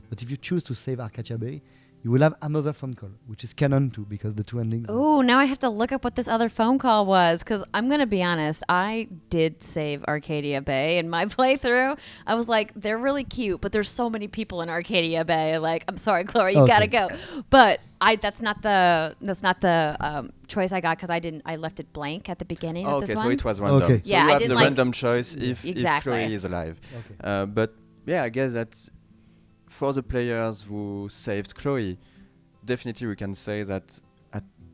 But if you choose to save Arcadia Bay, you will have another phone call, which is canon too, because the two endings. Oh, now I have to look up what this other phone call was, because I'm going to be honest, I did save Arcadia Bay in my playthrough. I was like, they're really cute, but there's so many people in Arcadia Bay. Like, I'm sorry, Chloe, you got to go. But that's not the choice I got, because I left it blank at the beginning of this one. So it was random. Okay. So yeah, you I have didn't the random choice if Chloe is alive. Okay. But yeah, I guess that for the players who saved Chloe, definitely we can say that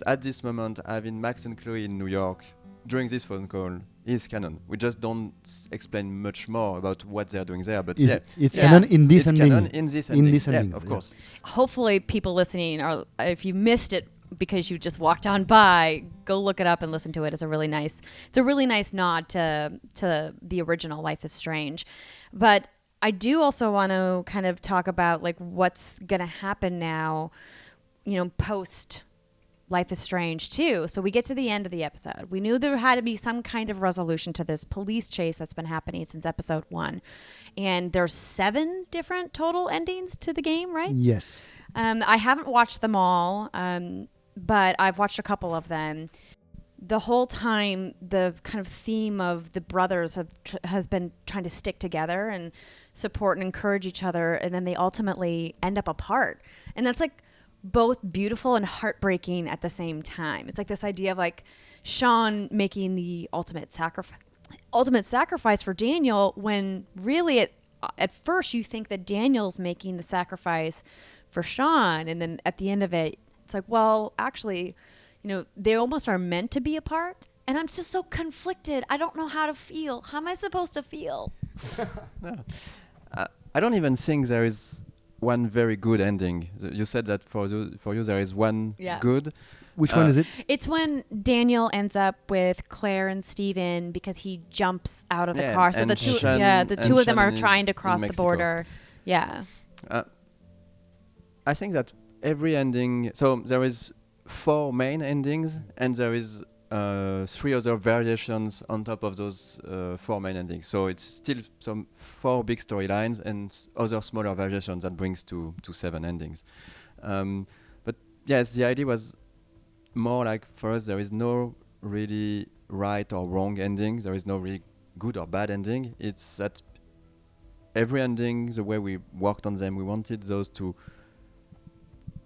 at this moment, having Max and Chloe in New York during this phone call is canon. We just don't explain much more about what they're doing there, but it's canon in this ending. Canon in this ending. Yeah, of course. Hopefully people listening, or if you missed it because you just walked on by, go look it up and listen to it. It's a really nice nod to the original Life is Strange. But I do also want to kind of talk about like what's going to happen now, post Life is Strange 2. So we get to the end of the episode. We knew there had to be some kind of resolution to this police chase that's been happening since episode 1. And there's 7 different total endings to the game, right? Yes. I haven't watched them all, but I've watched a couple of them. The whole time, the kind of theme of the brothers has been trying to stick together and support and encourage each other, and then they ultimately end up apart. And that's like both beautiful and heartbreaking at the same time. It's like this idea of like Sean making the ultimate sacrifice for Daniel, when really at first you think that Daniel's making the sacrifice for Sean, and then at the end of it, it's like, well, actually, they almost are meant to be apart. And I'm just so conflicted. I don't know how to feel. How am I supposed to feel? No. I don't even think there is one very good ending. You said that for you there is one good. Which one is it? It's when Daniel ends up with Claire and Steven because he jumps out of the car. So the two of them are trying to cross the border. Yeah. I think that every ending. So there is 4 main endings, and there is 3 other variations on top of those 4 main endings. So it's still some 4 big storylines and other smaller variations that brings to 7 endings. But yes, the idea was more like, for us, there is no really right or wrong ending. There is no really good or bad ending. It's that every ending, the way we worked on them, we wanted those to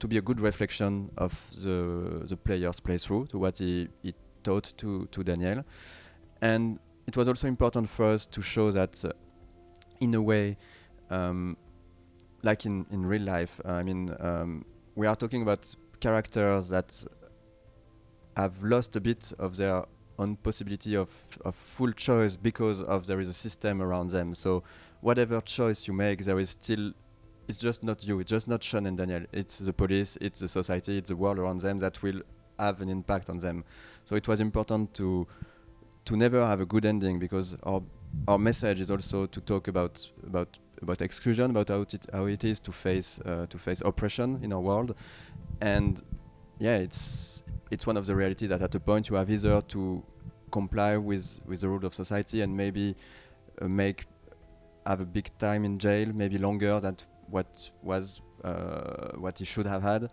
be a good reflection of the player's playthrough, to what he taught to Daniel. And it was also important for us to show that in a way, like in real life, we are talking about characters that have lost a bit of their own possibility of full choice because of there is a system around them. So whatever choice you make, there is still, it's just not you, it's just not Sean and Daniel, it's the police, it's the society, it's the world around them that will have an impact on them. So it was important to never have a good ending, because our message is also to talk about exclusion, about how it is to face oppression in our world. And yeah, it's one of the realities that at a point you have either to comply with the rules of society and maybe have a big time in jail, maybe longer than what was what he should have had.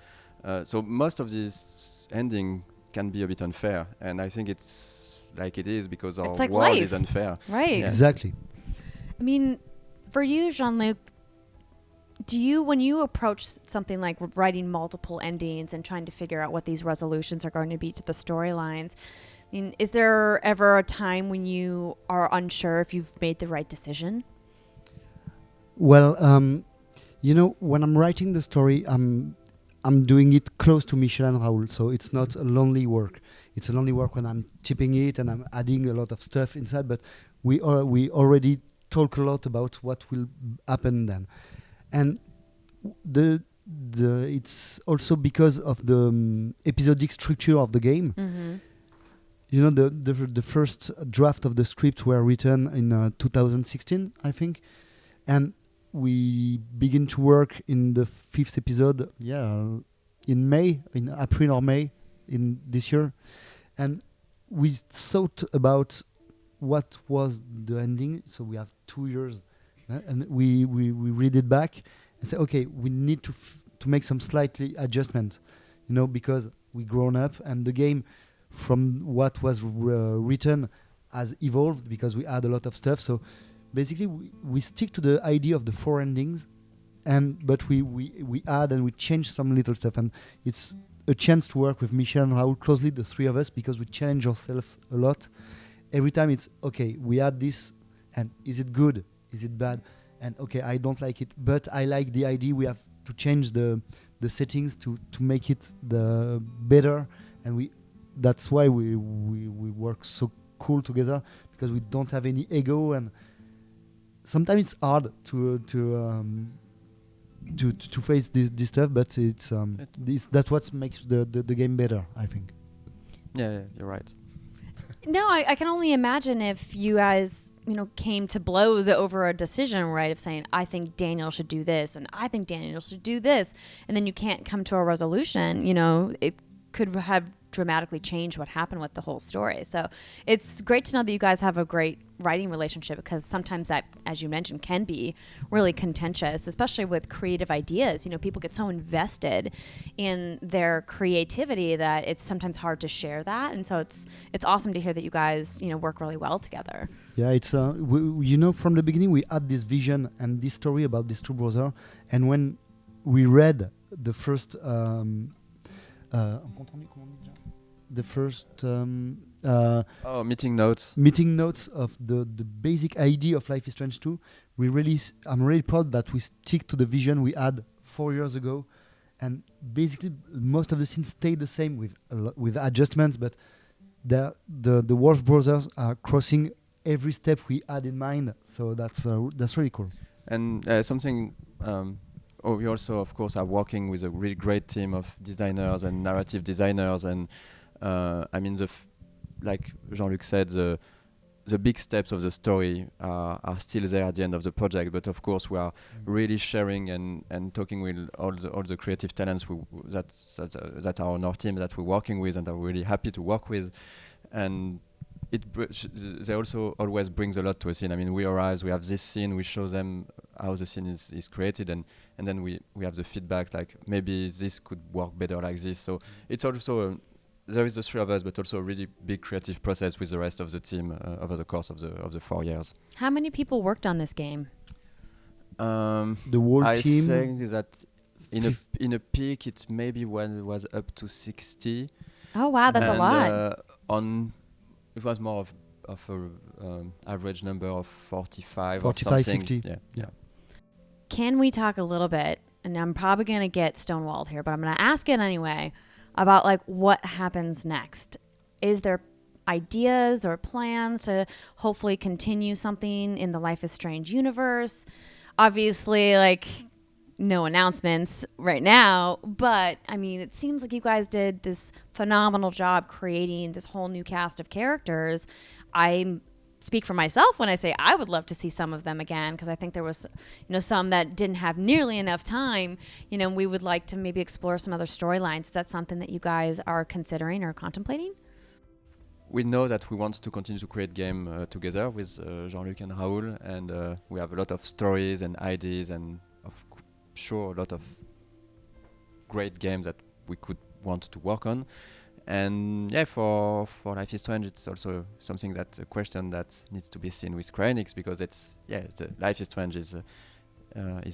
So most of this ending can be a bit unfair, and I think it's like it is because our It's like world life. is unfair. Right. Yeah. Exactly. I mean, for you, Jean-Luc, when you approach something like writing multiple endings and trying to figure out what these resolutions are going to be to the storylines, I mean, is there ever a time when you are unsure if you've made the right decision? Well, when I'm writing the story, I'm doing it close to Michel and Raoul, so it's not a lonely work. It's a lonely work when I'm typing it and I'm adding a lot of stuff inside, but we already talk a lot about what will happen then. And it's also because of the episodic structure of the game. Mm-hmm. The first draft of the script were written in 2016, I think, and we begin to work in the 5th episode, in April or May in this year, and we thought about what was the ending. So we have 2 years, and we read it back and say, okay, we need to make some slightly adjustment, because we grown up and the game from what was written has evolved because we add a lot of stuff. So basically we stick to the idea of the 4 endings, but we add and we change some little stuff, and it's a chance to work with Michel and Raoul closely, the 3 of us, because we challenge ourselves a lot. Every time it's okay, we add this, and is it good, is it bad, and okay, I don't like it, but I like the idea. We have to change the settings to make it the better, and that's why we work so cool together, because we don't have any ego, and sometimes it's hard to face this stuff, but that's what makes the game better, I think. Yeah, you're right. No, I can only imagine if you guys, came to blows over a decision, right, of saying, I think Daniel should do this, and I think Daniel should do this, and then you can't come to a resolution, it could have dramatically changed what happened with the whole story. So it's great to know that you guys have a great writing relationship, because sometimes that, as you mentioned, can be really contentious, especially with creative ideas. People get so invested in their creativity that it's sometimes hard to share that. And so it's awesome to hear that you guys, work really well together. Yeah, it's from the beginning we had this vision and this story about these 2 brothers, and when we read the first meeting notes of the basic idea of Life is Strange 2, I'm really proud that we stick to the vision we had 4 years ago, and basically most of the scenes stay the same with adjustments, but the Wolf brothers are crossing every step we had in mind, so that's really cool. And something we also, of course, are working with a really great team of designers and narrative designers, and like Jean-Luc said, the big steps of the story are still there at the end of the project. But of course, we are really sharing and talking with all the creative talents that are on our team, that we're working with and are really happy to work with, and they also always brings a lot to a scene. We arrive, we have this scene, we show them how the scene is created, and then we have the feedback, like maybe this could work better like this. So it's also there is the 3 of us, but also a really big creative process with the rest of the team over the course of the 4 years. How many people worked on this game? The whole team. I think that in a peak it maybe was up to 60. Oh wow, that's a lot. It was more of a average number of 45 or something. 50. Yeah. Can we talk a little bit, and I'm probably going to get stonewalled here, but I'm going to ask it anyway, about like what happens next? Is there ideas or plans to hopefully continue something in the Life is Strange universe? Obviously, like, no announcements right now, but it seems like you guys did this phenomenal job creating this whole new cast of characters. I speak for myself when I say I would love to see some of them again, because I think there was some that didn't have nearly enough time. We would like to maybe explore some other storylines. Is that something that you guys are considering or contemplating? We know that we want to continue to create game together with Jean-Luc and Raoul, and we have a lot of stories and ideas, and sure a lot of great game that we could want to work on. And yeah, for Life is Strange, it's also something that a question that needs to be seen with Square Enix, because Life is Strange is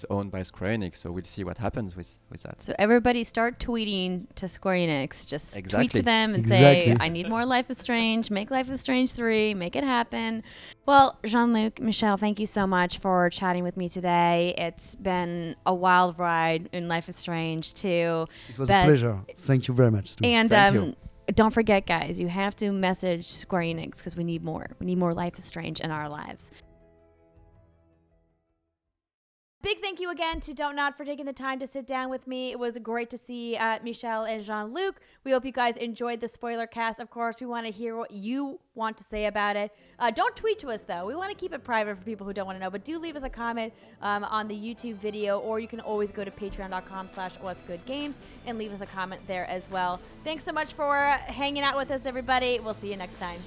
owned by Square Enix, so we'll see what happens with that. So everybody start tweeting to Square Enix. Just tweet to them and Exactly. say, I need more Life is Strange. Make Life is Strange 3. Make it happen. Well, Jean-Luc, Michel, thank you so much for chatting with me today. It's been a wild ride in Life is Strange too. It was a pleasure. Thank you very much. Too. And Thank you. don't forget, guys, you have to message Square Enix because we need more. We need more Life is Strange in our lives. Big thank you again to DONTNOD for taking the time to sit down with me. It was great to see Michel and Jean-Luc. We hope you guys enjoyed the spoiler cast. Of course, we want to hear what you want to say about it. Don't tweet to us, though. We want to keep it private for people who don't want to know. But do leave us a comment on the YouTube video, or you can always go to patreon.com/whatsgoodgames and leave us a comment there as well. Thanks so much for hanging out with us, everybody. We'll see you next time.